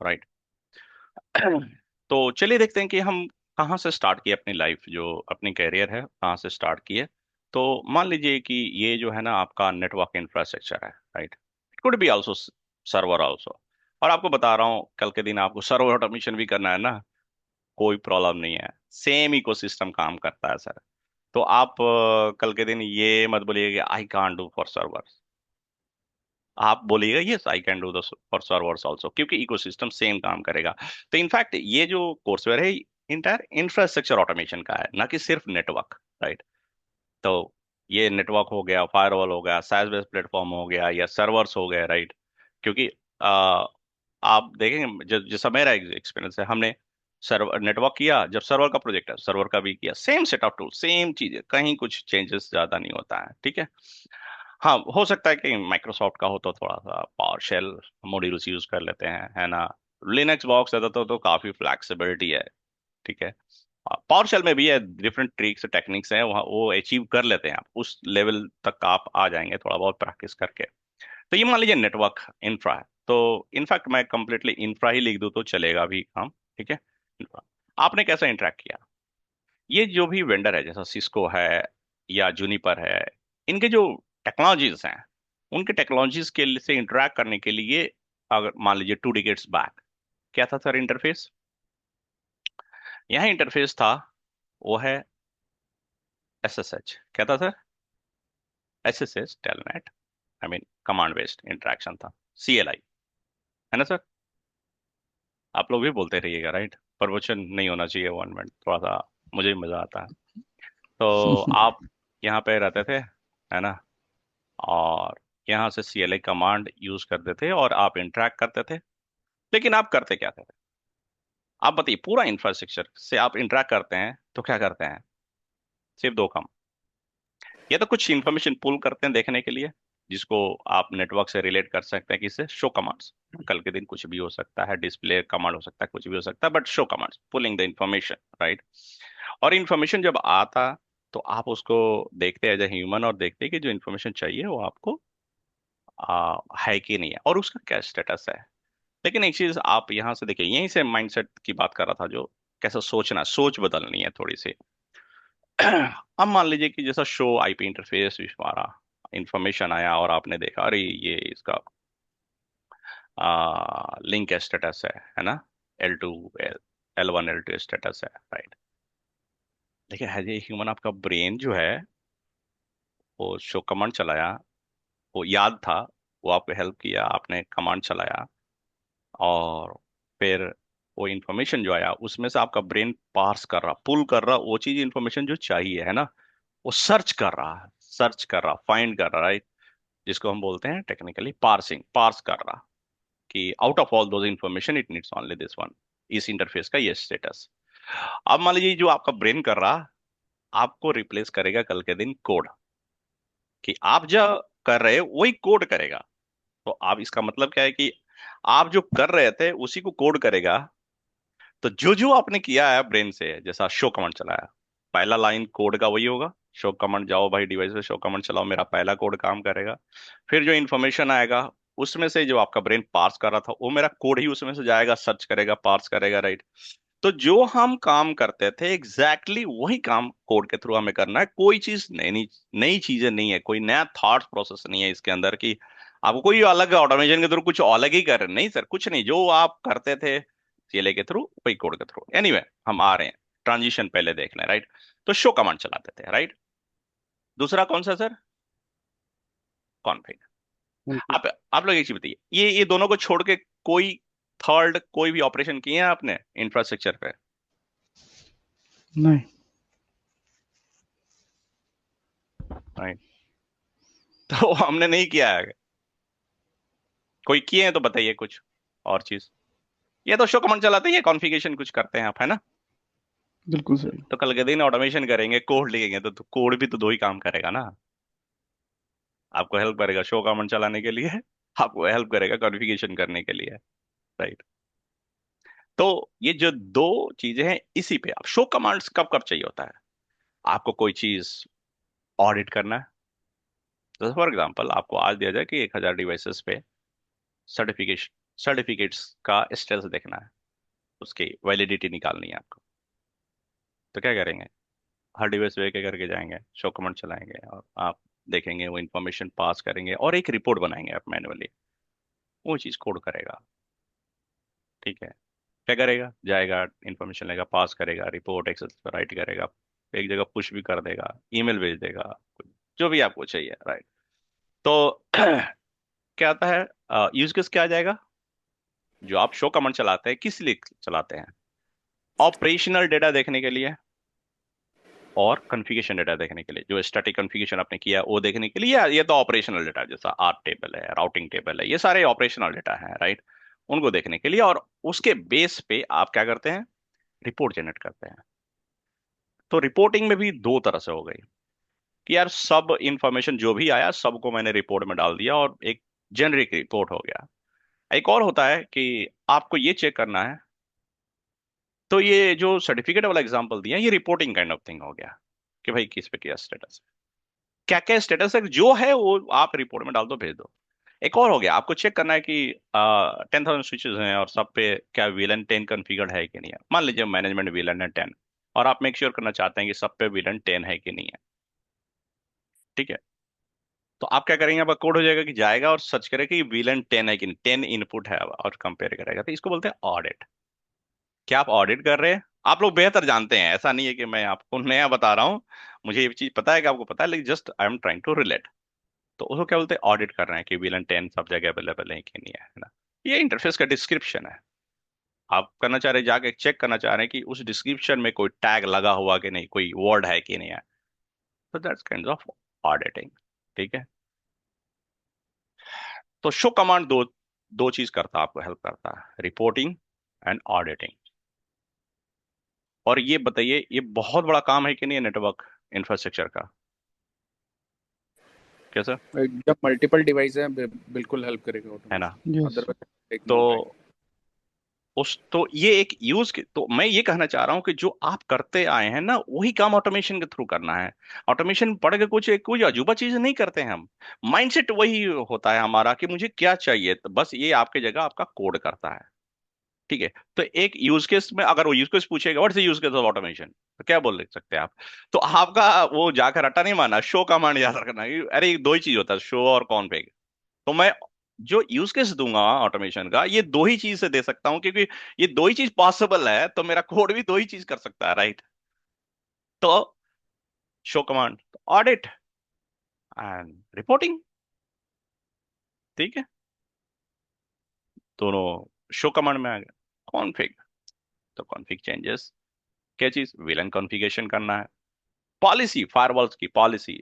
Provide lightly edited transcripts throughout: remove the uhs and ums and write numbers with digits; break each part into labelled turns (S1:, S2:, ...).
S1: Right. तो चलिए देखते हैं कि हम कहाँ से स्टार्ट किए अपनी लाइफ, जो अपनी कैरियर है कहाँ से स्टार्ट किए। तो मान लीजिए कि ये जो है ना आपका नेटवर्क इंफ्रास्ट्रक्चर है, right. It could be also server also. और आपको बता रहा हूँ, कल के दिन आपको सर्वर ऑटोमेशन भी करना है ना, कोई प्रॉब्लम नहीं है, सेम इकोसिस्टम काम करता है सर। तो आप कल के दिन ये मत बोलिएगा I can't do for server, आप बोलिएगा yes I can do the for servers also, क्योंकि इकोसिस्टम सेम काम करेगा। तो इनफैक्ट ये जो कोर्सवेयर है इंटायर इंफ्रास्ट्रक्चर ऑटोमेशन का है, ना कि सिर्फ नेटवर्क, राइट। तो ये नेटवर्क हो गया, फायरवॉल हो गया, साइज बेस्ड प्लेटफॉर्म हो गया, या सर्वर्स हो गए, राइट। क्योंकि आप देखेंगे जैसा मेरा एक्सपीरियंस है, हमने सर्वर नेटवर्क किया, जब सर्वर का प्रोजेक्ट है सर्वर का भी किया, same set of tool same चीजें, कहीं कुछ चेंजेस ज्यादा नहीं होता है, ठीक है। हाँ, हो सकता है कि माइक्रोसॉफ्ट का हो तो थोड़ा सा पावर शेल मॉड्यूल्स यूज कर लेते हैं, है ना। लिनक्स बॉक्स है तो काफी फ्लैक्सिबिलिटी है, ठीक है। पावर शेल में भी है, डिफरेंट ट्रिक्स टेक्निक्स हैं, वहाँ वो अचीव कर लेते हैं, आप उस लेवल तक आप आ जाएंगे थोड़ा बहुत प्रैक्टिस करके। तो ये मान लीजिए नेटवर्क इंफ्रा है, तो इनफैक्ट मैं कंप्लीटली इंफ्रा ही लिख दूं तो चलेगा भी काम, ठीक है। इंफ्रा, आपने कैसा इंटरेक्ट किया, ये जो भी वेंडर है जैसा सिस्को है या जूनिपर है, इनके जो टेक्नोलॉजीज हैं, उनके टेक्नोलॉजीज के से इंटरेक्ट करने के लिए, अगर मान लीजिए 2 डिकेट्स बैक क्या था सर इंटरफेस, यहाँ इंटरफेस था, वो है SSH, क्या था sir, SSH telnet, I mean command based interaction था, CLI, है ना सर। आप लोग भी बोलते रहिएगा, राइट, प्रवचन नहीं होना चाहिए 1 मिनट, थोड़ा सा मुझे भी मजा आता है। तो आप यहाँ पे रहते थे, है ना, और यहाँ से CLI कमांड यूज करते थे और आप इंटरेक्ट करते थे। लेकिन आप करते क्या थे, आप बताइए, पूरा इंफ्रास्ट्रक्चर से आप इंटरेक्ट करते हैं तो क्या करते हैं, सिर्फ दो काम। या तो कुछ इन्फॉर्मेशन पुल करते हैं देखने के लिए, जिसको आप नेटवर्क से रिलेट कर सकते हैं, किससे, शो कमांड्स। कल के दिन कुछ भी हो सकता है, डिस्प्ले कमांड हो सकता है, कुछ भी हो सकता है, but show commands pulling the information, right. और इन्फॉर्मेशन जब आता, तो आप उसको देखते हैं एज ए ह्यूमन, और देखते हैं कि जो इन्फॉर्मेशन चाहिए वो आपको है कि नहीं है, और उसका क्या स्टेटस है। लेकिन एक चीज आप यहाँ से देखिए, यहीं से माइंडसेट की बात कर रहा था, जो कैसा सोचना, सोच बदलनी है थोड़ी सी। अब मान लीजिए कि जैसा शो IP इंटरफेस हमारा, इंफॉर्मेशन आया और आपने देखा अरे ये इसका लिंक स्टेटस है ना, L2, L1 L2 स्टेटस है, राइट। देखिए एज ए ह्यूमन आपका ब्रेन जो है, वो शो कमांड चलाया, वो याद था, वो आपको हेल्प किया, आपने कमांड चलाया, और फिर वो इंफॉर्मेशन जो आया उसमें से आपका ब्रेन पार्स कर रहा, पुल कर रहा, वो चीज इंफॉर्मेशन जो चाहिए, है ना, वो सर्च कर रहा है, सर्च कर रहा, फाइंड कर रहा, राइट। जिसको हम बोलते हैं टेक्निकली पार्सिंग, पार्स कर रहा, कि out of all those information it needs only this one, इस इंटरफेस का ये स्टेटस। अब मान लीजिए जो आपका ब्रेन कर रहा, आपको रिप्लेस करेगा कल के दिन कोड, कि आप जो कर रहे हो वही कोड करेगा। तो आप, इसका मतलब क्या है कि आप जो कर रहे थे उसी को कोड करेगा। तो जो जो आपने किया है ब्रेन से, जैसा शो कमांड चलाया, पहला लाइन कोड का वही होगा, शो कमांड, जाओ भाई डिवाइस पे शो कमांड चलाओ, मेरा पहला कोड काम करेगा। फिर जो इन्फॉर्मेशन आएगा, उसमें से जो आपका ब्रेन पार्स कर रहा था, वो मेरा कोड ही उसमें से जाएगा, सर्च करेगा, पार्स करेगा, राइट। तो जो हम काम करते थे एग्जैक्टली वही काम कोड के थ्रू हमें करना है, कोई चीज नई नई नई चीजें नहीं है, कोई नया थॉट प्रोसेस नहीं है इसके अंदर, कि आपको कोई अलग ऑटोमेशन के थ्रू कुछ अलग ही कर रहे हैं। नहीं सर, कुछ नहीं, जो आप करते थे CLI के थ्रू वही कोड के थ्रू। एनीवे हम आ रहे हैं, ट्रांजिशन पहले देख लें, राइट। तो शो कमांड चलाते थे, राइट। दूसरा कौन सा सर, कॉन्फ़िग। आप आप लोग एक चीज बताइए, ये दोनों को छोड़ के कोई थर्ड कोई भी ऑपरेशन किए हैं आपने इंफ्रास्ट्रक्चर पे,
S2: नहीं।
S1: राइट। तो हमने नहीं किया है, कोई किए हैं तो बताइए कुछ और चीज। ये तो शो कमांड चलाते ही कॉन्फ़िगरेशन कुछ करते हैं आप, है ना।
S2: बिल्कुल सही।
S1: तो कल के दिन ऑटोमेशन करेंगे, कोड लिखेंगे, तो कोड भी तो दो ही काम करेगा ना, आपको हेल्प करेगा शो कमांड चलाने के लिए, आपको हेल्प करेगा कॉन्फ़िगरेशन करने के लिए, राइट। तो ये जो दो चीजें हैं, इसी पे आप शो कमांड्स कब कब चाहिए होता है, आपको कोई चीज ऑडिट करना है। तो फॉर एग्जाम्पल आपको आज दिया जाए कि 1,000 डिवाइसेस पे सर्टिफिकेशन सर्टिफिकेट्स का स्टेटस देखना है, उसकी वैलिडिटी निकालनी है आपको। तो क्या करेंगे, हर डिवाइस वे के करके जाएंगे, शो कमांड चलाएंगे और आप देखेंगे वो इन्फॉर्मेशन पास करेंगे और एक रिपोर्ट बनाएंगे आप मैनुअली। वो चीज़ कोड करेगा, ठीक है। क्या करेगा, जाएगा इन्फॉर्मेशन लेगा, पास करेगा, रिपोर्ट एक्सेस पर राइट करेगा, एक जगह पुश भी कर देगा, ईमेल भेज देगा, जो भी आपको चाहिए, राइट। तो क्या आता है, यूज केस क्या आ जाएगा, जो आप शो कमांड चलाते हैं किस लिए चलाते हैं, ऑपरेशनल डेटा देखने के लिए और कॉन्फ़िगरेशन डेटा देखने के लिए। जो स्टैटिक कॉन्फ़िगरेशन आपने किया है वो देखने के लिए, ये तो ऑपरेशनल डेटा जैसा आर टेबल है, राउटिंग टेबल है, ये सारे ऑपरेशनल डेटा है, राइट। उनको देखने के लिए, और उसके बेस पे आप क्या करते हैं, रिपोर्ट जनरेट करते हैं। तो रिपोर्टिंग में भी दो तरह से हो गई कि यार सब इंफॉर्मेशन जो भी आया सबको मैंने रिपोर्ट में डाल दिया और एक जेनरिक रिपोर्ट हो गया। एक और होता है कि आपको ये चेक करना है, तो ये जो सर्टिफिकेट वाला एग्जांपल दिया ये रिपोर्टिंग काइंड ऑफ थिंग हो गया कि भाई किस पे क्या स्टेटस है, क्या क्या स्टेटस है, जो है वो आप रिपोर्ट में डाल दो, भेज दो। एक और हो गया, आपको चेक करना है कि 10,000 स्विचेस हैं और सब पे क्या वीलन 10 कॉन्फ़िगर्ड है कि नहीं है। मान लीजिए मैनेजमेंट वीलन है 10, और आप मेक श्योर करना चाहते हैं कि सब पे वीलन 10 है कि नहीं है, ठीक है। तो आप क्या करेंगे, आपका कोड हो जाएगा कि जाएगा और सर्च करेगा कि वीलन 10 है कि नहीं, 10 इनपुट है और कंपेयर करेगा। तो इसको बोलते हैं ऑडिट। क्या आप ऑडिट कर रहे हैं, आप लोग बेहतर जानते हैं, ऐसा नहीं है कि मैं आपको नया बता रहा हूँ, मुझे ये चीज पता है कि आपको पता है, लेकिन just I am trying to relate. तो उसको क्या बोलते हैं, ऑडिट कर रहे हैं कि वीलन 10 सब जगह अवेलेबल है कि नहीं है ना। ये इंटरफेस का डिस्क्रिप्शन है, आप करना चाह रहे हैं, जाके चेक करना चाह रहे हैं कि उस डिस्क्रिप्शन में कोई टैग लगा हुआ कि नहीं, कोई वर्ड है कि नहीं है। तो दैट्स काइंड ऑफ ऑडिटिंग, ठीक है। तो शो कमांड दो दो चीज करता है, आपको हेल्प करता है, रिपोर्टिंग एंड ऑडिटिंग। और ये बताइए, ये बहुत बड़ा काम है कि नहीं नेटवर्क इंफ्रास्ट्रक्चर का, कैसा,
S3: जब मल्टीपल डिवाइस है बिल्कुल हेल्प करेगा
S1: है ना।
S3: Automation,
S2: yes.
S3: अदरवाइज टेक
S1: तो
S3: मोर टाइम।
S1: उस तो ये एक यूज के, तो मैं ये कहना चाह रहा हूं कि जो आप करते आए हैं ना वही काम ऑटोमेशन के थ्रू करना है। ऑटोमेशन पढ़ के कुछ कोई अजूबा चीज नहीं करते हैं हम, माइंडसेट वही होता है हमारा कि मुझे क्या चाहिए, तो बस ये आपके जगह आपका कोड करता है, ठीक है। तो एक यूज केस में अगर वो यूज केस पूछेगा what's the use case of automation, तो क्या बोल सकते हैं आप। तो आपका वो जाकर रट्टा नहीं मारना, शो कमांड याद रखना कि अरे ये दो ही चीज होता है, शो और कॉन्फिग। तो मैं जो यूज केस दूंगा ऑटोमेशन का, ये दो ही चीज से दे सकता हूं, क्योंकि ये दो ही चीज पॉसिबल है, तो मेरा कोड भी दो ही चीज कर सकता है, राइट। तो show command, audit and reporting, ठीक है। दोनों शो कमांड में आ गया। कॉन्फिग, तो कॉन्फिग चेंजेस, क्या चीज, विलन कॉन्फ़िगरेशन करना है। पॉलिसी, फायरवॉल्स की पॉलिसी,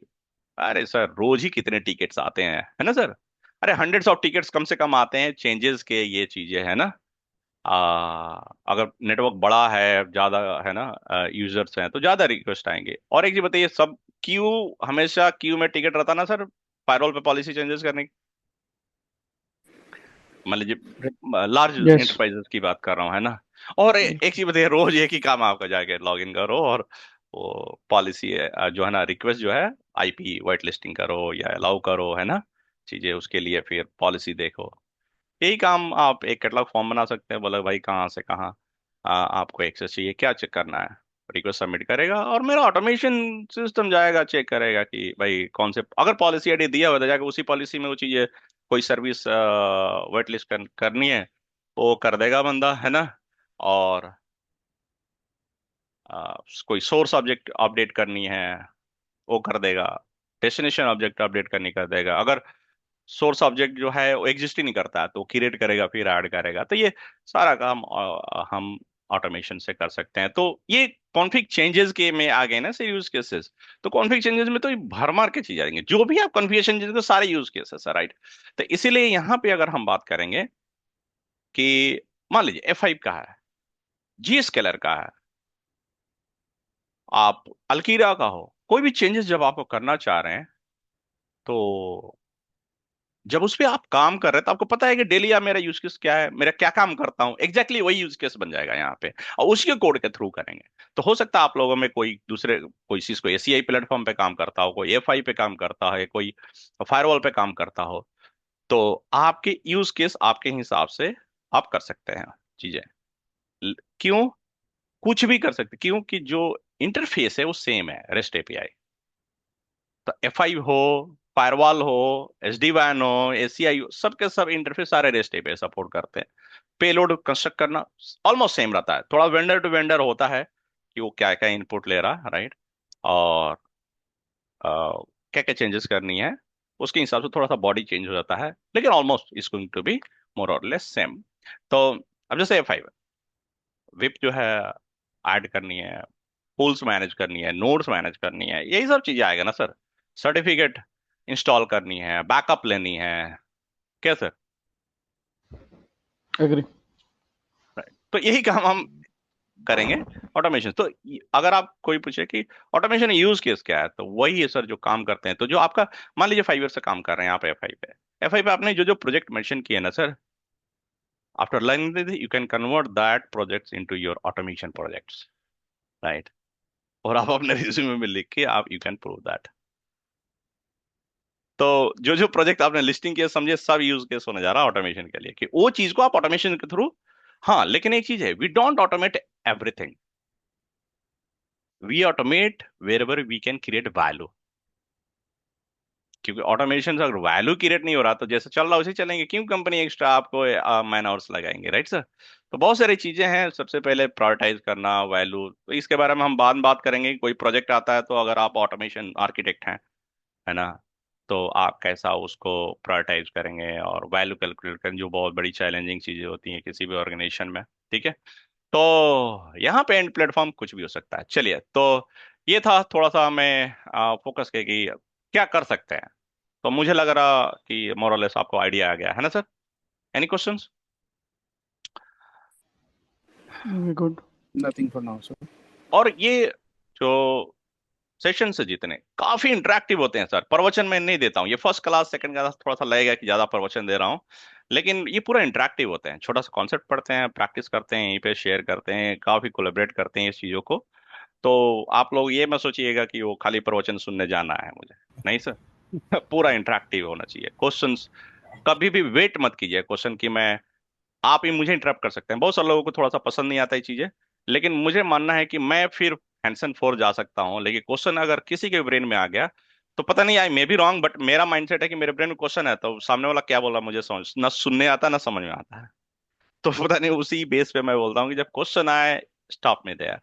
S1: अरे सर रोज ही कितने टिकट्स आते हैं, है ना सर। अरे हंड्रेड्स ऑफ टिकट्स कम से कम आते हैं चेंजेस के, ये चीजें है ना। अगर नेटवर्क बड़ा है, ज्यादा है ना, यूजर्स हैं तो ज्यादा रिक्वेस्ट आएंगे। और एक चीज बताइए, सब क्यू, हमेशा क्यू में टिकट रहता ना सर, फायरवॉल पे पॉलिसी चेंजेस करने की। मान लीजिए लार्ज
S2: यस।
S1: इंटरप्राइजेस की बात कर रहा हूँ, है ना। और एक चीज बताइए, रोज एक ही काम आपका, जाके लॉग इन करो और वो पॉलिसी जो है ना, रिक्वेस्ट जो है, आईपी वाइट लिस्टिंग करो या अलाउ करो, है ना, चीजें उसके लिए फिर पॉलिसी देखो। यही काम आप एक कैटलॉग फॉर्म बना सकते हैं, बोला भाई कहाँ से कहाँ आपको एक्सेस चाहिए, क्या चेक करना है, रिक्वेस्ट सबमिट करेगा और मेरा ऑटोमेशन सिस्टम जाएगा चेक करेगा कि भाई कौन से, अगर पॉलिसी आईडी दिया हुआ है तो जाकर उसी पॉलिसी में वो चीज़ें, कोई सर्विस वेट लिस्ट करनी है वो कर देगा बंदा, है ना। और कोई सोर्स ऑब्जेक्ट अपडेट करनी है वो कर देगा, डेस्टिनेशन ऑब्जेक्ट अपडेट करनी कर देगा। अगर सोर्स ऑब्जेक्ट जो है वो एग्जिस्ट ही नहीं करता है तो क्रिएट करेगा फिर ऐड करेगा। तो ये सारा काम हम ऑटोमेशन से कर सकते हैं। तो ये कॉन्फ़िग चेंजेस के में आ गए ना से यूज केसेस। तो कॉन्फ़िग चेंजेस में तो ये भरमार के चीज आएंगे, जो भी आप कॉन्फ़िगरेशन चेंजेस तो सारे यूज केसेस है, राइट। तो इसीलिए यहाँ पे अगर हम बात करेंगे कि मान लीजिए F5 का है, जी स्केलर का है, आप अल्कीरा का हो, कोई भी चेंजेस जब आपको करना चाह रहे हैं, तो जब उस पे आप काम कर रहे हैं तो आपको पता है कि डेली या मेरा यूज केस क्या है, मेरा क्या काम करता हूँ, एग्जैक्टली वही यूज केस बन जाएगा यहाँ पे, और उसी के कोड के थ्रू करेंगे। तो हो सकता है आप लोगों में कोई दूसरे, कोई चीज, कोई एसीआई प्लेटफॉर्म पे काम करता हो, कोई एफआई पे काम करता है, कोई फायरवॉल पे काम करता हो। तो आपके यूज केस आपके हिसाब से आप कर सकते हैं चीजें। क्यों? कुछ भी कर सकते, क्योंकि जो इंटरफेस है वो सेम है, रेस्ट एपीआई। तो F5 हो, फायरवॉल हो, SD WAN हो, ACI हो, सबके सब इंटरफेस सारे रेस्ट एपीआई सपोर्ट करते हैं। पेलोड कंस्ट्रक्ट करना ऑलमोस्ट सेम रहता है, थोड़ा वेंडर टू वेंडर होता है कि वो क्या क्या इनपुट ले रहा है, राइट, और क्या क्या चेंजेस करनी है, उसके हिसाब से थोड़ा सा बॉडी चेंज हो जाता है, लेकिन almost is going to be more और लेस सेम। तो अब जैसे F5 विप जो है ऐड करनी है, पूल्स मैनेज करनी है, नोड्स मैनेज करनी है, यही सब चीजें आएगा ना सर। सर्टिफिकेट इंस्टॉल करनी है, बैकअप लेनी है, क्या सर?
S2: एग्री।
S1: तो यही काम हम करेंगे, ऑटोमेशन। तो अगर आप कोई पूछे कि ऑटोमेशन यूज केस क्या है, तो वही है सर जो काम करते हैं। तो जो आपका, मान लीजिए 5 ईयर से काम कर रहे हैं आप F5 पे, F5 पे आपने जो जो प्रोजेक्ट मेंशन किए ना sir, after learning this you can convert that projects into your automation projects, right. और आप अपने रिज्यूमे में लिख के आप यू कैन प्रूव दैट। तो जो जो प्रोजेक्ट आपने लिस्टिंग किया, समझे सब यूज केस होने जा रहा है ऑटोमेशन के लिए, कि वो चीज को आप ऑटोमेशन के थ्रू। हाँ, लेकिन एक चीज है, we don't automate everything, we automate wherever we can create value. क्योंकि ऑटोमेशन से अगर वैल्यू क्रिएट नहीं हो रहा, तो जैसे चल रहा है उसे चलेंगे, क्यों कंपनी एक्स्ट्रा आपको मैन आवर्स लगाएंगे, राइट सर। तो बहुत सारी चीजें हैं, सबसे पहले प्रायोरिटाइज करना वैल्यू, तो इसके बारे में हम बाद में बात करेंगे। कोई प्रोजेक्ट आता है, तो अगर आप ऑटोमेशन आर्किटेक्ट हैं, है ना, तो आप कैसा उसको प्रायोरिटाइज करेंगे और वैल्यू कैलकुलेट करेंगे, जो बहुत बड़ी चैलेंजिंग चीजें होती हैं किसी भी ऑर्गेनाइजेशन में, ठीक है। तो यहाँ पे एंड प्लेटफॉर्म कुछ भी हो सकता है। चलिए, तो ये था थोड़ा सा हमें फोकस किया कि क्या कर सकते हैं। तो मुझे लग रहा कि मोर और लेस आपको आइडिया आ गया है ना sir. Any questions?
S2: We good.
S3: Nothing for now sir.
S1: और ये जो सेशन से जितने काफी इंटरेक्टिव होते हैं सर, प्रवचन मैं नहीं देता हूँ, ये फर्स्ट क्लास सेकंड क्लास थोड़ा सा लगेगा कि ज्यादा प्रवचन दे रहा हूँ, लेकिन ये पूरा इंटरेक्टिव होते हैं। छोटा सा कॉन्सेप्ट पढ़ते हैं, प्रैक्टिस करते हैं, यहीं पे शेयर करते हैं, काफी कोलेबरेट करते हैं इस चीजों को। तो आप लोग ये मत सोचिएगा कि वो खाली प्रवचन सुनने जाना है मुझे, नहीं सर। पूरा इंटरेक्टिव होना चाहिए। क्वेश्चंस कभी भी वेट मत कीजिए क्वेश्चन की, मैं, आप ही मुझे इंटरप्ट कर सकते हैं। बहुत सारे लोगों को थोड़ा सा पसंद नहीं आता ये चीजें, लेकिन मुझे मानना है कि मैं फिर हैंडसन 4 जा सकता हूँ, लेकिन क्वेश्चन अगर किसी के ब्रेन में आ गया, तो पता नहीं, आई मे बी रॉन्ग, बट मेरा माइंडसेट है कि मेरे ब्रेन में क्वेश्चन है, तो सामने वाला क्या बोला मुझे समझ ना, सुनने आता ना समझ में आता है। तो पता नहीं, उसी बेस पे मैं बोलता हूँ कि जब क्वेश्चन आए, स्टॉप में देयर।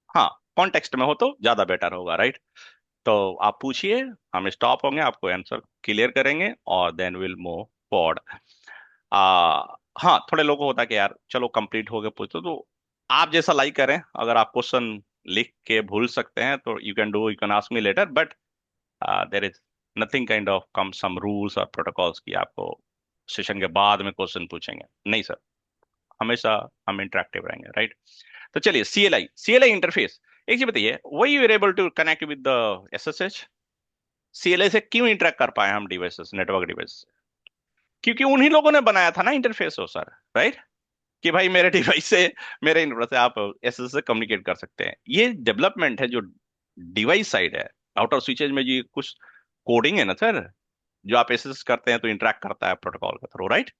S1: हाँ, कॉन्टेक्स्ट में हो तो ज्यादा बेटर होगा, राइट। तो आप पूछिए, हम स्टॉप होंगे, आपको आंसर क्लियर करेंगे, और देन विल मूव फॉरवर्ड। हाँ, थोड़े लोगों को होता है कि यार चलो कंप्लीट हो गए पूछते, तो आप जैसा लाइक करें, अगर आप क्वेश्चन लिख के भूल सकते हैं तो you can do, you can ask me later, but there is nothing kind of come some rules और प्रोटोकॉल्स की आपको सेशन के बाद में क्वेश्चन पूछेंगे, नहीं सर। हमेशा हम इंटरेक्टिव रहेंगे, राइट। तो चलिए, CLI इंटरफेस, एक चीज बताइए, वही you able to connect with the SSH? CLI से क्यों इंटरेक्ट कर पाए हम डिवाइसेस, नेटवर्क डिवाइस? क्योंकि उन्हीं लोगों ने बनाया था ना इंटरफेस हो सर, राइट। कि भाई मेरे डिवाइस से, मेरे इन्वर्टर से आप SS से कम्युनिकेट कर सकते हैं। ये डेवलपमेंट है जो डिवाइस साइड है। आउटर स्विचेज में जी कुछ कोडिंग है ना सर, जो आप SS करते हैं तो इंटरेक्ट करता है प्रोटोकॉल के थ्रू, राइट।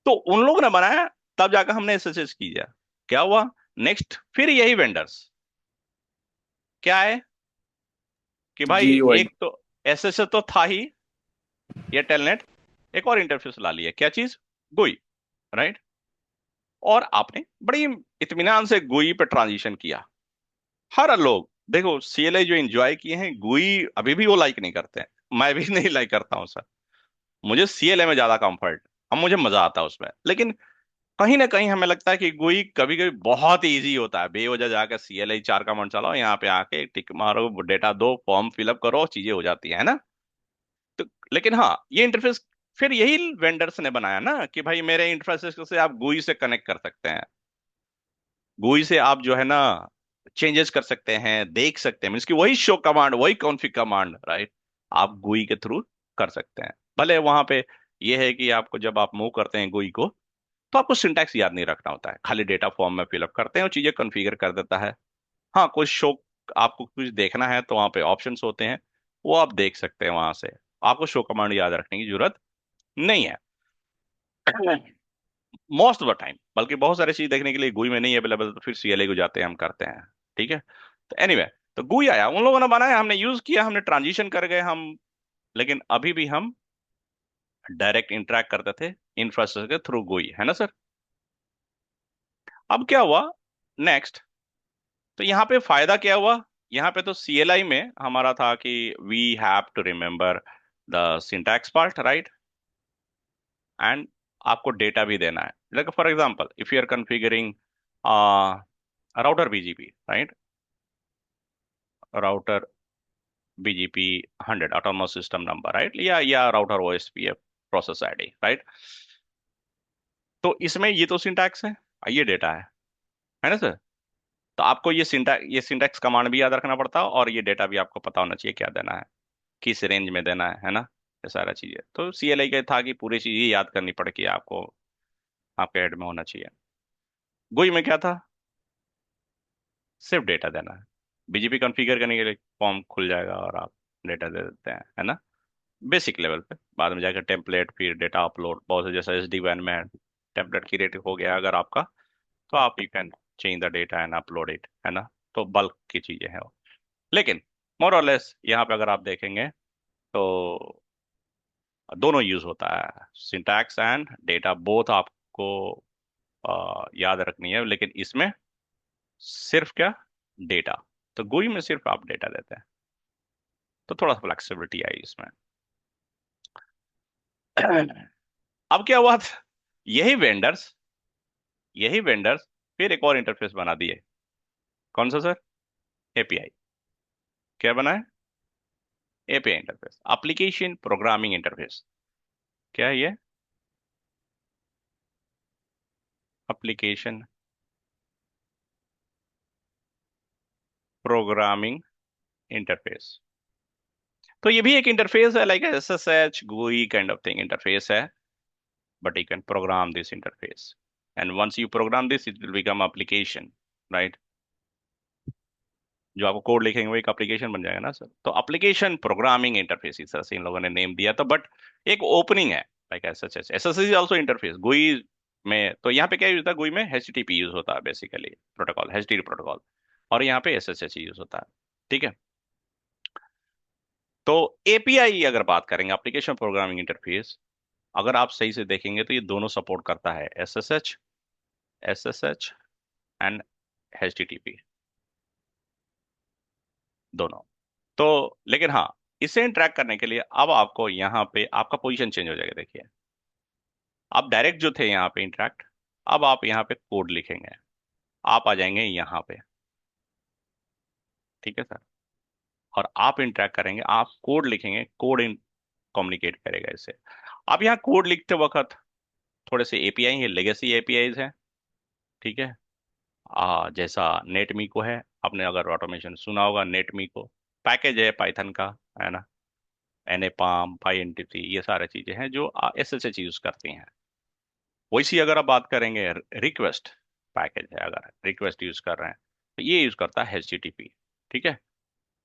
S1: तो उन लोगों ने बनाया, तब जाकर हमने SSH किया। क्या हुआ नेक्स्ट? फिर यही वेंडर्स क्या है कि भाई,
S3: GUI।
S1: एक तो SSH तो था ही, ये टेलनेट, एक और इंटरफेस ला लिया, क्या चीज? गुई, राइट। और आपने बड़ी इत्मीनान से गुई पे ट्रांजिशन किया। हर लोग देखो, CLI जो एंजॉय किए हैं, गुई अभी भी वो लाइक नहीं करते हैं। मैं भी नहीं लाइक करता हूँ सर। मुझे CLI में ज्यादा कंफर्ट, अब मुझे मजा आता है उसमें, लेकिन कहीं ना कहीं हमें लगता है कि गुई कभी कभी बहुत इजी होता है। बेवजह जाकर CLI 4 कमांड चलाओ, यहाँ पे आके टिक मारो, डेटा दो, फॉर्म फिलअप करो, चीजें हो जाती है ना। तो लेकिन हाँ, ये इंटरफेस फिर यही वेंडर्स ने बनाया ना, कि भाई मेरे इंटरफेस से आप गुई से कनेक्ट कर सकते हैं। GUI से आप जो है ना चेंजेस कर सकते हैं, देख सकते हैं, मीन्स कि वही शो कमांड, वही कॉन्फ़िग कमांड, राइट, आप GUI के थ्रू कर सकते हैं। भले वहां पे ये है कि आपको जब आप मूव करते हैं GUI को, तो आपको सिंटैक्स याद नहीं रखना होता है, खाली डेटा फॉर्म में फिलअप करते हैं और चीजें कॉन्फ़िगर कर देता है। हाँ, कुछ शो, आपको कुछ देखना है तो वहां पे ऑप्शंस होते हैं, वो आप देख सकते हैं वहां से। आपको शो कमांड याद रखने की जरूरत नहीं है। मोस्ट ऑफ द टाइम, बल्कि बहुत सारी चीज देखने के लिए GUI में नहीं अवेलेबल तो फिर CLI को जाते हैं, हम करते हैं। ठीक है, तो एनीवे, तो GUI आया, उन लोगों ने बनाया, हमने यूज किया, हमने ट्रांजिशन कर गए हम। लेकिन अभी भी हम डायरेक्ट इंटरेक्ट करते थे इंफ्रास्ट्रक्चर के थ्रू GUI, है ना सर। अब क्या हुआ नेक्स्ट, तो यहाँ पे फायदा क्या हुआ। यहाँ पे तो CLI में हमारा था कि we have to remember the syntax part, right, and आपको डेटा भी देना है। Like for example, if you are configuring router BGP, right, router BGP 100 autonomous system number, right, या router OSPF process ID, right. तो इसमें ये तो syntax है, ये डेटा है ना सर। तो आपको ये सिंटैक्स कमांड भी याद रखना पड़ता है, और ये डेटा भी आपको पता होना चाहिए क्या देना है, किस रेंज में देना है ना, ये सारा चीजें। तो CLI का था कि पूरी चीज ये याद करनी पड़ेगी आपको, आपके हेड में होना चाहिए। GUI में क्या था, सिर्फ डेटा देना है। BGP कॉन्फ़िगर करने के लिए फॉर्म खुल जाएगा और आप डेटा दे देते हैं, है ना, बेसिक लेवल पे। बाद में जाकर टेम्पलेट, फिर डेटा अपलोड, बहुत से जैसा SD-WAN में टेम्पलेट क्रिएट हो गया अगर आपका, तो आप you can change the data and upload it, है ना। तो बल्क की चीजें हैं वो। लेकिन मोर और लेस यहाँ पे अगर आप देखेंगे तो दोनों यूज होता है, सिंटैक्स एंड डेटा बोथ आपको याद रखनी है। लेकिन इसमें सिर्फ क्या, डेटा। तो GUI में सिर्फ आप डेटा देते हैं, तो थोड़ा सा फ्लेक्सिबिलिटी आई इसमें। अब क्या हुआ, यही वेंडर्स यही वेंडर्स फिर एक और इंटरफेस बना दिए। कौन सा सर, API। क्या बना है, API interface, application programming interface. क्या है ये, एप्लीकेशन प्रोग्रामिंग इंटरफेस। तो ये भी एक इंटरफेस है, like SSH GUI kind of thing interface है, but you can program this interface, and once you program this it will become application, right। जो आपको कोड लिखेंगे वो एक एप्लीकेशन बन जाएगा ना सर। तो एप्लीकेशन प्रोग्रामिंग इंटरफेस इस तरह से इन लोगों ने नेम दिया था, बट एक ओपनिंग है, like SSH is also interface GUI में। तो यहाँ पे क्या यूज होता है, GUI में HTTP यूज होता है, बेसिकली प्रोटोकॉल, HTTP प्रोटोकॉल, और यहाँ पे SSH यूज होता है। ठीक है, तो API अगर बात करेंगे, एप्लीकेशन प्रोग्रामिंग इंटरफेस, अगर आप सही से देखेंगे तो ये दोनों सपोर्ट करता है, SSH एंड HTTP दोनों। तो लेकिन हाँ, इसे इंटरेक्ट करने के लिए अब आपको यहाँ पे आपका पोजीशन चेंज हो जाएगा। देखिए, आप डायरेक्ट जो थे यहाँ पे इंटरेक्ट, अब आप यहाँ पे कोड लिखेंगे, आप आ जाएंगे यहाँ पे। ठीक है सर, और आप इंटरेक्ट करेंगे, आप कोड लिखेंगे, कोड इन कम्युनिकेट करेगा इससे। अब यहाँ कोड लिखते वक्त थोड़े से API है, लेगेसी APIs हैं। ठीक है, जैसा नेटमी को है, आपने अगर ऑटोमेशन सुना होगा, नेटमी को पैकेज है पाइथन का, है ना, NAPALM, PyEntity, ये सारी चीजें हैं जो SSH यूज करती हैं। वैसी अगर आप बात करेंगे, रिक्वेस्ट पैकेज है, अगर रिक्वेस्ट यूज कर रहे हैं तो ये यूज करता है HTTP। ठीक है,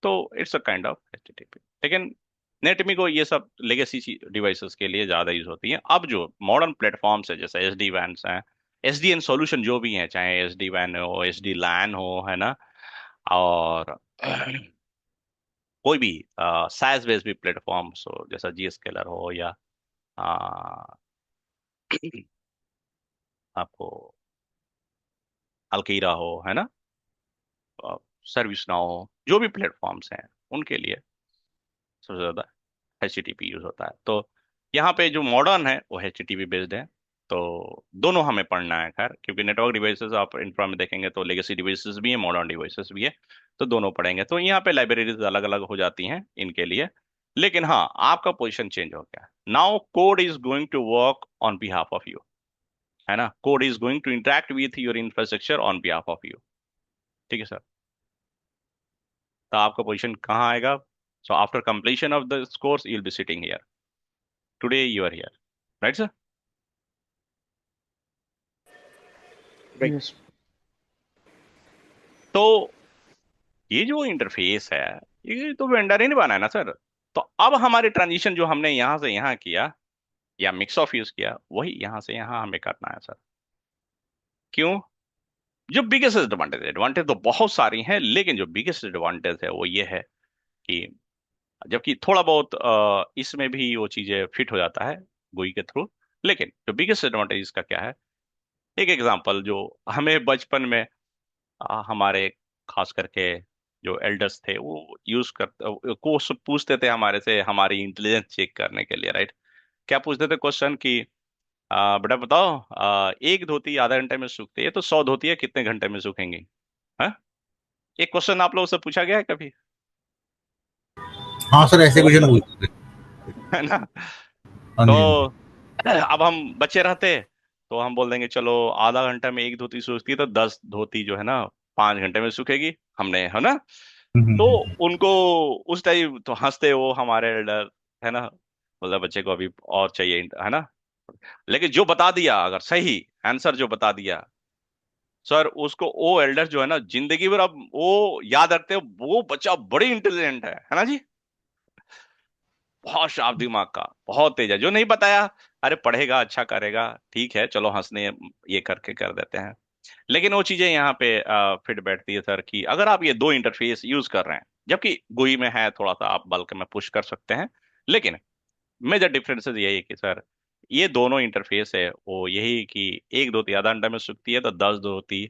S1: तो it's a kind of HTTP। लेकिन नेटमी को ये सब लेगेसी डिवाइसेस के लिए ज्यादा यूज होती हैं। अब जो मॉडर्न प्लेटफॉर्म्स है, जैसे SD-WAN हैं, SDN सॉल्यूशन जो भी है, चाहे SD-WAN हो, SD-LAN हो, है ना, और कोई भी SaaS बेस्ड भी प्लेटफॉर्म्स हो, जैसा Zscaler हो, या आ, आपको अल्कीरा हो, है ना, सर्विस नाउ हो, जो भी प्लेटफॉर्म्स हैं उनके लिए सबसे ज्यादा HTTP यूज होता है। तो यहाँ पे जो मॉडर्न है वो HTTP बेस्ड है। तो दोनों हमें पढ़ना है खैर, क्योंकि नेटवर्क डिवाइसेस आप इंफ्रा में देखेंगे तो लेगेसी डिवाइसेस भी है, मॉडर्न डिवाइसेस भी है, तो दोनों पढ़ेंगे। तो यहाँ पे लाइब्रेरीज अलग अलग हो जाती हैं इनके लिए। लेकिन हाँ, आपका पोजीशन चेंज हो गया, now code is going to work on behalf of you, है ना, code is going to interact with your infrastructure on behalf of you. ठीक है सर, तो आपका पोजीशन कहाँ आएगा। So after completion of this course you will be sitting here, today you are here, right sir.
S3: Right.
S2: Yes.
S1: तो ये जो interface है, ये तो वेंडर ही नहीं बनाया ना सर। तो अब हमारी ट्रांजिशन जो हमने यहाँ से यहाँ किया, या मिक्स ऑफ यूज किया, वही यहाँ से यहाँ हमें करना है सर। क्यों? जो बिगेस्ट एडवांटेज, एडवांटेज तो बहुत सारी हैं, लेकिन जो बिगेस्ट एडवांटेज है वो ये है कि जबकि थोड़ा बहुत इसमें भी वो चीजें फिट हो जाता है GUI के थ्रू, लेकिन जो बिगेस्ट एडवांटेज इसका क्या है, एक एग्जांपल जो हमें बचपन में हमारे खास करके जो एल्डर्स थे वो यूज कर को सब पूछते थे हमारे से, हमारी इंटेलिजेंस चेक करने के लिए, राइट? क्या पूछते थे क्वेश्चन कि बेटा बताओ, एक धोती आधा घंटे में सूखती है तो 100 धोतियां कितने घंटे में सूखेंगी? हाँ, एक क्वेश्चन आप लोगों से पूछा गया है कभी?
S3: हाँ सर, ऐसे क्वेश्चन पूछते थे।
S1: है ना?
S3: हाँ
S1: तो
S3: जी, हाँ जी।
S1: अब हम बच्चे रहते तो हम बोल देंगे चलो आधा घंटा में एक धोती सूखती है तो 10 धोती जो है ना 5 घंटे में सूखेगी, हमने, है ना? तो
S3: हम्म।
S1: उनको उस टाइम तो हंसते वो हमारे एल्डर, है ना, बोला बच्चे को अभी और चाहिए, है ना? लेकिन जो बता दिया, अगर सही आंसर जो बता दिया सर, उसको वो एल्डर जो है ना जिंदगी भर अब वो याद रखते हो, वो बच्चा बड़ी इंटेलिजेंट है ना जी? बहुत शार्प दिमाग का, बहुत तेज है। जो नहीं बताया, अरे पढ़ेगा, अच्छा करेगा, ठीक है, चलो हंसने ये करके कर देते हैं। लेकिन वो चीजें यहाँ पे फिट बैठती है सर कि अगर आप ये दो इंटरफेस यूज कर रहे हैं, जबकि GUI में है थोड़ा सा आप बल्क में पुश कर सकते हैं, लेकिन मेजर डिफरेंसेस यही है कि सर ये दोनों इंटरफेस है वो यही कि एक धोती आधा घंटा में सूखती है तो 10 धोती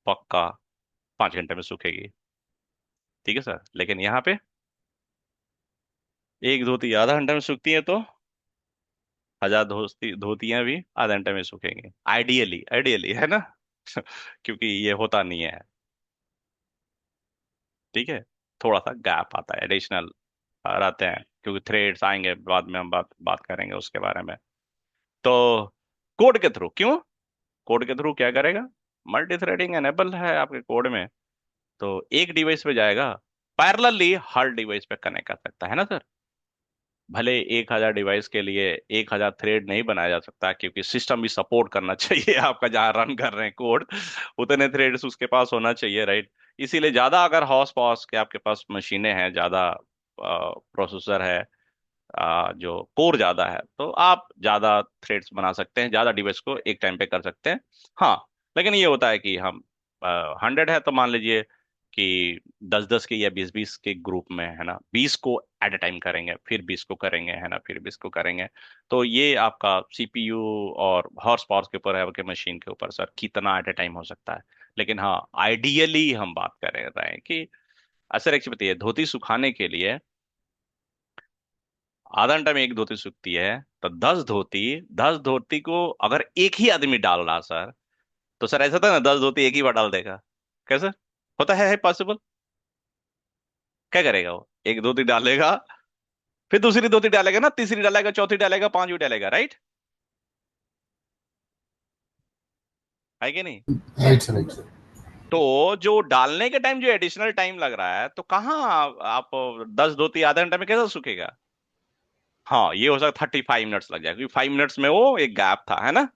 S1: पक्का 5 घंटे में सूखेगी, ठीक है सर? लेकिन यहाँ पे एक धोती आधा घंटा में सूखती है तो 1000 धोतियां भी आधा घंटे में सूखेंगे, आइडियली, आइडियली, है ना? क्योंकि ये होता नहीं है, ठीक है? थोड़ा सा गैप आता है, एडिशनल रहते हैं, क्योंकि थ्रेड्स आएंगे बाद में, हम बात बात करेंगे उसके बारे में। तो कोड के थ्रू क्यों, कोड के थ्रू क्या करेगा, मल्टी थ्रेडिंग एनेबल है आपके कोड में, तो एक डिवाइस पे जाएगा, पैरेलली हर डिवाइस पे कनेक्ट कर सकता है ना सर? भले 1000 डिवाइस के लिए 1000 थ्रेड नहीं बनाया जा सकता, क्योंकि सिस्टम भी सपोर्ट करना चाहिए आपका, जहां रन कर रहे हैं कोड उतने थ्रेड्स उसके पास होना चाहिए, राइट? इसीलिए ज्यादा अगर हॉस पॉस के आपके पास मशीनें हैं, ज्यादा प्रोसेसर है, जो कोर ज्यादा है, तो आप ज्यादा थ्रेड्स बना सकते हैं, ज्यादा डिवाइस को एक टाइम पे कर सकते हैं। हाँ, लेकिन ये होता है कि हम 100 है तो मान लीजिए कि 10-10 के या 20-20 के ग्रुप में, है ना, 20 को एट अ टाइम करेंगे, फिर 20 को करेंगे, है ना, फिर 20 को करेंगे। तो ये आपका CPU और हॉर्स पावर के ऊपर है, आपके मशीन के ऊपर सर कितना एट अ टाइम हो सकता है। लेकिन हाँ, आइडियली हम बात कर रहे हैं कि असर एक्चुअली बताइए, धोती सुखाने के लिए आधा घंटा में एक धोती सूखती है, तो 10 धोती को अगर एक ही आदमी डाल रहा सर, तो सर ऐसा था ना 10 धोती एक ही बार डाल देगा? कैसे होता है पॉसिबल? क्या करेगा वो, एक धोती डालेगा, फिर दूसरी धोती डालेगा ना, तीसरी डालेगा, चौथी डालेगा, पांचवी डालेगा, राइट? है कि नहीं?
S3: Right sir, right sir.
S1: तो जो डालने के टाइम जो एडिशनल टाइम लग रहा है, तो कहाँ आप 10 धोती आधा घंटा में कैसे सूखेगा? हाँ, ये हो सकता 35 मिनट्स लग जाएगा, क्योंकि 5 मिनट्स में वो एक गैप था, है ना?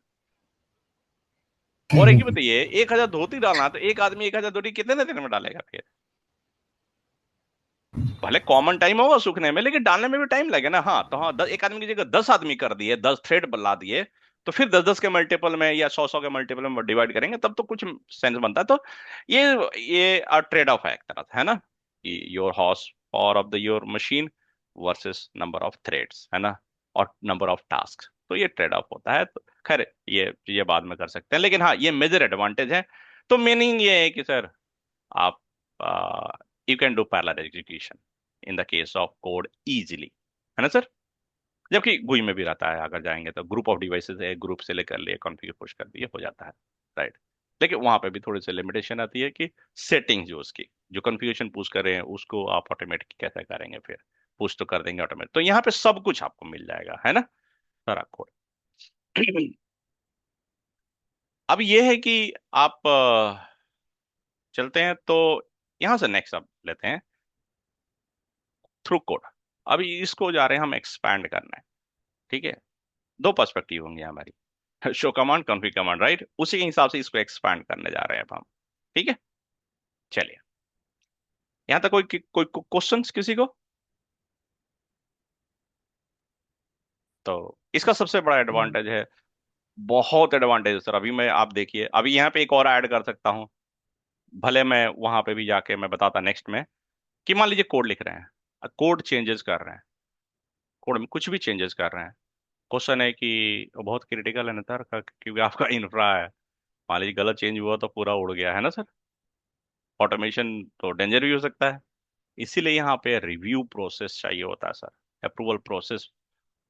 S1: और एक ही
S3: हम्म।
S1: बताइए, 1000 धोती डालना तो एक आदमी 1000 धोती कितने देर में डालेगा फिर? भले कॉमन टाइम होगा सूखने में, लेकिन डालने में भी टाइम लगे ना। हाँ तो हाँ, एक आदमी की जगह 10 आदमी कर दिए, 10 थ्रेड बना दिए, तो फिर 10-10 के मल्टीपल में या 100-100 के मल्टीपल में डिवाइड करेंगे, तब तो कुछ सेंस बनता है। तो ये ये ट्रेड ऑफ है एक तरह से, है ना, कि your horse power of the your machine versus number of threads, है ना, और नंबर ऑफ टास्क। तो ये ट्रेड ऑफ होता है। तो खैर ये बाद में कर सकते हैं, लेकिन हाँ ये मेजर एडवांटेज है। तो मीनिंग ये है कि सर आप you can do parallel execution in the case of code easily, है ना सर? जबकि GUI में भी रहता है, अगर जाएंगे तो ग्रुप ऑफ डिवाइसेस है, ग्रुप से लेकर लिए कॉन्फ़िगर पुश कर दिए हो जाता है, राइट? लेकिन वहां पे भी थोड़ी सी लिमिटेशन आती है कि सेटिंग जो उसकी जो कॉन्फ़िगरेशन पुश कर रहे हैं उसको आप ऑटोमेटिक कैसे करेंगे, फिर पुश तो कर देंगे ऑटोमेटिक, तो यहाँ पे सब कुछ आपको मिल जाएगा, है ना, सारा कोड। अब ये है कि आप चलते हैं तो यहां से नेक्स्ट अब लेते हैं थ्रू कोड। अभी इसको जा रहे हैं हम एक्सपैंड करना है, ठीक है? दो पर्सपेक्टिव होंगे हमारी, show command, config command, right? उसी के हिसाब से इसको एक्सपैंड करने जा रहे हैं अब हम, ठीक है? चलिए, यहां तक कोई क्वेश्चंस किसी को? तो इसका सबसे बड़ा एडवांटेज है बहुत एडवांटेज है सर। अभी मैं, आप देखिए, अभी यहाँ पे एक और ऐड कर सकता हूँ। भले मैं वहां पे भी जाके मैं बताता नेक्स्ट में, कि मान लीजिए कोड लिख रहे हैं, कोड चेंजेस कर रहे हैं, कोड में कुछ भी चेंजेस कर रहे हैं। क्वेश्चन है कि वो बहुत क्रिटिकल है ना सर, क्योंकि आपका इंफ्रा है। मान लीजिए गलत चेंज हुआ तो पूरा उड़ गया है ना सर। ऑटोमेशन तो डेंजर भी हो सकता है। इसीलिए यहाँ पे रिव्यू प्रोसेस चाहिए होता है सर। अप्रूवल प्रोसेस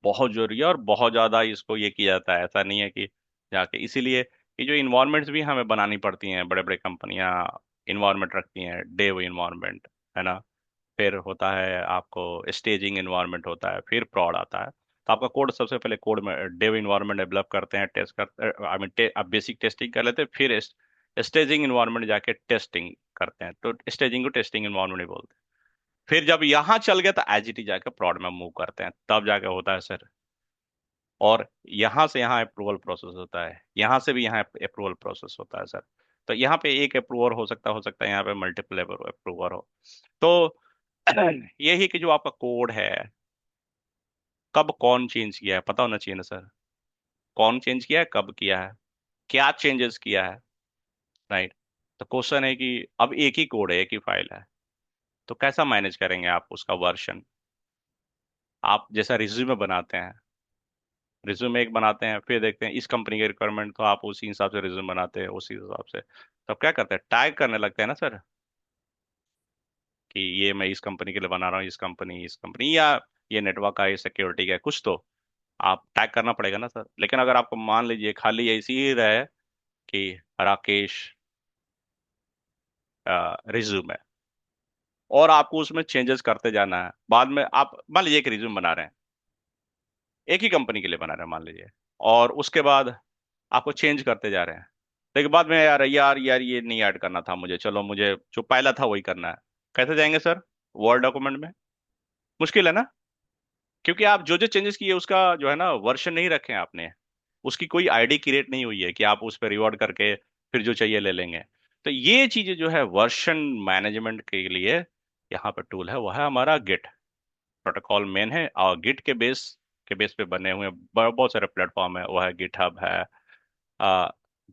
S1: बहुत जरूरी है, और बहुत ज्यादा इसको ये किया जाता है। ऐसा नहीं है कि जाके, इसीलिए ये जो इन्वायरमेंट्स भी हमें बनानी पड़ती हैं, बड़े बड़े कंपनियां इन्वायरमेंट रखती हैं, डेव इन्वायरमेंट, है ना। फिर होता है आपको स्टेजिंग इन्वायरमेंट होता है, फिर प्रॉड आता है। तो आपका कोड, सबसे पहले कोड में डेव इन्वायरमेंट डेवलप करते हैं, टेस्ट करते, आई मीन आप बेसिक टेस्टिंग कर लेते हैं, फिर स्टेजिंग इन्वायरमेंट जाके टेस्टिंग करते हैं। तो स्टेजिंग को टेस्टिंग इन्वायरमेंट नहीं बोलते। फिर जब यहाँ चल गया तो एज इट इज जाके प्रॉड में मूव करते हैं, तब जाके होता है सर। और यहाँ से यहाँ अप्रूवल प्रोसेस होता है, यहाँ से भी यहाँ अप्रूवल प्रोसेस होता है सर। तो यहाँ पे एक अप्रूवर हो सकता है यहाँ पे मल्टीपल अप्रूवर हो। तो यही कि जो आपका कोड है, कब कौन चेंज किया है पता होना चाहिए ना सर। कौन चेंज किया है, कब किया है, क्या चेंजेस किया है, राइट। तो क्वेश्चन है कि अब एक ही कोड है, एक ही फाइल है, तो कैसा मैनेज करेंगे आप उसका वर्जन। आप जैसा रिज्यूमे बनाते हैं, रिज्यूमे एक बनाते हैं, फिर देखते हैं इस कंपनी के रिक्वायरमेंट, तो आप उसी हिसाब से रिज्यूमे बनाते हैं, उसी हिसाब से। तो आप क्या करते हैं, टैग करने लगते हैं ना सर, कि ये मैं इस कंपनी के लिए बना रहा हूँ, इस कंपनी या ये नेटवर्क का, ये सिक्योरिटी का है, कुछ तो आप टैग करना पड़ेगा ना सर। लेकिन अगर आपको मान लीजिए खाली ऐसी ही रहे कि राकेश रिज्यूमे, और आपको उसमें चेंजेस करते जाना है, बाद में आप मान लीजिए एक रिज्यूम बना रहे हैं, एक ही कंपनी के लिए बना रहे हैं मान लीजिए, और उसके बाद आपको चेंज करते जा रहे हैं, लेकिन बाद में यार यार यार ये नहीं ऐड करना था मुझे, चलो मुझे जो पहला था वही करना है। कैसे जाएंगे सर वर्ड डॉक्यूमेंट में? मुश्किल है ना। क्योंकि आप जो जो चेंजेस किए उसका जो है ना वर्जन नहीं रखे हैं आपने, उसकी कोई आईडी क्रिएट नहीं हुई है कि आप उस पर रिवॉर्ड करके फिर जो चाहिए ले लेंगे। तो ये चीजें जो है वर्जन मैनेजमेंट के लिए यहाँ पे टूल है, वो है हमारा गिट प्रोटोकॉल मेन है। और गिट के बेस पे बने हुए बहुत सारे प्लेटफॉर्म है, वो है गिटहब है,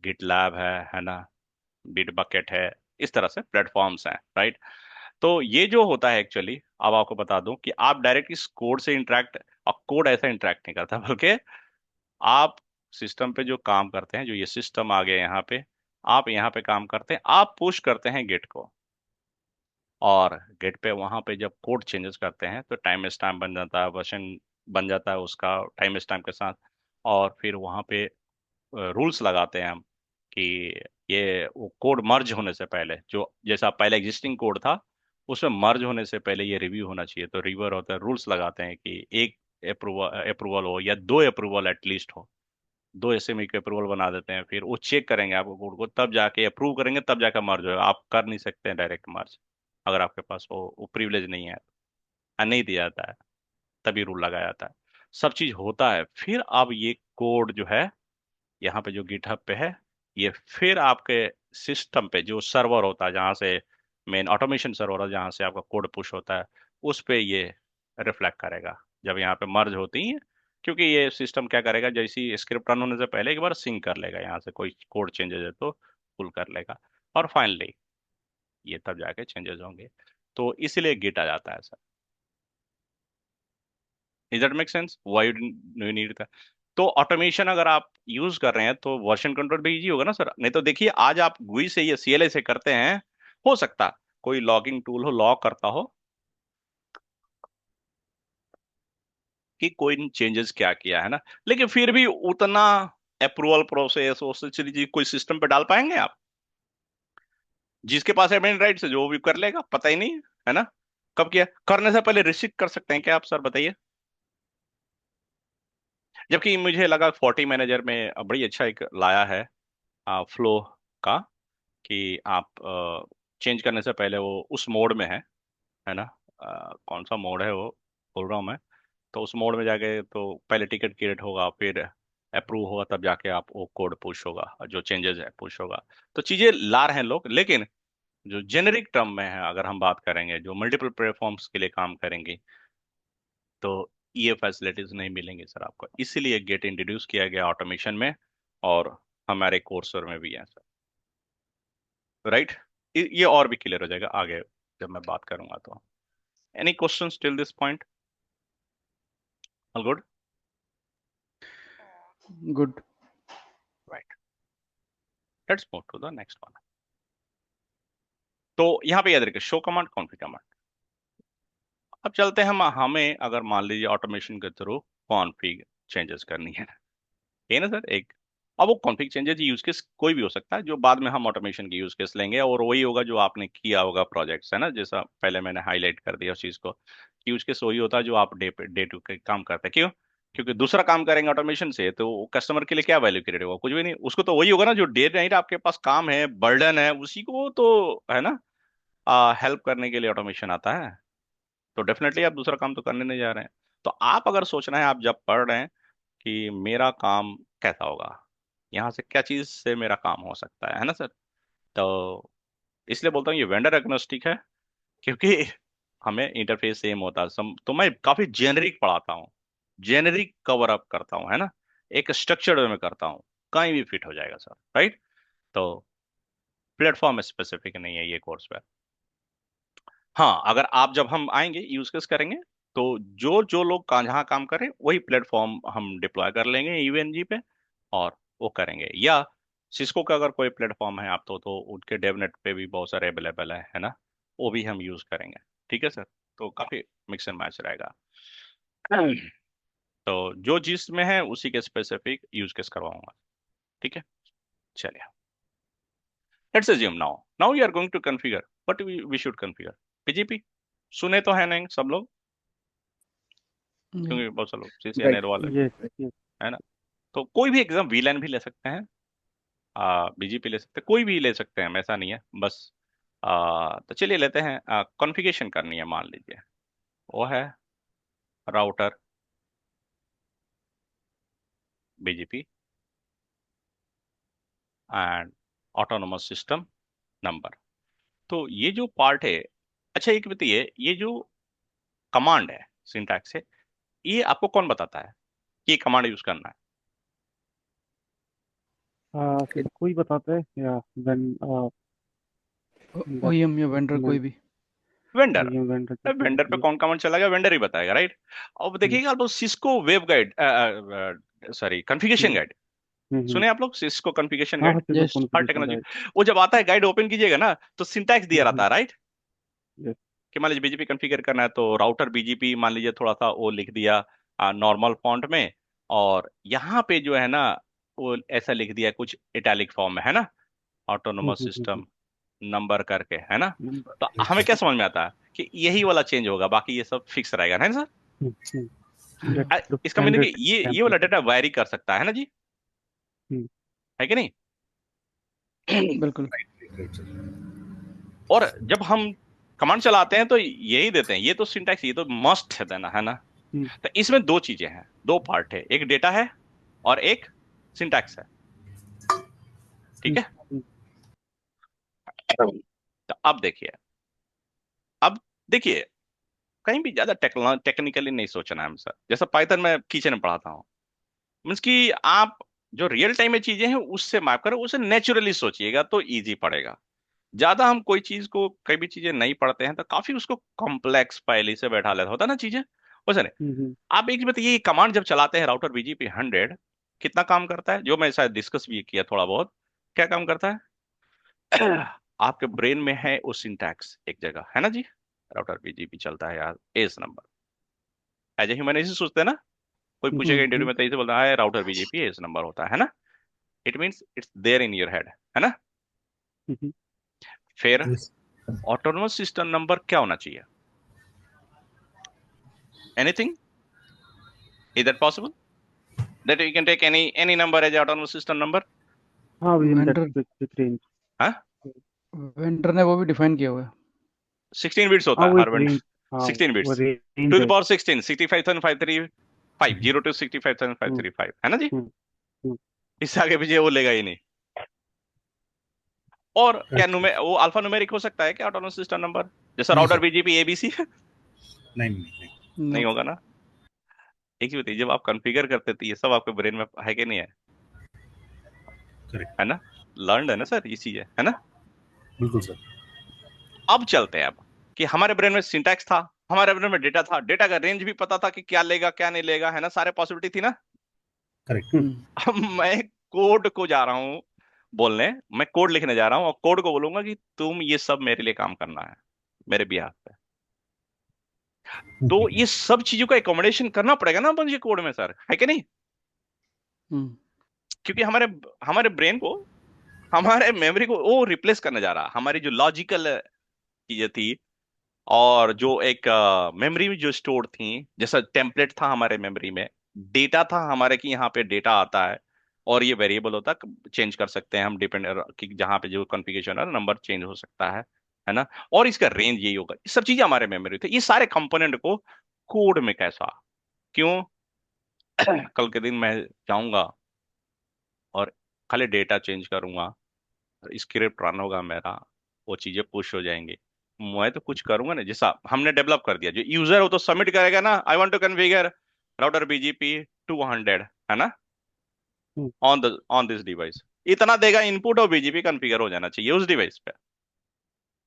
S1: गिट लैब है ना, बिट बकेट है। इस तरह से प्लेटफॉर्म्स हैं, राइट। तो ये जो होता है एक्चुअली, अब आपको बता दूं कि आप डायरेक्ट इस कोड से इंटरेक्ट, और कोड ऐसा इंटरेक्ट नहीं करता, बल्कि आप सिस्टम पे जो काम करते हैं, जो ये सिस्टम आ गया यहाँ पे, आप यहाँ पे काम करते हैं, आप पुश करते हैं गेट को, और गेट पे वहां पे जब कोड चेंजेस करते हैं तो टाइम स्टैम्प बन जाता है, वर्जन बन जाता है उसका टाइम स्टैम्प के साथ। और फिर वहां पे रूल्स लगाते हैं हम कि ये वो कोड मर्ज होने से पहले, जो जैसा पहले एग्जिस्टिंग कोड था उसमें मर्ज होने से पहले ये रिव्यू होना चाहिए। तो रिव्यूअर होता है, रूल्स लगाते हैं कि एक अप्रूवल अप्रूवल हो या दो अप्रूवल एटलीस्ट हो। दो एसएमई के अप्रूवल बना देते हैं, फिर वो चेक करेंगे आपको कोड को, तब जाके अप्रूव करेंगे, तब जाकर मर्ज होगा। आप कर नहीं सकते हैं डायरेक्ट मर्ज, अगर आपके पास वो प्रिविलेज नहीं है, नहीं दिया जाता है, तभी रूल लगाया जाता है। सब चीज होता है, फिर अब ये कोड जो है यहाँ पे जो गिटहब पे है, ये फिर आपके सिस्टम पे जो सर्वर होता है, जहाँ से मेन ऑटोमेशन सर्वर है, जहाँ से आपका कोड पुश होता है, उस पे ये रिफ्लेक्ट करेगा जब यहाँ पे मर्ज होती है। क्योंकि ये सिस्टम क्या करेगा, जैसी स्क्रिप्ट रन होने से पहले एक बार सिंक कर लेगा, यहाँ से कोई कोड चेंजेस है तो पुल कर लेगा, और फाइनली ये तब जाके चेंजेस होंगे। तो इसीलिए गिट आ जाता है sir. Is that make sense why you need? तो ऑटोमेशन अगर आप यूज कर रहे हैं तो वर्जन कंट्रोल भी इजी होगा ना सर। नहीं तो देखिए, आज आप GUI से या CLI से करते हैं, हो सकता कोई लॉगिंग टूल हो, लॉग करता हो कि कोई चेंजेस क्या किया है ना, लेकिन फिर भी उतना अप्रूवल प्रोसेस और चीज कोई सिस्टम पे डाल पाएंगे आप? जिसके पास एडमिन राइट्स है जो भी कर लेगा, पता ही नहीं है ना कब किया। करने से पहले रिस्ट्रिक्ट कर सकते हैं क्या आप सर, बताइए। जबकि मुझे लगा 40 मैनेजर में बड़ी अच्छा एक लाया है फ्लो का, कि आप चेंज करने से पहले वो उस मोड में है ना। कौन सा मोड है वो बोल रहा हूँ मैं। तो उस मोड में जाके तो पहले टिकट क्रिएट होगा, फिर अप्रूव होगा, तब जाके आप वो कोड पुश होगा, और जो चेंजेस है पुश होगा। तो चीजें ला रहे हैं लोग, लेकिन जो जेनेरिक टर्म में है अगर हम बात करेंगे, जो मल्टीपल प्लेटफॉर्म्स के लिए काम करेंगे, तो ये फैसिलिटीज नहीं मिलेंगी सर आपको। इसीलिए गेट इंट्रोड्यूस किया गया ऑटोमेशन में, और हमारे कोर्सर में भी है सर, राइट। ये और भी क्लियर हो जाएगा आगे जब मैं बात करूंगा तो। Any questions till this point? All good?
S2: Good.
S1: Right, let's move to the next one. तो यहाँ पे याद रखिए, शो कमांड, कॉन्फिग कमांड। अब चलते हैं, हम हमें अगर मान लीजिए ऑटोमेशन के थ्रू कॉन्फिग चेंजेस करनी है, ये ना सर एक। अब वो कॉन्फिग चेंजेस यूज केस कोई भी हो सकता है, जो बाद में हम ऑटोमेशन की यूज केस लेंगे, और वही होगा जो आपने किया होगा प्रोजेक्ट्स, है ना, जैसा पहले मैंने हाईलाइट कर दिया उस चीज को। यूज केस वही होता है जो आप डे टू के काम करते हैं। क्यों? क्योंकि दूसरा काम करेंगे ऑटोमेशन से तो कस्टमर के लिए क्या वैल्यू क्रिएट होगा? कुछ भी नहीं। उसको तो वही होगा ना जो डे नाइट आपके पास काम है, बर्डन है, उसी को तो, है ना, हेल्प करने के लिए ऑटोमेशन आता है। तो डेफिनेटली आप दूसरा काम तो करने नहीं जा रहे हैं। तो आप अगर सोचना है, आप जब पढ़ रहे हैं कि मेरा काम कैसा होगा, यहाँ से क्या चीज से मेरा काम हो सकता है ना सर, तो इसलिए बोलता हूँ ये वेंडर एग्नोस्टिक है। क्योंकि हमें इंटरफेस सेम होता है तो मैं काफी जेनरिक पढ़ाता हूँ, जेनरिक कवर अप करता हूँ, है ना, एक स्ट्रक्चर्ड वे में करता हूँ, कहीं भी फिट हो जाएगा सर, राइट। तो प्लेटफॉर्म स्पेसिफिक नहीं है ये कोर्स पे। हाँ, अगर आप, जब हम आएंगे यूज केस करेंगे, तो जो जो लोग जहाँ काम करें वही प्लेटफॉर्म हम डिप्लॉय कर लेंगे ईवीएनजी पे, और वो करेंगे। या सिस्को का अगर कोई प्लेटफॉर्म है आप तो उनके डेवनेट पे भी बहुत सारे अवेलेबल है ना, वो भी हम यूज करेंगे। ठीक है सर, तो काफी मिक्स एंड मैच रहेगा। तो जो जिस में है उसी के स्पेसिफिक यूज केस करवाऊंगा। ठीक है, चलिए। Let's assume now we are going to configure what we should configure. PGP सुने तो है नहीं सब लोग,
S2: Yeah.
S1: क्योंकि बहुत सारे लोग
S3: Right.
S1: CCNA वाले,
S2: Yes. Yes.
S1: है ना। तो कोई भी एग्जाम वीलैन भी ले सकते हैं, बीजीपी ले सकते हैं, कोई भी ले सकते हैं, ऐसा नहीं है बस। तो चलिए लेते हैं, कॉन्फ़िगरेशन करनी है मान लीजिए, वो है router BGP and autonomous system number. तो ये जो पार्ट है, अच्छा एक बताइए, ये जो कमांड है, सिंटैक्स है, ये आपको कौन बताता है कि ये कमांड यूज करना है?
S2: सिस्को ही बताता है या देन दैट
S4: OEM या वेंडर कोई भी।
S1: वेंडर।
S2: OEM vendor
S1: वेंडर पे
S2: yes.
S1: कौन कमांड चलाएगा? वेंडर ही बताएगा, राइट। अब
S2: हम्म,
S1: देखिएगा आप लोग Cisco web guide, sorry configuration
S2: hmm,
S1: guide, सुने आप लोग सिस्को कॉन्फ़िगरेशन
S2: हाँ
S1: गाइड?
S2: हाँ सिस्को
S4: यस।
S1: हर
S2: कॉन्फ़िगरेशन
S1: टेक्नोलॉजी,
S2: गाइड
S1: वो जब आता है गाइड ओपन कीजिएगा ना, तो सिंटैक्स दिया रहता है, राइट।
S2: यस
S1: कि मान लीजिए बीजीपी कॉन्फ़िगर करना है तो राउटर बीजीपी मान लीजिए, थोड़ा सा वो लिख दिया नॉर्मल फॉन्ट में, और यहाँ पे जो है ना वो ऐसा लिख दिया कुछ इटैलिक फॉर्म में, है ना, ऑटोनोमस सिस्टम नंबर करके, है ना।
S2: नंबर
S1: तो हमें क्या समझ में आता है कि यही वाला चेंज होगा, बाकी ये सब फिक्स रहेगा, है ना सर।
S2: दैट
S1: इसका मीनिंग कि
S2: स्टैंडर्ड
S1: ये वाला
S2: टेम्पलेट
S1: डेटा वैरी कर सकता है ना जी, है कि नहीं?
S4: बिल्कुल।
S3: Right, sir.
S1: और जब हम कमांड चलाते हैं तो यही देते हैं, ये तो सिंटैक्स, ये तो मस्ट है देना, है ना। तो इसमें दो चीजें हैं, दो पार्ट है, एक डेटा है और एक सिंटैक्स है। ठीक है। तो अब देखिए, कहीं भी ज्यादा टेक्निकली नहीं सोचना है हमसे। जैसा पाइथन में किचन में पढ़ाता हूँ, मीन्स कि आप जो रियल टाइम में चीजें हैं उससे मैप करो, उसे नेचुरली सोचिएगा तो इजी पड़ेगा। ज्यादा हम कोई चीज को, कई भी चीजें नहीं पढ़ते हैं तो काफी उसको कॉम्प्लेक्स पहले से बैठा लेता होता है ना चीजें, वैसे नहीं। आप एक बताइए, ये कमांड जब चलाते हैं राउटर BGP 100, कितना काम करता है, जो मैं शायद डिस्कस भी किया थोड़ा बहुत, क्या काम करता है? आपके ब्रेन में है वो सिंटैक्स एक जगह, है ना जी। राउटर BGP चलता है यार AS number, as a human ऐसे सोचते हैं ना। कोई पूछेगा इंटरव्यू में तो ऐसे बोलता है राउटर BGP एस नंबर होता है ना। It means it's there in your head, है ना। फिर
S3: Yes.
S1: ऑटोनोमस सिस्टम नंबर क्या होना चाहिए? Anything? Is that possible that you can take any number as autonomous system number?
S2: हाँ within that
S4: vendor
S2: specific range
S1: हाँ,
S4: वेंडर ने वो भी डिफाइन किया हुआ है।
S1: 16 बिट्स होता
S2: हाँ
S1: है
S2: वो
S1: हर
S2: एक
S1: वेंडर,
S2: रेंज हाँ
S1: 16
S2: वो
S1: बिट्स
S2: रेंज
S1: टू द
S2: है
S1: पावर 16, 65,535, 0 to 65,535, है ना जी।
S2: हम्म, हम्म,
S1: इससे आगे पीछे वो लेगा ही नहीं। और क्या
S3: Right.
S1: वो अल्फा न्यूमेरिक हो सकता है क्या ऑटोनोमस सिस्टम नंबर, जैसा
S3: नहीं
S1: राउटर
S3: सर,
S1: BGP ABC?
S3: नहीं नहीं नहीं।
S1: नहीं
S4: नो।
S1: होगा ना। एक ही बताइए, जब आप कॉन्फ़िगर करते थे ये सब आपके ब्रेन में है कि नहीं है?
S3: करेक्ट।
S1: है ना, लर्नड है ना सर ये चीज है ना।
S3: बिल्कुल सर।
S1: अब चलते हैं अब कि हमारे ब्रेन में सिंटैक्स था, हमारे ब्रेन में डेटा था, डेटा का रेंज भी पता था कि क्या लेगा क्या नहीं लेगा, है ना, सारे पॉसिबिलिटी थी ना।
S3: करेक्ट।
S2: हम्म,
S1: अब मैं कोड को जा रहा हूँ बोलने, मैं कोड लिखने जा रहा हूँ और कोड को बोलूंगा कि तुम ये सब मेरे लिए काम करना है, मेरे बिहाफ पे। तो ये सब चीजों का एकोमोडेशन करना पड़ेगा ना मुझे कोड में सर, है कि नहीं।
S4: हम्म,
S1: क्योंकि हमारे हमारे ब्रेन को, हमारे मेमोरी को वो रिप्लेस करने जा रहा, हमारी जो लॉजिकल चीजें थी और जो एक मेमोरी में जो स्टोर थी, जैसा टेम्पलेट था हमारे मेमोरी में, डेटा था हमारे कि यहाँ पे डेटा आता है और ये वेरिएबल होता है, चेंज कर सकते हैं हम डिपेंड कि जहाँ पे जो कॉन्फ़िगरेशन है नंबर चेंज हो सकता है ना, और इसका रेंज यही होगा, ये सब चीजें हमारे मेमोरी थे। ये सारे कंपोनेंट को कोड में कैसा, क्यों कल के दिन मैं जाऊंगा और खाली डेटा चेंज करूंगा, स्क्रिप्ट रन होगा मेरा, वो चीजें पुश हो जाएंगी, मैं तो कुछ करूंगा ना, जैसा हमने डेवलप कर दिया, जो यूजर हो तो सबमिट करेगा ना, I want to configure router BGP 200, है ना,
S2: हम्म,
S1: ऑन दिस डिवाइस, इतना देगा इनपुट और बीजीपी कॉन्फ़िगर हो जाना चाहिए उस डिवाइस पे।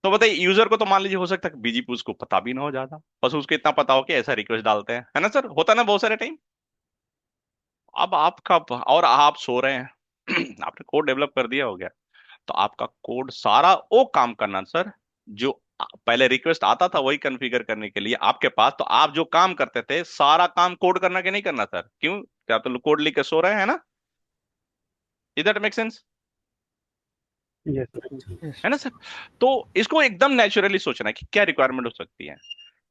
S1: तो बताइए यूजर को तो मान लीजिए हो सकता है बीजीपी उसको पता भी ना हो ज्यादा, बस उसको इतना पता हो कि ऐसा रिक्वेस्ट डालते हैं, है ना सर, होता है ना बहुत सारे टाइम। अब आपका, और आप सो रहे हैं आपने कोड डेवलप कर दिया हो गया, तो आपका कोड सारा वो काम करना सर, जो पहले रिक्वेस्ट आता था वही कॉन्फ़िगर करने के लिए आपके पास, तो आप जो काम करते थे सारा काम कोड करना के नहीं करना सर, क्यों, क्या तो कोड लिख के सो रहे हैं ना, is that make sense,
S2: yes.
S4: Yes,
S1: है ना सर। तो इसको एकदम नेचुरली सोचना है कि क्या रिक्वायरमेंट हो सकती है,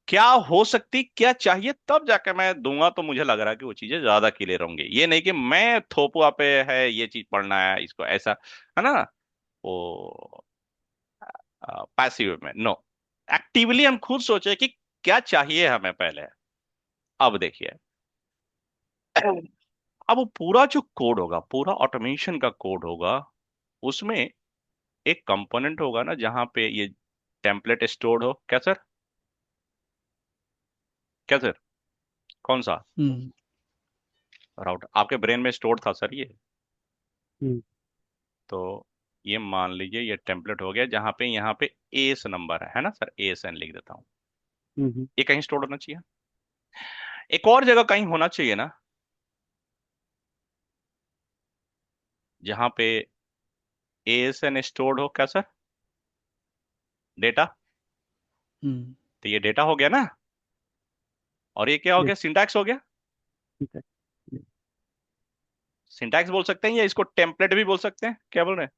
S1: क्या हो सकती, क्या चाहिए, तब जाके मैं दूंगा, तो मुझे लग रहा है कि वो चीजें ज्यादा क्लियर होंगी, ये नहीं कि मैं थोपुआ पे है ये चीज पढ़ना है इसको ऐसा, है ना, वो पैसिव में नो, एक्टिवली हम खुद सोचे कि क्या चाहिए हमें पहले। अब देखिए, अब वो पूरा जो कोड होगा, पूरा ऑटोमेशन का कोड होगा, उसमें एक कंपोनेंट होगा ना जहां पे ये टेम्पलेट स्टोर्ड हो, क्या सर, क्या सर, कौन सा,
S4: हम्म,
S1: राउटर आपके ब्रेन में स्टोर्ड था सर ये,
S2: हम्म,
S1: तो ये मान लीजिए ये टेम्पलेट हो गया जहां पे यहाँ पे एस नंबर है ना सर, एएसएन लिख देता हूँ,
S2: हम्म,
S1: ये कहीं स्टोर होना चाहिए, एक और जगह कहीं होना चाहिए ना, जहां पे एएसएन स्टोर्ड हो, क्या सर, डेटा,
S4: हम्म,
S1: तो ये डेटा हो गया ना, और ये क्या हो
S2: यस।
S1: गया, सिंटैक्स हो गया,
S2: ठीक है।
S1: सिंटैक्स बोल सकते हैं या इसको टेम्पलेट भी बोल सकते हैं, क्या बोल रहे हैं,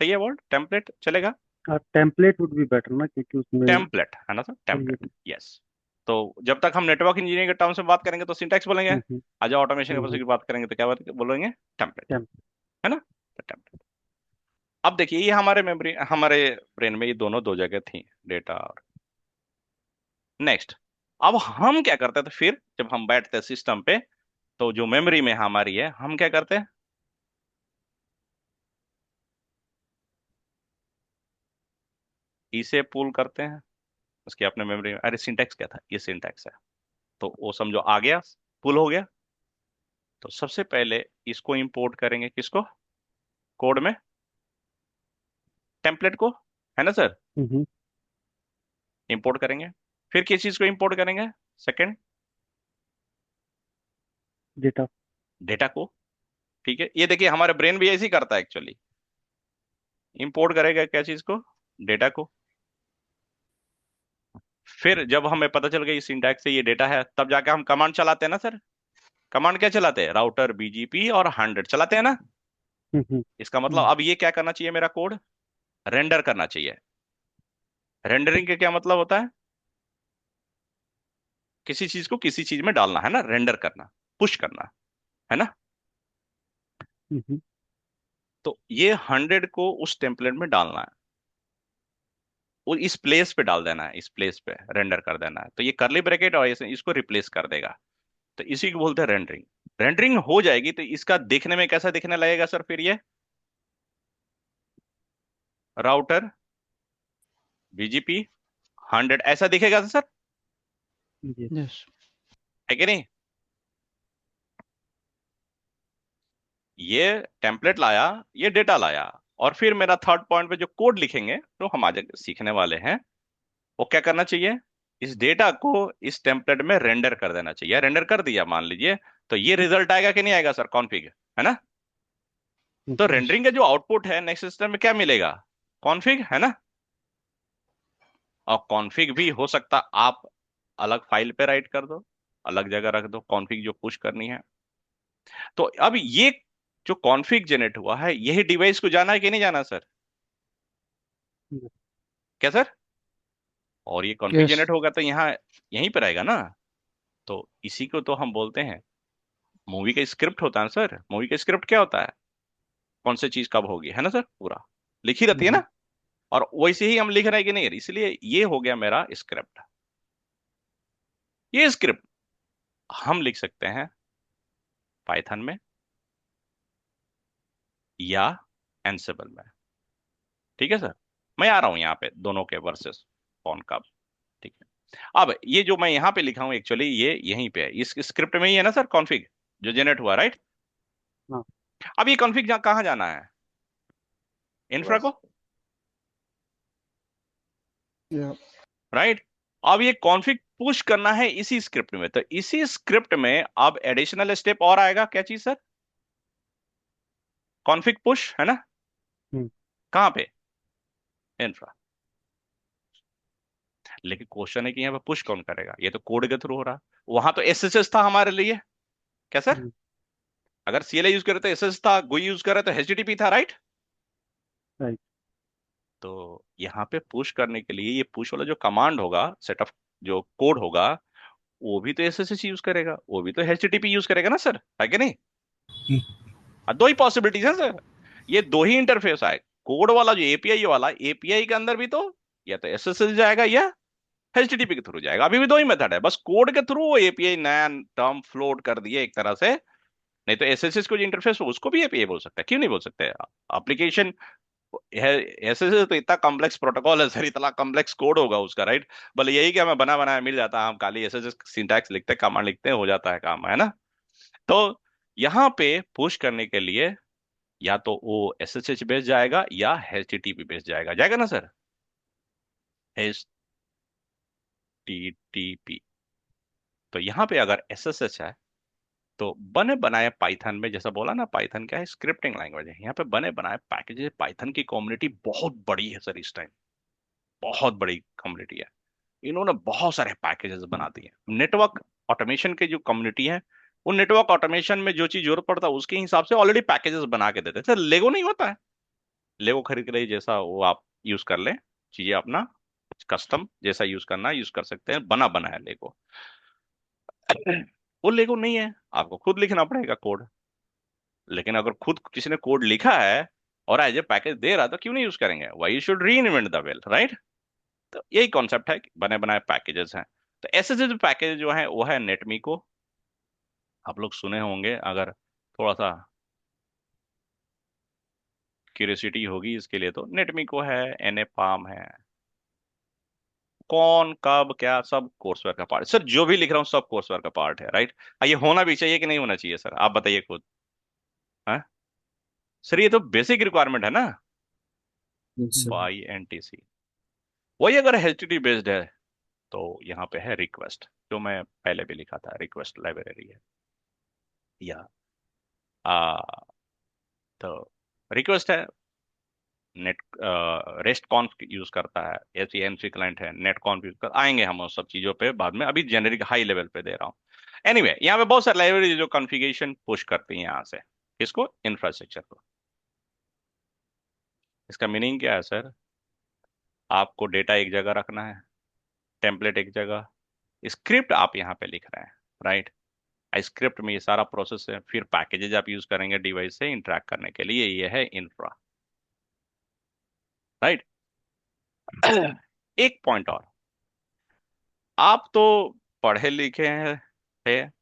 S1: सही है वर्ड, टेम्पलेट चलेगा,
S2: टेम्पलेट वुड बी बेटर ना, क्योंकि उसमें
S1: टेम्पलेट है ना सर, टेम्पलेट, यस। तो जब तक हम नेटवर्क इंजीनियरिंग के टर्म्स में बात करेंगे तो सिंटैक्स बोलेंगे,
S2: हम्म,
S1: आज ऑटोमेशन के
S2: हम्म,
S1: प्रोसेस की बात करेंगे तो क्या बात बोलेंगे, टेम्पलेट,
S2: टेम्प
S1: है ना, तो टेम्पलेट। अब देखिए ये हमारे मेमोरी, हमारे ब्रेन में ये दोनों दो जगह थी, डेटा और नेक्स्ट। अब हम क्या करते थे फिर जब हम बैठते हैं सिस्टम पे, तो जो मेमोरी में हमारी है हम क्या करते हैं, इसे पुल करते हैं, उसकी अपने मेमोरी में, अरे सिंटैक्स क्या था, ये सिंटैक्स है, तो वो समझो आ गया, पुल हो गया, तो सबसे पहले इसको इंपोर्ट करेंगे, किसको, कोड में, टेम्पलेट को, है ना सर,
S2: हम्म,
S1: इंपोर्ट करेंगे, फिर किस चीज को इंपोर्ट करेंगे, सेकंड,
S2: डेटा।
S1: डेटा को, ठीक है, ये देखिए हमारे ब्रेन भी ऐसे ही करता है एक्चुअली, इंपोर्ट करेगा क्या चीज को, डेटा को, फिर जब हमें पता चल गया इस सिंटैक्स से ये डेटा है, तब जाके हम कमांड चलाते हैं ना सर, कमांड क्या चलाते हैं, राउटर बीजीपी और 100 चलाते हैं ना,
S2: हम्म,
S1: इसका मतलब
S4: हम्म,
S1: अब ये क्या करना चाहिए, मेरा कोड रेंडर करना चाहिए, रेंडरिंग का क्या मतलब होता है, किसी चीज को किसी चीज में डालना, है ना, रेंडर करना, पुश करना, है ना,
S2: हम्म,
S1: तो ये 100 को उस टेम्पलेट में डालना है, वो इस प्लेस पे डाल देना है, इस प्लेस पे रेंडर कर देना है, तो ये करली ब्रैकेट और इसको रिप्लेस कर देगा, तो इसी को बोलते हैं रेंडरिंग। रेंडरिंग हो जाएगी तो इसका देखने में कैसा दिखने लगेगा सर, फिर ये राउटर बीजीपी 100 ऐसा दिखेगा सर,
S2: यस।
S4: यस,
S1: है कि नहीं, ये टेम्पलेट लाया, ये डेटा लाया, और फिर मेरा थर्ड पॉइंट पे जो कोड लिखेंगे तो हम आज सीखने वाले हैं, वो क्या करना चाहिए, इस डेटा को इस टेम्पलेट में रेंडर कर देना चाहिए। रेंडर कर दिया मान लीजिए, तो ये रिजल्ट आएगा कि नहीं आएगा सर, कॉन्फ़िग, है ना। तो
S2: जी।
S1: रेंडरिंग का जो आउटपुट है नेक्स्ट सिस्टम में क्या मिलेगा, कॉन्फ़िग, है ना। और कॉन्फ़िग भी हो सकता आप अलग फाइल पे राइट कर दो, अलग जगह रख दो, कॉन्फ़िग जो पुश करनी है। तो अब ये जो कॉन्फ़िग जनरेट हुआ है, यही डिवाइस को जाना है कि नहीं जाना सर, क्या सर। और ये कॉन्फ़िग
S4: यस।
S1: जनरेट होगा तो यहाँ यहीं पर आएगा ना। तो इसी को तो हम बोलते हैं, मूवी का स्क्रिप्ट होता है सर। मूवी का स्क्रिप्ट क्या होता है, कौन सी चीज कब होगी, है ना सर, पूरा लिखी रहती है
S2: हम्म,
S1: ना। और वैसे ही हम लिख रहे हैं कि नहीं, इसलिए ये हो गया मेरा स्क्रिप्ट। ये स्क्रिप्ट हम लिख सकते हैं पाइथन में या एनसिबल में। ठीक है सर, मैं आ रहा हूं यहाँ पे दोनों के वर्सेस कौन कब। ठीक है, अब ये जो मैं यहाँ पे लिखा हूँ एक्चुअली ये यहीं पे है, इस स्क्रिप्ट में ही है ना सर, कॉन्फ़िग जो जनरेट हुआ, राइट।
S2: हाँ।
S1: अब ये कॉन्फ़िग कहाँ जाना है, इंफ्रा को,
S4: या
S1: राइट। अब ये कॉन्फ़िग पुश करना है इसी स्क्रिप्ट में, तो इसी स्क्रिप्ट में अब एडिशनल स्टेप और आएगा, क्या चीज सर, कॉन्फ़िग पुश, है ना।
S2: हम्म,
S1: कहाँ पे, इंफ्रा। लेकिन क्वेश्चन है कि यहाँ पे पुश कौन करेगा, ये तो कोड के थ्रू हो रहा। वहां तो एसएसएस था हमारे लिए, क्या सर।
S2: हम्म,
S1: अगर सीएलआई यूज करे तो एसएसएस था, GUI यूज करे तो एचटीटीपी था, राइट।
S2: राइट।
S1: तो यहाँ पे पुश करने के लिए ये पुश वाला जो कमांड होगा, सेट ऑफ जो कोड होगा, वो भी तो एसएसएस यूज करेगा, वो भी तो एचटीटीपी यूज करेगा ना सर, है कि नहीं। दो ही पॉसिबिलिटीज है सर, ये दो ही इंटरफेस आए। कोड वाला जो एपीआई वाला, एपीआई के अंदर भी तो या तो एसएसएस जाएगा या एचटीटीपी के थ्रू जाएगा। अभी भी दो ही मेथड है, बस कोड के थ्रू वो एपीआई नया टर्म फ्लोट कर दिए एक तरह से। नहीं तो एसएसएस को जो इंटरफेस हो उसको भी एपीआई बोल सकते हैं, क्यों नहीं बोल सकते। एप्लीकेशन है, एसएसएस तो इतना कॉम्प्लेक्स प्रोटोकॉल है सर, इतना कॉम्प्लेक्स कोड होगा उसका, राइट। भले यही कि हमें बना बनाया मिल जाता है, हम खाली एसएसएस सिंटैक्स लिखते हैं, कमांड लिखते हैं, हो जाता है काम, है ना। तो यहाँ पे पुश करने के लिए या तो वो एसएसएच बेस जाएगा या एचटीटीपी बेस जाएगा, जाएगा ना सर, एचटीटीपी। तो यहाँ पे अगर एसएसएच है तो बने बनाए पाइथन में, जैसा बोला ना, पाइथन क्या है, स्क्रिप्टिंग लैंग्वेज है। यहाँ पे बने बनाए पैकेजेस, पाइथन की कम्युनिटी बहुत बड़ी है सर, इस टाइम बहुत बड़ी कम्युनिटी है। इन्होंने बहुत सारे पैकेजेस बना दिए। नेटवर्क ऑटोमेशन के जो कम्युनिटी है, उन नेटवर्क ऑटोमेशन में जो चीज जरूरत पड़ता है उसके हिसाब से ऑलरेडी पैकेजेस बना के देते हैं सर। लेगो नहीं होता है, लेगो खरीद रही जैसा वो आप यूज कर लें, चीजें अपना कस्टम जैसा यूज करना यूज कर सकते हैं, बना बनाया लेगो। वो लेगो नहीं है, आपको खुद लिखना पड़ेगा कोड। लेकिन अगर खुद किसी ने कोड लिखा है और एज ए पैकेज दे रहा, तो क्यों नहीं यूज करेंगे, वाई यू शुड री इन्वेंट द वेल, राइट। तो यही कॉन्सेप्ट है कि बने बनाए पैकेजेस हैं। तो ऐसे जो पैकेज जो है वो है नेटमी को, आप लोग सुने होंगे, अगर थोड़ा सा क्यूरियोसिटी होगी इसके लिए, तो नेटमी को है, एनए पाम है, कौन कब क्या सब कोर्सवेयर का पार्ट सर, जो भी लिख रहा हूँ सब कोर्सवेयर का पार्ट है, राइट। ये होना भी चाहिए कि नहीं होना चाहिए सर, आप बताइए खुद। हाँ सर, ये तो बेसिक रिक्वायरमेंट है ना,
S4: यस सर।
S1: By NTC. वही अगर एचटीटीपी बेस्ड है तो यहाँ पे है रिक्वेस्ट, जो मैं पहले भी लिखा था, रिक्वेस्ट लाइब्रेरी है या आ, तो रिक्वेस्ट है, नेट रेस्ट कॉन्फ यूज करता है, एचईएमसी क्लाइंट है, नेट कॉन्फ यूज कर, आएंगे हम उस सब चीजों पे बाद में, अभी जेनेरिक हाई लेवल पे दे रहा हूँ। एनीवे यहाँ पे बहुत सारी लाइब्रेरी जो कॉन्फ़िगरेशन पुश करती हैं यहाँ से, किसको, इंफ्रास्ट्रक्चर को। इसका मीनिंग क्या है सर, आपको डेटा एक जगह रखना है, टेम्पलेट एक जगह, स्क्रिप्ट आप यहाँ पे लिख रहे हैं, राइट। स्क्रिप्ट में ये सारा प्रोसेस है, फिर पैकेजेज आप यूज करेंगे डिवाइस से इंटरेक्ट करने के लिए, ये है इंफ्रा, राइट। एक पॉइंट और, आप तो पढ़े लिखे हैं,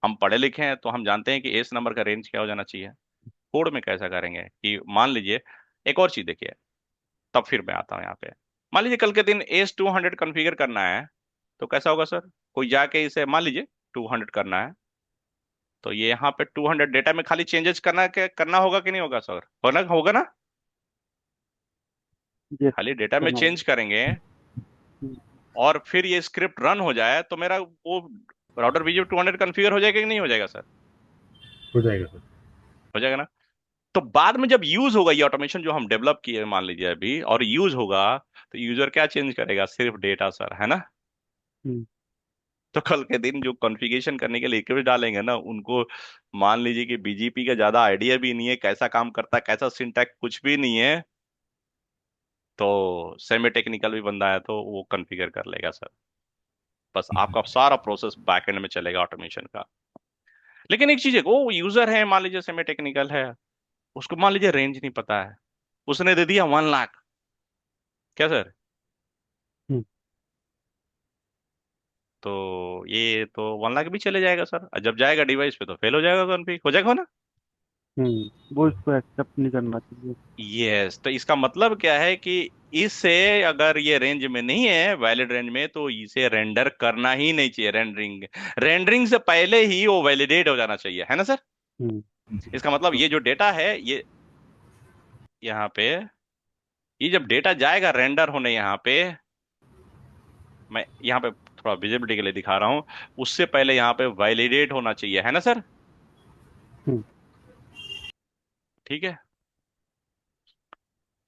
S1: हम पढ़े लिखे हैं तो हम जानते हैं कि एस नंबर का रेंज क्या हो जाना चाहिए। कोड में कैसा करेंगे कि मान लीजिए, एक और चीज देखिए, तब फिर मैं आता हूँ यहाँ पे। मान लीजिए कल के दिन एस 200 कॉन्फ़िगर करना है, तो कैसा होगा सर, कोई जाके इसे मान लीजिए 200 करना है, तो ये यहाँ पे 200 डेटा में खाली चेंजेस करना होगा कि नहीं होगा सर? होना होगा ना?
S2: ये
S1: खाली डेटा में
S2: करना होगा।
S1: चेंज करेंगे
S2: हम्म,
S1: और फिर ये स्क्रिप्ट रन हो जाए तो मेरा वो राउटर बीजीपी 200 कॉन्फ़िगर हो जाएगा कि नहीं हो जाएगा सर?
S3: हो जाएगा सर।
S1: हो जाएगा ना? तो बाद में जब यूज होगा ये ऑटोमेशन जो हम डेवलप किए मान लीजिए अभी, और यूज होगा, तो यूजर क्या चेंज करेगा? सिर्फ डेटा सर, है ना?
S2: हम्म,
S1: तो कल के दिन जो कॉन्फ़िगरेशन करने के लिए रिक्वेस्ट डालेंगे ना उनको, मान लीजिए कि बीजीपी का ज्यादा आइडिया भी नहीं है, कैसा काम करता है, कैसा सिंटैक्स कुछ भी नहीं है, तो सेमी टेक्निकल भी बंदा है तो वो कॉन्फ़िगर कर लेगा सर। बस आपका सारा प्रोसेस बैकएंड में चलेगा ऑटोमेशन का। लेकिन एक चीज है, वो यूजर है मान लीजिए सेमी टेक्निकल है, उसको मान लीजिए रेंज नहीं पता है, उसने दे दिया 1 लाख, क्या सर?
S2: हम्म,
S1: तो ये तो 1 लाख भी चले जाएगा सर, और जब जाएगा डिवाइस पे तो फेल हो जाएगा, कॉन्फ़िग हो जाएगा ना?
S2: वो इसको एक्सेप्ट नहीं करना चाहिए।
S1: यस, तो इसका मतलब क्या है कि इसे, अगर ये रेंज में नहीं है, वैलिड रेंज में, तो इसे रेंडर करना ही नहीं चाहिए। रेंडरिंग रेंडरिंग से पहले ही वो वैलिडेट हो जाना चाहिए, है ना सर?
S2: हम्म,
S1: इसका मतलब ये जो डेटा है ये यहाँ पे, ये जब डेटा जाएगा रेंडर होने यहाँ पे, मैं यहाँ पे थोड़ा विजिबिलिटी के लिए दिखा रहा हूँ, उससे पहले यहाँ पे वैलिडेट होना चाहिए, है ना सर?
S2: हम्म,
S1: ठीक है,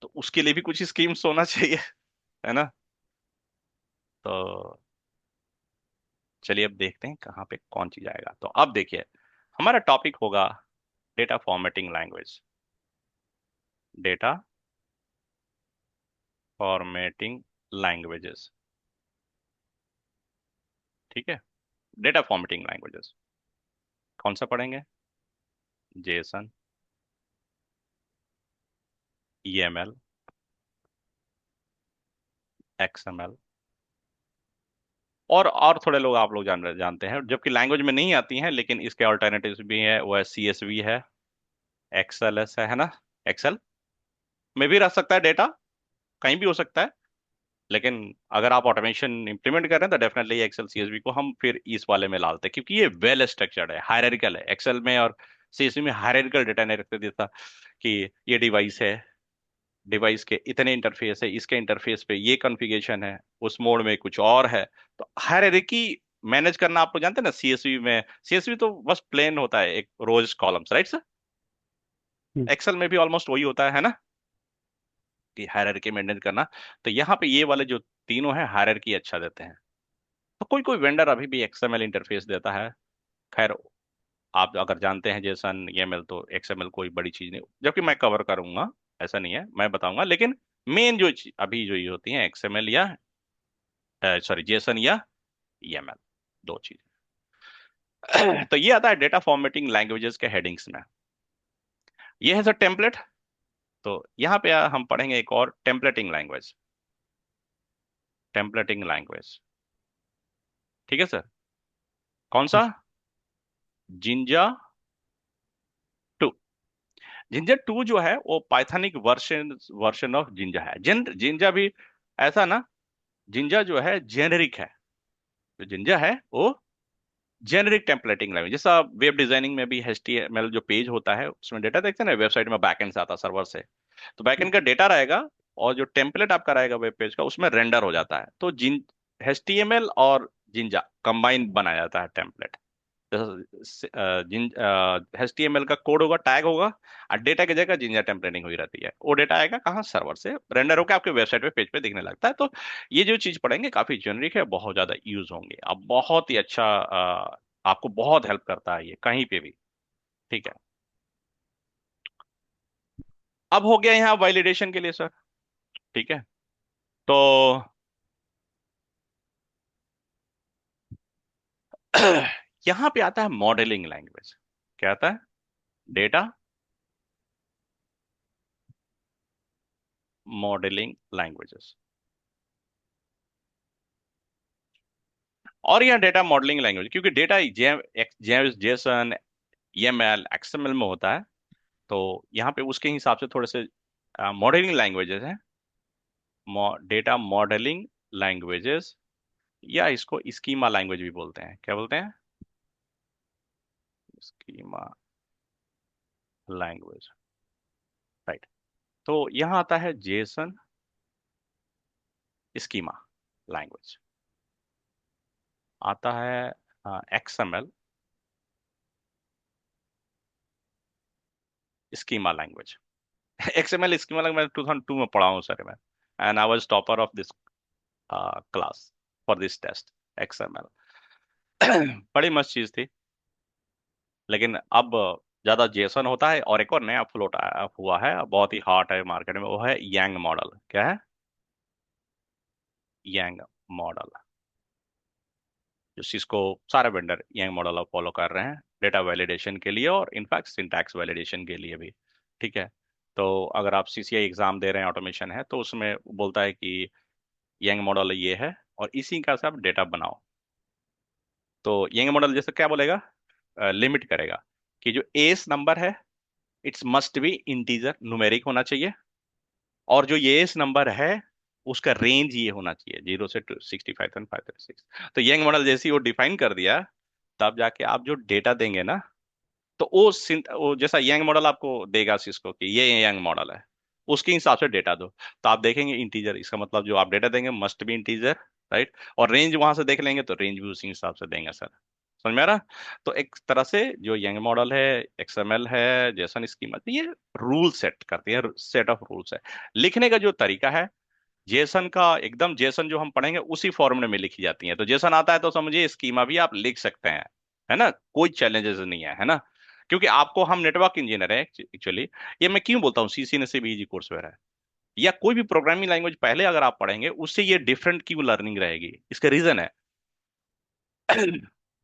S1: तो उसके लिए भी कुछ स्कीम्स होना चाहिए, है ना? तो चलिए अब देखते हैं कहाँ पे कौन चीज आएगा। तो अब देखिए, हमारा टॉपिक होगा data formatting language. Data formatting languages, ठीक है। डेटा फॉर्मेटिंग लैंग्वेजेस कौन सा पढ़ेंगे? जेसन, ईएमएल, एक्सएमएल, और थोड़े लोग आप लोग जानते हैं जबकि लैंग्वेज में नहीं आती हैं, लेकिन इसके ऑल्टरनेटिव्स भी हैं, वो है सीएसवी है, एक्सएलएस है ना? एक्सेल में भी रख सकता है डेटा, कहीं भी हो सकता है, लेकिन अगर आप ऑटोमेशन इंप्लीमेंट कर रहे हैं तो डेफिनेटली एक्सेल सीएसवी को हम फिर इस वाले में डालते हैं, क्योंकि ये वेल स्ट्रक्चर्ड है, हायरार्किकल है। एक्सेल में और सीएसवी में हायरार्किकल डेटा नहीं रखते देता कि ये डिवाइस है, डिवाइस के इतने इंटरफेस है, इसके इंटरफेस पे ये कॉन्फ़िगरेशन है, उस मोड में कुछ और है। तो हायरार्की मैनेज करना आप लोग जानते हैं ना सीएसवी में। सीएसवी तो बस प्लेन होता है, एक रोज कॉलम्स, राइट सर?
S2: हम्म,
S1: एक्सेल में भी ऑलमोस्ट वही होता है ना, कि हायरार्की मेंटेन करना। तो यहाँ पे ये वाले जो तीनों है हायरार्की अच्छा देते हैं। तो कोई कोई वेंडर अभी भी एक्सएमएल इंटरफेस देता है। खैर, आप अगर जानते हैं जेसन ईएमएल, तो एक्सएमएल कोई बड़ी चीज नहीं, जबकि मैं कवर करूंगा, ऐसा नहीं है, मैं बताऊंगा। लेकिन मेन जो अभी जो ये होती है एक्सएमएल या सॉरी जेसन या ईएमएल, दो चीज। तो ये आता है डेटा फॉर्मेटिंग लैंग्वेजेस के हेडिंग्स में। ये है सर टेम्पलेट। तो यहाँ पे हम पढ़ेंगे एक और टेम्पलेटिंग लैंग्वेज। टेम्पलेटिंग लैंग्वेज, ठीक है सर? कौन सा? जिंजा 2। जिंजा 2 जो है वो पाइथनिक वर्जन वर्जन ऑफ जिंजा है। जिंजा भी ऐसा ना, जिंजा जो है जेनेरिक है। जो जिंजा है वो जेनेरिक टेम्पलेटिंग लैंग्वेज, जैसा वेब डिजाइनिंग में भी एचटीएमएल जो पेज होता है उसमें डेटा देखते हैं ना, वेबसाइट में बैकएंड से आता है सर्वर से, तो बैकएंड का डेटा रहेगा, और जो टेम्पलेट आपका रहेगा वेब पेज का उसमें रेंडर हो जाता है। तो जिन एचटीएमएल और जिंजा कंबाइन बनाया जाता है टेम्पलेट। जैसे जिन एचटीएमएल का कोड होगा, टैग होगा, और डेटा की जगह जिंजा टेम्पलेटिंग हुई रहती है। वो डेटा आएगा कहाँ? सर्वर से रेंडर होकर आपके वेबसाइट पे पेज पे दिखने लगता है। तो ये जो चीज पढ़ेंगे काफी जेनरिक है, बहुत ज्यादा यूज होंगे, अब बहुत ही अच्छा आपको बहुत हेल्प करता है ये कहीं पे भी, ठीक है। अब हो गया यहाँ वैलिडेशन के लिए सर, ठीक है। तो यहाँ पे आता है मॉडलिंग लैंग्वेज। क्या आता है? Data modelling languages. और यहाँ डेटा मॉडलिंग लैंग्वेज, क्योंकि डेटा जेसन ईएमएल एक्सएमएल में होता है, तो यहाँ पे उसके हिसाब से थोड़े से मॉडलिंग लैंग्वेजेस हैं। डेटा मॉडलिंग लैंग्वेजेस, या इसको स्कीमा लैंग्वेज भी बोलते हैं। क्या बोलते हैं? Schema language, right. तो यहां आता है जेसन स्कीमा लैंग्वेज, आता है XML schema language. XML schema language मैं 2002 में पढ़ा हूँ सर मैं, and I was topper of this class for this test XML. बड़ी मस्त चीज थी। लेकिन अब ज्यादा जेसन होता है, और एक और नया फ्लोट हुआ है, बहुत ही हॉट है मार्केट में, वो है यांग मॉडल। क्या है? यांग मॉडल। जो सिस्को सारे वेंडर यांग मॉडल अब फॉलो कर रहे हैं डेटा वैलिडेशन के लिए, और इनफैक्ट सिंटैक्स वैलिडेशन के लिए भी। ठीक है। तो अगर आप सीसीआई एग्जाम दे रहे हैं, ऑटोमेशन है, तो उसमें बोलता है कि यंग मॉडल ये है और इसी का से आप डेटा बनाओ। तो यंग मॉडल जैसे क्या बोलेगा, लिमिट करेगा कि जो एस नंबर है it's must be integer numeric होना चाहिए, और जो ये एस नंबर है उसका रेंज ये होना चाहिए 0 से 65,536। तो यंग मॉडल जैसे ही वो डिफाइन कर दिया, तब जाके आप जो डेटा देंगे ना, तो वो जैसा यंग मॉडल आपको देगा सिस्को कि ये यंग मॉडल है, उसके हिसाब से डेटा दो। तो आप देखेंगे इंटीजर, इसका मतलब जो आप डेटा देंगे मस्ट बी इंटीजर, राइट। और रेंज वहां से देख लेंगे तो रेंज भी उसी हिसाब से देंगे सर। समझ में आ रहा? तो एक तरह से जो यंग मॉडल है, एक्सएमएल है, जेसन स्कीमा, ये रूल सेट करती है, सेट ऑफ रूल्स है। लिखने का जो तरीका है जेसन का, एकदम जेसन जो हम पढ़ेंगे उसी फॉर्मूले में लिखी जाती है। तो जेसन आता है तो समझिए स्कीमा भी आप लिख सकते हैं, है ना, कोई चैलेंजेस नहीं है ना। क्योंकि आपको, हम नेटवर्क इंजीनियर है एक्चुअली। ये मैं क्यों बोलता हूँ सीसी ने से भी इजी कोर्स है, या कोई भी प्रोग्रामिंग लैंग्वेज पहले अगर आप पढ़ेंगे उससे ये डिफरेंट क्यों लर्निंग रहेगी, इसका रीजन है।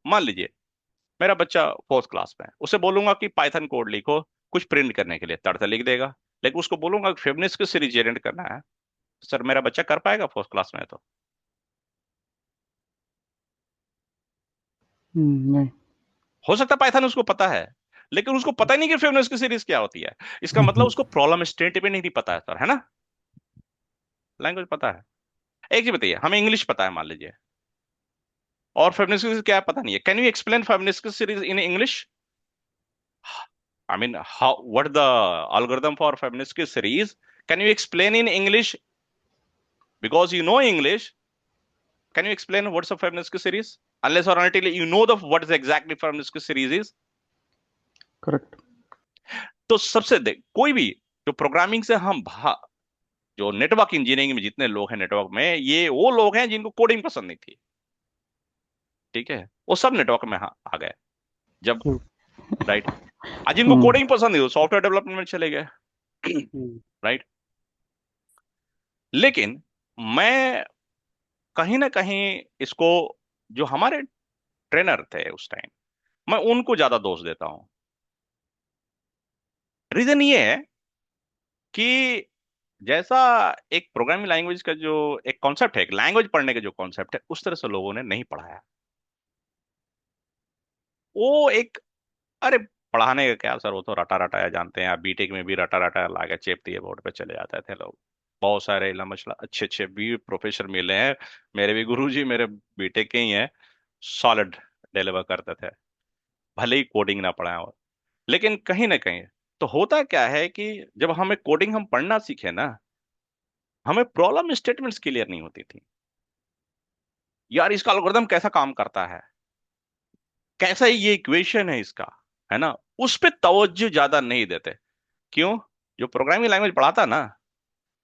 S1: मान लीजिए मेरा बच्चा फोर्थ क्लास में है, उसे बोलूंगा कि पाइथन कोड लिखो कुछ प्रिंट करने के लिए, तड़ से लिख देगा। लेकिन उसको बोलूंगा कि फिबोनाची की सीरीज जनरेट करना है, सर मेरा बच्चा कर पाएगा फोर्थ क्लास में? तो
S2: नहीं।
S1: हो सकता है पाइथन उसको पता है, लेकिन उसको पता ही नहीं कि फिबोनाची की सीरीज क्या होती है। इसका मतलब उसको प्रॉब्लम स्टेटमेंट नहीं पता है सर, है ना। लैंग्वेज पता है। एक चीज बताइए, हमें इंग्लिश पता है मान लीजिए, और फिबोनाची की सीरीज क्या है पता नहीं है। कैन यू एक्सप्लेन फिबोनाची की series in English? I mean, what the algorithm for Fibonacci series? Can you explain in English? Because you know English, can you explain what's a Fibonacci series? Unless or until you know what is exactly Fibonacci series is.
S2: Correct.
S1: तो सबसे देख, कोई भी जो programming से जो network engineering में जितने लोग हैं नेटवर्क में, ये वो लोग हैं जिनको कोडिंग पसंद नहीं थी। ठीक है, वो सब नेटवर्क में आ गए जब, राइट। आज जिनको कोडिंग पसंद नहीं, वो सॉफ्टवेयर डेवलपमेंट में चले गए, राइट। लेकिन मैं कहीं ना कहीं इसको, जो हमारे ट्रेनर थे उस टाइम, मैं उनको ज्यादा दोष देता हूं। रीजन ये है कि जैसा एक प्रोग्रामिंग लैंग्वेज का जो एक कॉन्सेप्ट है, एक लैंग्वेज पढ़ने का जो कॉन्सेप्ट है, उस तरह से लोगों ने नहीं पढ़ाया। वो एक, अरे पढ़ाने का क्या सर, वो तो रटा रटाया जानते हैं आप, बीटेक में भी रटा रटाया लाके चेप दिए बोर्ड पे चले जाते थे लोग। बहुत सारे लमसला अच्छे अच्छे भी प्रोफेसर मिले हैं, मेरे भी गुरुजी मेरे बीटेक के ही हैं, सॉलिड डिलीवर करते थे, भले ही कोडिंग ना पढ़ाए हो। लेकिन कहीं ना कहीं तो होता क्या है कि जब हमें कोडिंग हम पढ़ना सीखे ना, हमें प्रॉब्लम स्टेटमेंट्स क्लियर नहीं होती थी। यार इसका एल्गोरिथम कैसा काम करता है, कैसा ये इक्वेशन है इसका, है ना, उस पे तवज्जो ज्यादा नहीं देते। क्यों? जो प्रोग्रामिंग लैंग्वेज पढ़ाता ना,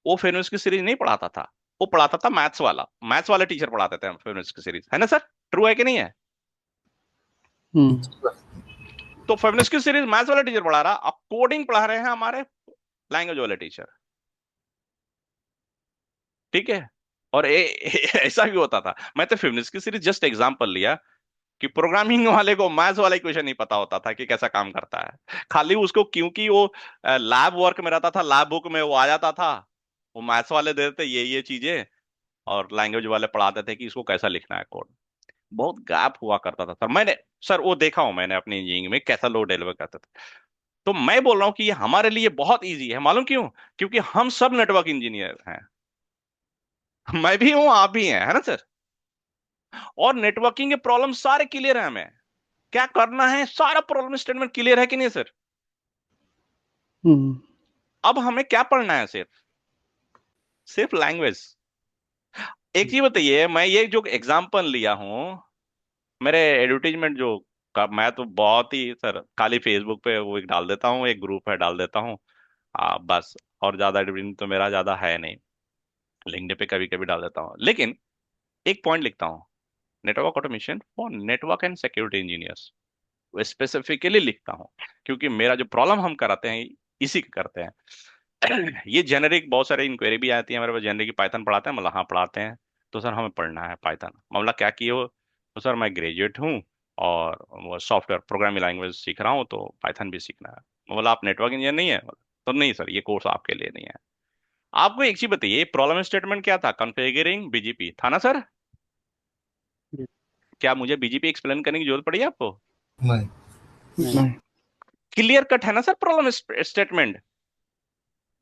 S1: वो फिनोस की सीरीज नहीं पढ़ाता था, वो पढ़ाता था मैथ्स वाले टीचर पढ़ाते थे फिनोस की सीरीज, है ना सर? ट्रू है कि नहीं है? तो फिबोनाची की सीरीज मैथ्स वाला टीचर पढ़ा रहा, अब कोडिंग पढ़ा रहे हैं हमारे लैंग्वेज वाले टीचर। ठीक है। और ऐसा भी होता था, मैं तो फिबोनाची की सीरीज जस्ट एग्जांपल लिया कि प्रोग्रामिंग वाले को मैथ्स वाला इक्वेशन नहीं पता होता था कि कैसा काम करता है, खाली उसको क्योंकि वो लैब वर्क में रहता था, लैब बुक में वो आ जाता था, वो मैथ्स वाले देते ये चीजें, और लैंग्वेज वाले पढ़ाते थे कि इसको कैसा लिखना है कोड। बहुत गैप हुआ करता था सर। मैंने, सर वो देखा हूं मैंने अपनी इंजीनियरिंग में कैसा लोग डिलीवर करते थे। तो मैं बोल रहा हूं कि ये हमारे लिए बहुत इजी है, मालूम क्यों? क्योंकि हम सब नेटवर्क इंजीनियर हैं, मैं भी हूं, आप भी हैं, है ना सर। और नेटवर्किंग के प्रॉब्लम सारे क्लियर है हमें, क्या करना है, सारा प्रॉब्लम स्टेटमेंट क्लियर है कि नहीं सर?
S4: हम्म
S1: अब हमें क्या पढ़ना है? सिर्फ सिर्फ लैंग्वेज। एक चीज बताइए, मैं ये जो एग्जांपल लिया हूं, मेरे एडवर्टीजमेंट जो मैं तो बहुत ही सर खाली फेसबुक पे वो एक डाल देता हूँ, एक ग्रुप है डाल देता हूँ, बस। और ज्यादा एडवर्टीजमेंट तो मेरा ज्यादा है नहीं। लिंक्डइन पे कभी कभी डाल देता हूँ, लेकिन एक पॉइंट लिखता हूँ, network automation for network and security engineers. वो स्पेसिफिकली लिखता हूँ, क्योंकि मेरा जो प्रॉब्लम हम कराते हैं इसी का करते हैं। ये जेनरिक बहुत सारे इंक्वायरी भी आती है मेरे पास, जेनरिक पाइथन पढ़ाते हैं, मतलब हाँ पढ़ाते हैं। तो सर हमें पढ़ना है पाइथन, मामला क्या किए हो? तो सर मैं ग्रेजुएट हूँ और वो सॉफ्टवेयर प्रोग्रामिंग लैंग्वेज सीख रहा हूँ, तो पाइथन भी सीखना है। मतलब आप नेटवर्क इंजीनियर नहीं है? तो नहीं सर, ये कोर्स आपके लिए नहीं है। आपको एक चीज बताइए, प्रॉब्लम स्टेटमेंट क्या था? कॉन्फ़िगरिंग बीजीपी था ना सर?
S2: ये
S1: क्या मुझे बीजीपी एक्सप्लेन करने की जरूरत पड़ी आपको?
S3: नहीं।
S2: नहीं।
S4: नहीं
S1: क्लियर कट है ना sir problem statement?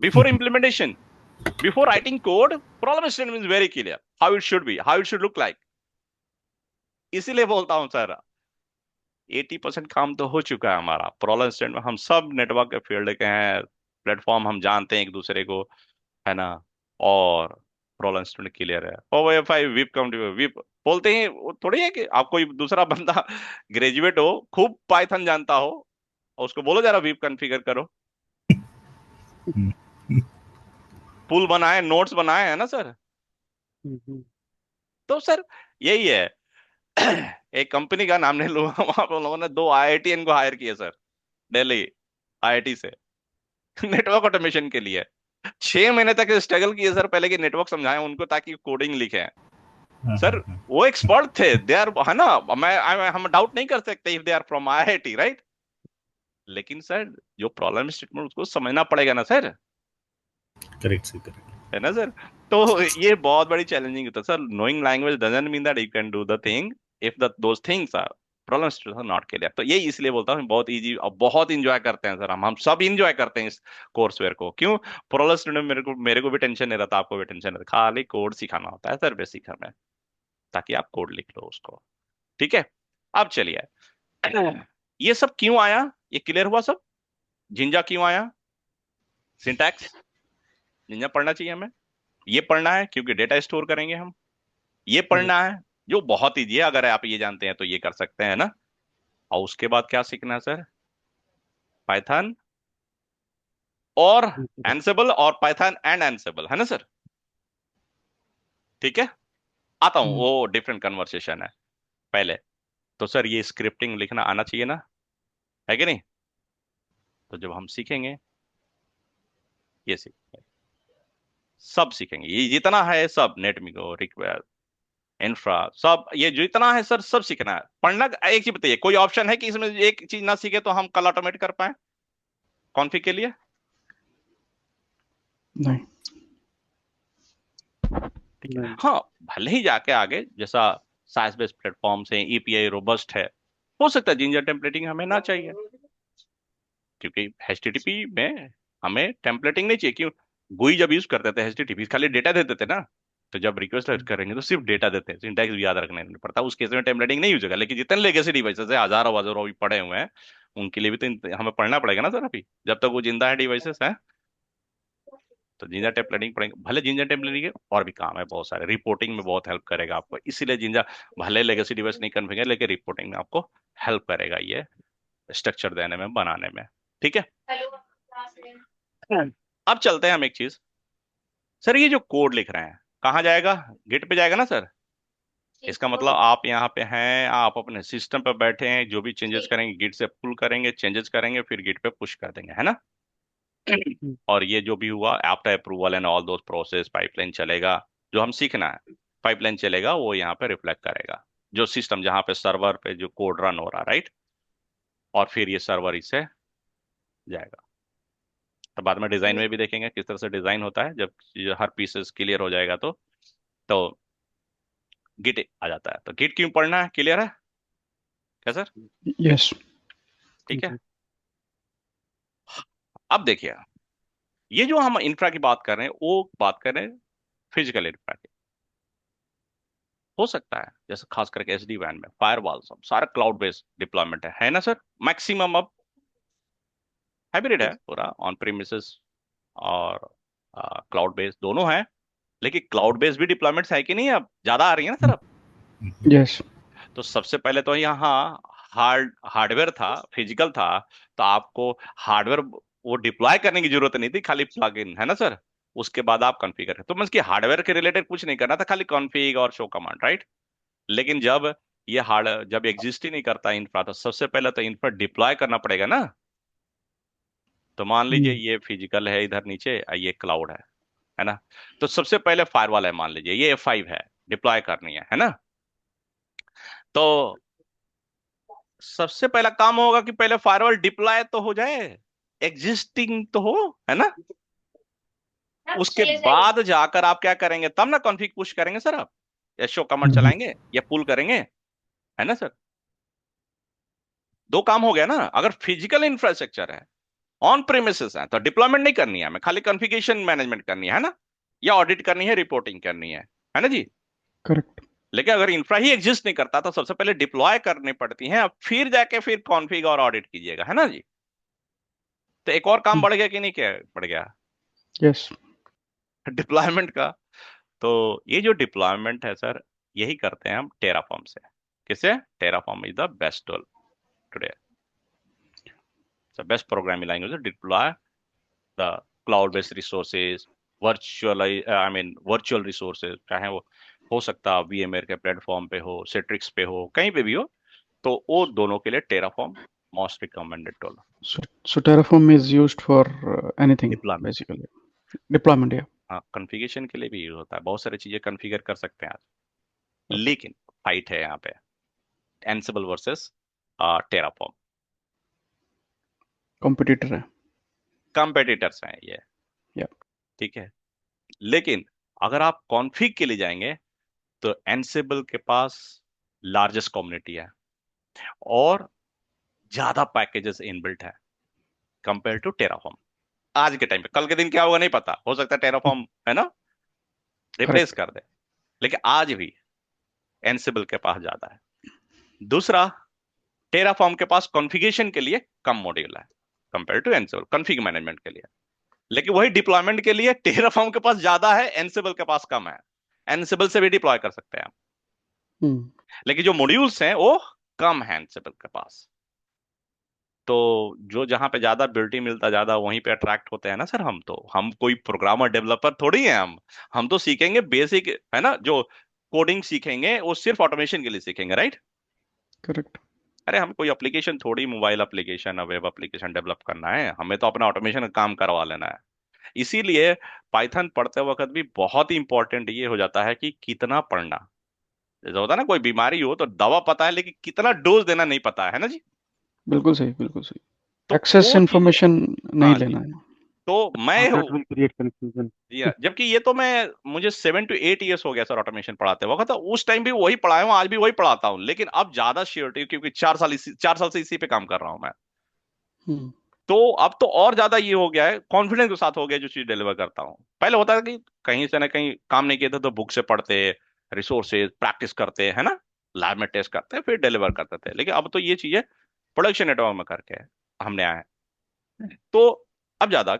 S1: Before implementation, before writing code, problem statement is very clear, how it should be, how it should look like. इसीलिए बोलता हूं सर, 80% काम तो हो चुका है हमारा प्रॉब्लम स्टेटमेंट। हम सब नेटवर्क के फील्ड के हैं, प्लेटफॉर्म हम जानते हैं एक दूसरे को, है ना? और प्रॉब्लम स्टेटमेंट क्लियर है। OFI विप कम विप बोलते हैं, वो थोड़ी है कि आप कोई दूसरा बंदा ग्रेजुएट हो, खूब पाइथन जानता हो, और उसको बोलो जरा विप कॉन्फ़िगर करो। पुल बनाए, नोट्स बनाए, है ना सर?
S2: हम्म।
S1: तो सर यही है। एक कंपनी का नाम नहीं लूंगा, वहां पर लोगों ने 2 IITian को हायर किया सर, दिल्ली IIT से, नेटवर्क ऑटोमेशन के लिए। 6 महीने तक स्ट्रगल किए सर, पहले कि नेटवर्क समझाएं उनको ताकि कोडिंग लिखें।
S3: हाँ
S1: सर
S3: हाँ हाँ।
S1: वो एक्सपर्ट थे, दे आर, है ना? हम डाउट नहीं कर सकते if they are from IIT, right? लेकिन सर जो प्रॉब्लम स्टेटमेंट उसको समझना पड़ेगा ना सर,
S3: करेक्ट सही करेक्ट।
S1: है ना सर? तो ये बहुत बड़ी चैलेंजिंग होता है sir. Knowing language doesn't mean that you can do the thing if the those things are problem statement not clear. तो ये इसलिए बोलता हूँ बहुत इजी और बहुत इंजॉय करते हैं सर, हम सब इंजॉय करते हैं इस कोर्स वेयर को। क्यों? प्रॉब्लम स्टेटमेंट मेरे को भी टेंशन नहीं रहता, आपको भी टेंशन नहीं रहता, खाली कोड सिखाना होता है सर बेसिक हमें, ताकि आप कोड लिख लो उसको। ठीक है, अब चलिए। ये सब क्यों आया, ये क्लियर हुआ सब? जिंजा क्यों आया? सिंटैक्स जिंजा पढ़ना चाहिए हमें। ये पढ़ना है क्योंकि डेटा स्टोर करेंगे हम। ये
S2: ये
S1: पढ़ना है जो बहुत ईजी है, अगर आप ये जानते हैं तो ये कर सकते हैं ना। और उसके बाद क्या सीखना है सर? पाइथन और
S2: ये
S1: एनसेबल, और पाइथन एंड एनसेबल, है ना सर? ठीक है, आता हूं,
S4: हम्म
S1: वो डिफरेंट कन्वर्सेशन है पहले। तो सर ये स्क्रिप्टिंग लिखना आना चाहिए ना, है कि नहीं? तो जब हम सीखेंगे, ये सीखेंगे, सब सीखेंगे, ये जितना है सब, नेटमिको, रिक्वेस्ट, इंफ्रा, सब ये जो इतना है सर सब सीखना है। पढ़ना एक चीज बताइए, कोई ऑप्शन है कि इसमें एक चीज ना सीखे तो हम कल ऑटोमेट कर पाए कॉन्फ़िग के लिए?
S4: नहीं
S1: ठीक है,
S2: नहीं।
S1: हाँ। भले ही जाके आगे जैसा साइज बेस्ड प्लेटफॉर्म से API रोबस्ट है, हो सकता है जिंजर टेम्पलेटिंग हमें ना चाहिए, क्योंकि HTTP में हमें टेम्पलेटिंग नहीं चाहिए। क्यों? GUI जब यूज करते थे HTTP खाली डेटा देते थे ना, तो जब रिक्वेस्ट करेंगे तो सिर्फ डेटा देते हैं, सिंटैक्स भी याद रखना नहीं पड़ता, उस केस में टेम्पलेटिंग नहीं यूज होगा। लेकिन जितने लेगेसी डिवाइसेस है, हजारों हजारों अभी पड़े हुए हैं, उनके लिए भी तो हमें पढ़ना पड़ेगा ना सर, अभी जब तक वो जिंदा है डिवाइसेस है। तो जिंजा टेम्पलेटिंग पढ़ेंगे, भले जिंजा टेम्पलेटिंग के और भी काम है बहुत सारे, रिपोर्टिंग में बहुत हेल्प करेगा आपको, इसीलिए जिंजा भले लेगेसी डिवाइस नहीं कन्फिगर, लेकिन रिपोर्टिंग में आपको हेल्प करेगा ये, स्ट्रक्चर देने में, बनाने में। ठीक है, अब चलते हैं हम एक चीज। सर ये जो कोड लिख रहे हैं कहाँ जाएगा? गिट पे जाएगा ना सर? इसका मतलब आप यहाँ पे हैं, आप अपने सिस्टम पे बैठे हैं, जो भी चेंजेस करेंगे गिट से पुल करेंगे, चेंजेस करेंगे, फिर गिट पे पुश कर देंगे, है ना?
S2: हम्म।
S1: और ये जो भी हुआ after approval and all those process, pipeline चलेगा, जो हम सीखना है, पाइपलाइन चलेगा, वो यहाँ पे रिफ्लेक्ट करेगा जो सिस्टम, जहाँ पे सर्वर पे जो कोड रन हो रहा है, राइट? और फिर ये सर्वर इससे जाएगा। तो बाद में डिजाइन में भी देखेंगे किस तरह से डिजाइन होता है, जब ये हर पीसेस क्लियर हो जाएगा तो गिट आ जाता है। तो गिट क्यों पढ़ना है, क्लियर है क्या सर?
S4: यस
S1: ठीक है, अब देखिए, ये जो हम इंफ्रा की बात कर रहे हैं वो बात कर रहे हैं फिजिकल इंफ्रा की। हो सकता है, जैसे खास करके एसडी वैन में फायरवॉल सब सारा क्लाउड बेस्ड डिप्लॉयमेंट है ना सर? मैक्सिमम अब हाइब्रिड है पूरा, ऑन प्रीमिसेस और क्लाउड बेस्ड दोनों है। लेकिन क्लाउड बेस्ड भी डिप्लॉयमेंट्स है कि नहीं, अब ज्यादा आ रही है ना सर अब।
S4: Yes.
S1: तो सबसे पहले तो यहाँ हार्डवेयर था, फिजिकल था, तो आपको हार्डवेयर वो डिप्लॉय करने की जरूरत नहीं थी, खाली प्लग इन है ना सर। उसके बाद आप कॉन्फ़िगर तो मीन्स कि हार्डवेयर के रिलेटेड कुछ नहीं करना था, खाली कॉन्फ़िग और शो कमांड, राइट? लेकिन जब ये हार्ड जब एग्जिस्ट ही नहीं करता इंफ्रा, तो सबसे पहले तो इंफ्रा डिप्लॉय करना पड़ेगा ना। तो मान लीजिए
S4: Hmm.
S1: ये फिजिकल है इधर नीचे, ये क्लाउड है ना? तो सबसे पहले फायरवॉल है, मान लीजिए ये F5 है, डिप्लॉय करनी है ना? तो सबसे पहला काम होगा कि पहले फायरवॉल डिप्लॉय तो हो जाए, एग्जिस्टिंग तो हो, है ना? उसके बाद जाकर आप क्या करेंगे, तब ना कॉन्फ़िग पुश करेंगे सर आप, या शो कमांड
S4: Mhm.
S1: चलाएंगे या पुल करेंगे, है ना सर? दो काम हो गया ना। अगर फिजिकल इंफ्रास्ट्रक्चर है, ऑन प्रेमिसेस है, तो डिप्लॉयमेंट नहीं करनी है हमें, खाली कॉन्फ़िगरेशन मैनेजमेंट करनी है ना, या ऑडिट करनी है, रिपोर्टिंग करनी है ना जी?
S4: Correct.
S1: लेकिन अगर इंफ्रा ही एग्जिस्ट नहीं करता, तो सबसे पहले डिप्लॉय करनी पड़ती है, अब फिर जाके फिर कॉन्फ़िग और ऑडिट कीजिएगा, है ना जी? तो एक और काम
S4: Hmm.
S1: बढ़ गया कि नहीं, क्या बढ़ गया?
S4: Yes.
S1: डिप्लॉयमेंट का। तो ये जो डिप्लॉयमेंट है सर, यही करते हैं हम टेराफॉर्म से। किसे? Terraform is the best tool today, best programming language to deploy the cloud based resources, virtual I mean virtual resources, चाहे वो हो सकता है वीएमएयर के प्लेटफॉर्म पे हो, सिट्रिक्स पे हो, कहीं पे भी हो, तो वो दोनों के लिए Terraform most recommended tool.
S4: So Terraform is used for anything
S1: deployment,
S4: basically. Deployment, yeah.
S1: हाँ, कॉन्फ़िगरेशन के लिए भी यूज होता है, बहुत सारी चीजें कॉन्फ़िगर कर सकते हैं आज।
S4: Okay.
S1: लेकिन फाइट है यहाँ पे, एंसिबल वर्सेस टेराफॉर्म,
S4: Competitor है.
S1: कंपेटिटर्स हैं ये,
S4: Yeah.
S1: ठीक है? लेकिन अगर आप कॉन्फ़िग के लिए जाएंगे, तो एंसिबल के पास लार्जेस्ट कम्युनिटी है और ज्यादा पैकेजेस इनबिल्ट है कंपेयर टू टेराफॉर्म। आज के टाइम पे, कल के दिन क्या होगा नहीं पता, हो सकता है
S4: Hmm.
S1: टेराफॉर्म है ना रिप्लेस
S4: Correct.
S1: कर दे, लेकिन आज भी एंसिबल के पास ज्यादा है। दूसरा, टेराफॉर्म के पास कॉन्फ़िगरेशन के लिए कम मॉड्यूल है compare to Ansible, config management के लिए। लेकिन वही डिप्लॉयमेंट के लिए टेराफॉर्म के पास ज्यादा है, एंसिबल के पास कम है। एंसिबल से भी डिप्लॉय कर सकते हैं आप,
S4: Hmm.
S1: लेकिन जो मॉड्यूल्स हैं वो कम है एंसिबल के पास। तो जो जहां पे ज्यादा बिल्टी मिलता ज्यादा, वहीं पे अट्रैक्ट होते हैं ना सर। हम कोई प्रोग्रामर डेवलपर थोड़ी हैं हम तो सीखेंगे बेसिक, है ना? जो कोडिंग सीखेंगे वो सिर्फ ऑटोमेशन के लिए सीखेंगे, राइट?
S4: Correct.
S1: अरे हम कोई एप्लीकेशन थोड़ी, mobile application web application develop करना है, हमें तो अपना ऑटोमेशन का काम करवा लेना है। इसीलिए पाइथन पढ़ते वक्त भी बहुत ही इंपॉर्टेंट ये हो जाता है कि कितना पढ़ना। जैसे होता है ना, कोई बीमारी हो तो दवा पता है, लेकिन कितना डोज देना नहीं पता है ना जी?
S4: बिल्कुल सही, बिल्कुल सही.
S1: तो
S4: Access
S1: वो चीज,
S4: information नहीं
S1: हाँ जी।
S4: लेना है.
S1: तो मैं
S2: दैट विल क्रिएट कंफ्यूजन।
S1: जबकि ये तो मुझे 7 to 8 years हो गया सर ऑटोमेशन पढ़ाते वक्त, तो उस टाइम भी वही पढ़ाया हूँ, आज भी वही पढ़ाता हूँ, लेकिन अब ज्यादा श्योरिटी, क्योंकि 4 साल से इसी पे काम कर रहा हूँ मैं।
S4: Hmm.
S1: तो अब तो और ज्यादा ये हो गया है, कॉन्फिडेंस के साथ हो गया जो चीज डिलीवर करता हूँ। पहले होता था कि कहीं से ना कहीं काम नहीं किया था तो बुक से पढ़ते, रिसोर्सेज प्रैक्टिस करते, है ना, लैब में टेस्ट करते, फिर डिलीवर करते थे। लेकिन अब तो ये चीजें प्रोडक्शन नेटवर्क में करके हमने आए हैं। तो अब ज्यादा,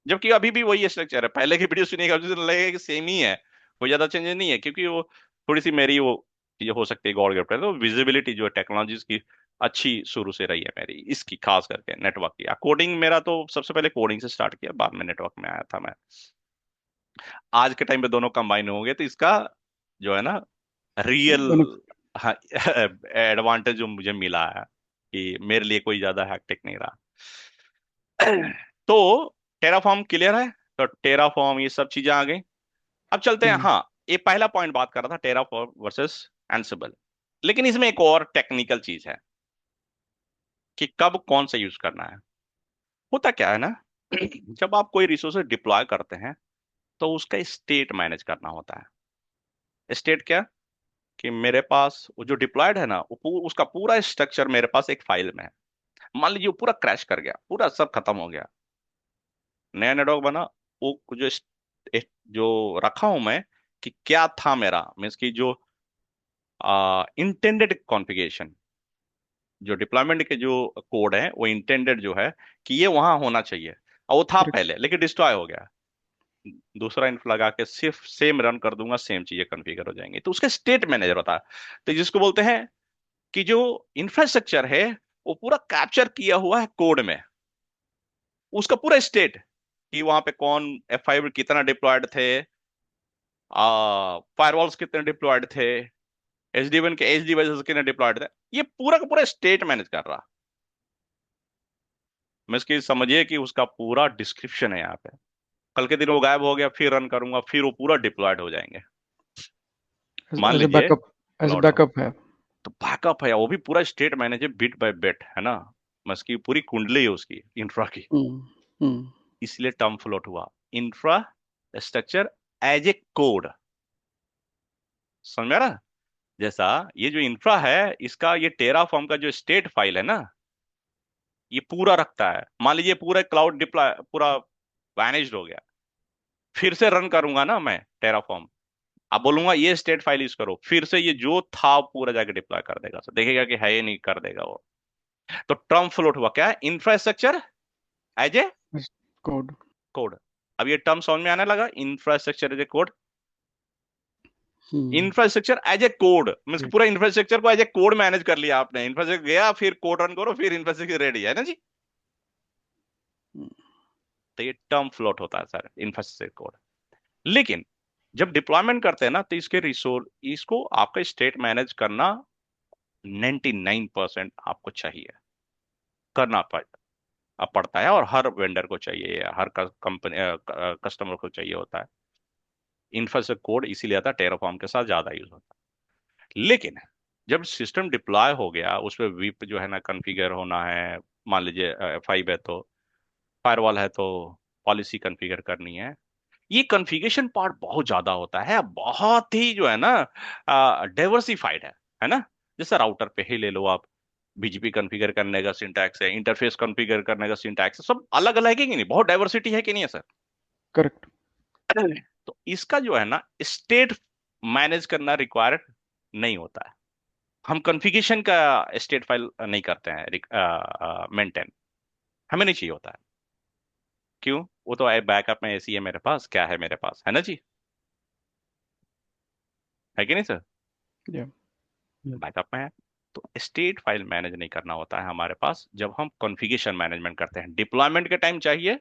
S1: जबकि अभी भी वही स्ट्रक्चर है, पहले की वीडियो सुनिएगा तो लगेगा कि सेम ही है, कोई ज्यादा चेंजेस नहीं है, क्योंकि वो थोड़ी सी मेरी वो चीजें हो सकती है गॉड गिफ्ट है, तो विजिबिलिटी जो है टेक्नोलॉजीज की अच्छी शुरू से रही है मेरी, इसकी खास करके नेटवर्क की। कोडिंग मेरा तो सबसे पहले कोडिंग से स्टार्ट किया, बाद में नेटवर्क में आया था मैं। आज के टाइम पे दोनों कंबाइन हो गए, तो इसका जो है ना रियल,
S4: Benef-
S1: हाँ, एडवांटेज जो मुझे मिला है कि मेरे लिए कोई ज्यादा हैक्टिक नहीं रहा। तो टेराफॉर्म क्लियर है, तो टेराफॉर्म ये सब चीजें आ गई। अब चलते हैं,
S4: Hmm.
S1: हाँ, ये पहला पॉइंट बात कर रहा था टेराफॉर्म वर्सेस एंसिबल, लेकिन इसमें एक और टेक्निकल चीज है कि कब कौन सा यूज करना है। होता क्या है ना, जब आप कोई रिसोर्स डिप्लॉय करते हैं, तो उसका स्टेट मैनेज करना होता है। स्टेट क्या? कि मेरे पास वो जो डिप्लॉयड है ना, उसका पूरा स्ट्रक्चर मेरे पास एक फाइल में है। मान लीजिए वो पूरा क्रैश कर गया, पूरा सब खत्म हो गया, नया नेटवर्क बना, वो जो जो रखा हूं मैं कि क्या था मेरा, मीन्स की जो इंटेंडेड कॉन्फ़िगरेशन, जो डिप्लॉयमेंट के जो कोड है वो इंटेंडेड जो है कि ये वहां होना चाहिए, और वो था
S4: Correct.
S1: पहले लेकिन डिस्ट्रॉय हो गया। दूसरा इन्फ लगा के सिर्फ सेम रन कर दूंगा, सेम चीजें कॉन्फ़िगर हो जाएंगी, तो उसका स्टेट मैनेजर होता है। तो जिसको बोलते हैं कि जो इंफ्रास्ट्रक्चर है वो पूरा कैप्चर किया हुआ है कोड में, उसका पूरा स्टेट, कि वहां पे कौन F5 कितना डिप्लॉयड थे, फायरवॉल्स कितने डिप्लॉयड थे, SD-WAN के एज डिवाइसेस कितने डिप्लॉयड थे, ये पूरा का पूरा स्टेट मैनेज कर रहा। मैं इसकी समझिए कि उसका पूरा डिस्क्रिप्शन है यहाँ पे। कल के दिन वो गायब हो गया, फिर रन करूंगा, फिर वो पूरा डिप्लॉयड हो जाएंगे। मान
S4: As a
S1: लीजिए
S4: backup, as a
S1: क्लाउड में,
S4: backup है.
S1: तो बैकअप है, वो भी पूरा स्टेट मैनेज है, बिट बाय बिट, है ना। मैं इसकी पूरी कुंडली है उसकी इंफ्रा की।
S4: Hmm. Hmm.
S1: इसलिए टर्म फ्लोट हुआ, infrastructure as a code. समझ में आ रहा? जैसा ये जो इंफ्रा है, इसका ये टेराफॉर्म का जो स्टेट फाइल है ना, ये पूरा रखता है। मान लीजिए पूरा क्लाउड डिप्लॉय पूरा वैनिश्ड हो गया, फिर से रन करूंगा ना मैं टेराफॉर्म, अब बोलूंगा ये स्टेट फाइल यूज करो, फिर से ये जो था पूरा जाके डिप्लॉय कर देगा, तो देखेगा कि है ये, नहीं कर देगा वो। तो टर्म फ्लोट हुआ क्या, infrastructure as a
S4: As code.
S1: Code. अब ये टर्म समझ में आने लगा, infrastructure as a code.
S4: Hmm.
S1: Infrastructure as a code mean
S4: Great.
S1: पूरा इंफ्रास्ट्रक्चर को एज ए कोड मैनेज कर लिया आपने, इंफ्रास्ट्रक्चर गया, फिर कोड रन करो, फिर इंफ्रास्ट्रक्चर रेडी है ना जी।
S4: Hmm.
S1: तो ये टर्म फ्लोट होता है सर, इंफ्रास्ट्रक्चर कोड। लेकिन जब डिप्लॉयमेंट करते हैं ना, तो इसके रिसोर्स, इसको आपका स्टेट मैनेज करना 99% आपको चाहिए, करना पड़ता है, और हर वेंडर को चाहिए, हर कंपनी कस्टमर को चाहिए होता है। इंफ्रास्ट्रक्चर कोड इसीलिए आता है, टेराफॉर्म के साथ ज्यादा यूज होता है। लेकिन जब सिस्टम डिप्लॉय हो गया, उस पर वीप जो है ना कॉन्फ़िगर होना है, मान लीजिए F5 है तो, फायरवॉल है तो पॉलिसी कॉन्फ़िगर करनी है, ये कॉन्फ़िगरेशन पार्ट बहुत ज्यादा होता है, बहुत ही जो है ना डाइवर्सिफाइड है ना। जैसे राउटर पे ही ले लो आप, BGP कॉन्फ़िगर करने का सिंटैक्स है, इंटरफेस कॉन्फ़िगर करने का सिंटैक्स है, सब अलग अलग है कि नहीं, बहुत डाइवर्सिटी है कि नहीं है सर?
S4: Correct.
S1: तो इसका जो है ना स्टेट मैनेज करना रिक्वायर्ड नहीं होता है। हम कॉन्फ़िगरेशन का स्टेट फाइल नहीं करते हैं मेंटेन, हमें नहीं चाहिए होता है। क्यों? वो तो बैकअप में ऐसी है, मेरे पास क्या है, मेरे पास है ना जी, है कि नहीं सर?
S4: Yeah.
S1: बैकअप में है। तो स्टेट फाइल मैनेज नहीं करना होता है हमारे पास, जब हम कॉन्फ़िगरेशन मैनेजमेंट करते हैं। डिप्लॉयमेंट के टाइम चाहिए,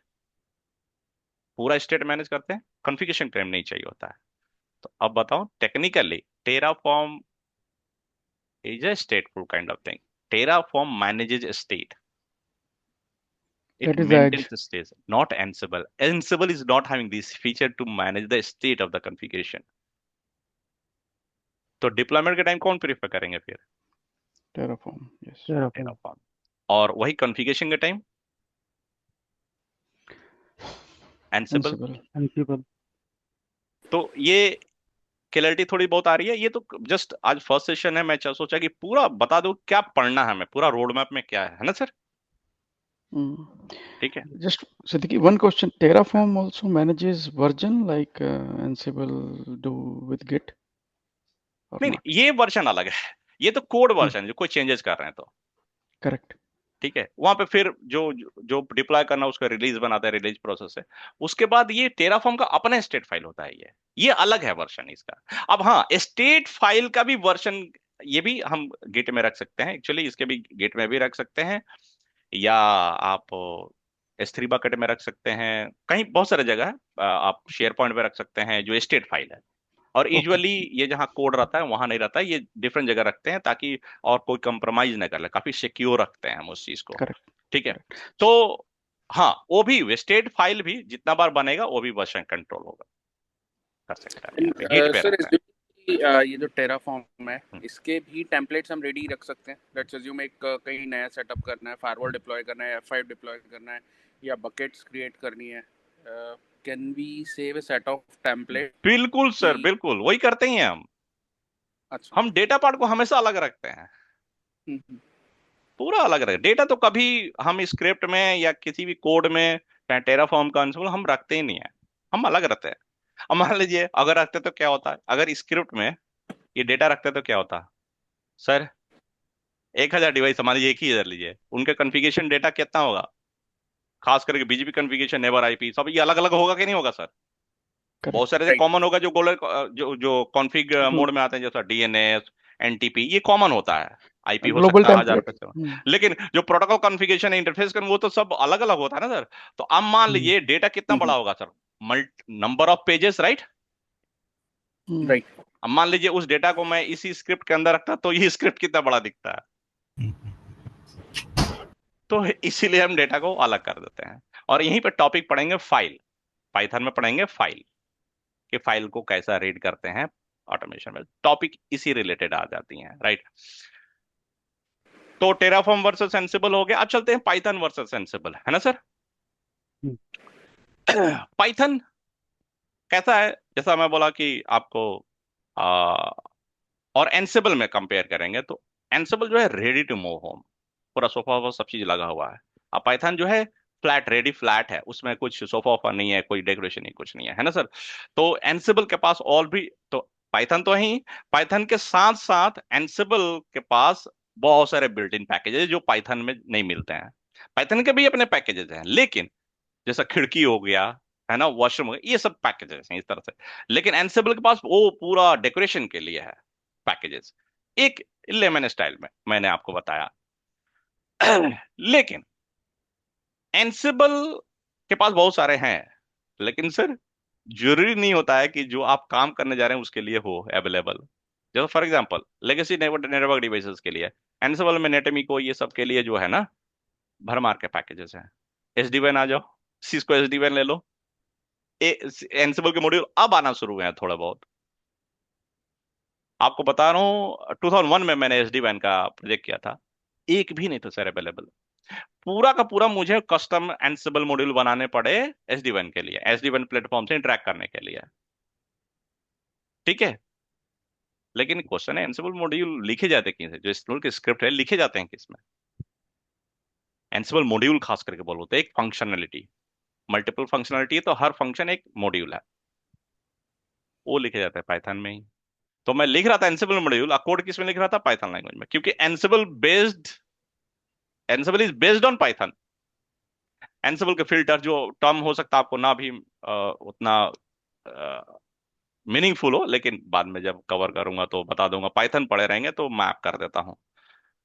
S1: पूरा स्टेट मैनेज करते हैं, कॉन्फ़िगरेशन टाइम नहीं चाहिए होता है। तो अब बताओ, technically Terraform is a stateful kind of thing. Terraform manages a state. It
S4: That is the
S1: maintains
S4: edge.
S1: the state, not Ansible. Ansible is not having this feature to manage the state of the configuration. तो deployment के time कौन prefer करेंगे फिर?
S4: Terraform. Yes.
S2: Terraform.
S1: Terraform. और वही configuration के time एनसिबल।
S4: Ansible.
S2: Ansible.
S1: तो ये क्लैरिटी थोड़ी बहुत आ रही है। ये तो जस्ट आज फर्स्ट सेशन है, मैं सोचा कि पूरा बता दूं क्या पढ़ना है हमें, पूरा रोड मैप में क्या है ना सर?
S4: Hmm.
S1: ठीक है।
S4: Just Siddiqui, one question. Terraform also manages version like Ansible do with Git or
S1: नहीं
S4: not?
S1: नहीं, ये वर्जन अलग है, ये तो कोड
S4: Hmm.
S1: वर्जन जो कोई चेंजेस कर रहे हैं तो।
S4: Correct.
S1: ठीक है, वहां पे फिर जो डिप्लॉय करना उसका रिलीज बनाता है, रिलीज प्रोसेस है। उसके बाद ये टेराफॉर्म का अपना स्टेट फाइल होता है, ये अलग है वर्जन इसका। अब हाँ, स्टेट फाइल का भी वर्जन, ये भी हम गिट में रख सकते हैं, एक्चुअली इसके भी गिट में भी रख सकते हैं, या आप S3 बकेट में रख सकते हैं, कहीं बहुत सारे जगह है। आप शेयर पॉइंट पे रख सकते हैं जो स्टेट फाइल है। और
S4: Okay.
S1: यूजुअली ये जहाँ कोड रहता है वहां नहीं रहता है, ये डिफरेंट जगह रखते हैं, ताकि और कोई कंप्रोमाइज ना कर ले, काफी सिक्योर रखते हैं हम उस चीज को।
S4: Correct.
S1: ठीक है।
S4: Correct.
S1: तो हाँ, वो भी स्टेट फाइल भी जितना बार बनेगा वो भी वर्जन कंट्रोल होगा, कर सकता है, यहाँ पे गिट पे
S5: सर
S1: रखता है।
S5: ये जो टेराफॉर्म है इसके भी टेम्पलेट्स हम रेडी रख सकते हैं। लेट्स अज्यूम एक कहीं नया सेटअप करना है, फायरवॉल डिप्लॉय करना है, F5 डिप्लॉय करना है, या बकेट्स क्रिएट करनी है, can we save a set of template?
S1: बिल्कुल सर, बिल्कुल वही करते ही हैं हम।
S5: अच्छा।
S1: हम डेटा पार्ट को हमेशा अलग रखते हैं,
S5: हम्म,
S1: पूरा अलग रखते। डेटा तो कभी हम स्क्रिप्ट में या किसी भी कोड में, चाहे टेराफॉर्म का Ansible, हम रखते ही नहीं है, हम अलग रखते हैं। अब मान लीजिए अगर रखते तो क्या होता है, अगर स्क्रिप्ट में ये डेटा रखते तो क्या होता सर? 1,000 डिवाइस, मान लीजिए एक ही इधर लीजिए, उनके कॉन्फ़िगरेशन डेटा कितना होगा? खास करके बीजीपी कॉन्फ़िगरेशन, नेबर आईपी, सब ये अलग अलग होगा कि नहीं होगा सर? बहुत
S4: करेक्ट।
S1: सारे
S5: राइट।
S1: कॉमन होगा जो गोल्डन, जो कॉन्फ़िग मोड में आते हैं, जैसा डीएनएस, एनटीपी, ये कॉमन होता है। आईपी हो
S4: ग्लोबल
S1: सकता है हजार
S4: टेम्पलेट।
S1: पे। लेकिन जो प्रोटोकॉल कॉन्फ़िगरेशन है, इंटरफेस कर, वो तो सब अलग अलग होता है ना सर। तो अब मान लीजिए डेटा कितना बड़ा होगा sir? Number of pages, right?
S5: Right.
S1: अब मान लीजिए उस डेटा को मैं इसी स्क्रिप्ट के अंदर रखता, तो ये स्क्रिप्ट कितना बड़ा दिखता है। तो इसीलिए हम डेटा को अलग कर देते हैं। और यहीं पे टॉपिक पढ़ेंगे फाइल, पाइथन में पढ़ेंगे फाइल, कि फाइल को कैसा रीड करते हैं ऑटोमेशन में। टॉपिक इसी रिलेटेड आ जाती हैं, राइट? तो टेराफॉर्म वर्सेस एंसिबल हो गया। अब चलते हैं पाइथन वर्सेस एंसिबल, है ना सर?
S2: हम्म,
S1: पाइथन कैसा है? जैसा मैं बोला कि आपको आ, और एंसिबल में कंपेयर करेंगे, तो एंसिबल जो है रेडी टू मूव होम, पूरा सोफा वोफा सब चीज लगा हुआ है। अब पाइथन जो है फ्लैट, रेडी फ्लैट है, उसमें कुछ सोफा वोफा नहीं है, कोई डेकोरेशन नहीं, कुछ नहीं है, है ना सर? तो एंसिबल के पास और भी, तो पाइथन तो है ही, पाइथन के साथ साथ एंसिबल के पास बहुत सारे बिल्ट इन पैकेजेस जो पाइथन में नहीं मिलते हैं। पाइथन के भी अपने पैकेजेस हैं, लेकिन जैसा खिड़की हो गया, है ना, वॉशरूम हो गया, ये सब पैकेजेस हैं इस तरह से। लेकिन एनसेबल के पास वो पूरा डेकोरेशन के लिए है पैकेजेस, एक लेमन स्टाइल में मैंने आपको बताया। लेकिन एनसेबल के पास बहुत सारे हैं, लेकिन सर जरूरी नहीं होता है कि जो आप काम करने जा रहे हैं उसके लिए हो अवेलेबल। जैसे for example legacy network devices के लिए एनसेबल में, नेटमिको, ये सब के लिए जो है ना, भरमार के पैकेजेस हैं। एसडी वैन आ जाओ, सिस्को एसडी वैन ले लो। एनसिबल के मॉड्यूल अब आना शुरू हुए हैं थोड़ा बहुत। आपको बता रहा हूँ 2001 में मैंने एसडी वैन का प्रोजेक्ट किया था, एक भी नहीं था सर अवेलेबल। पूरा का पूरा मुझे कस्टम एनसिबल मॉड्यूल बनाने पड़े एसडी वैन के लिए, एसडी वैन प्लेटफॉर्म से इंटरेक्ट करने के लिए, ठीक है? लेकिन क्वेश्चन है, एनसिबल मॉड्यूल लिखे जाते किस है? जो स्टूल के स्क्रिप्ट है लिखे जाते हैं किसमें? एनसिबल मॉड्यूल खास करके बोलते हैं, एक फंक्शनलिटी, मल्टीपल फंक्शनलिटी है, तो हर फंक्शन एक मॉड्यूल है, वो लिखे जाता है पाइथन में ही। तो मैं लिख रहा था एनसिबल मॉड्यूल, कोड किस में लिख रहा था? पाइथन लैंग्वेज में, क्योंकि एनसिबल इज बेस्ड ऑन पाइथन। एनसिबल के फिल्टर जो टर्म हो सकता है आपको ना भी उतना मीनिंगफुल हो, लेकिन बाद में जब कवर करूंगा तो बता दूंगा, पाइथन पढ़े रहेंगे तो मैप कर देता हूँ।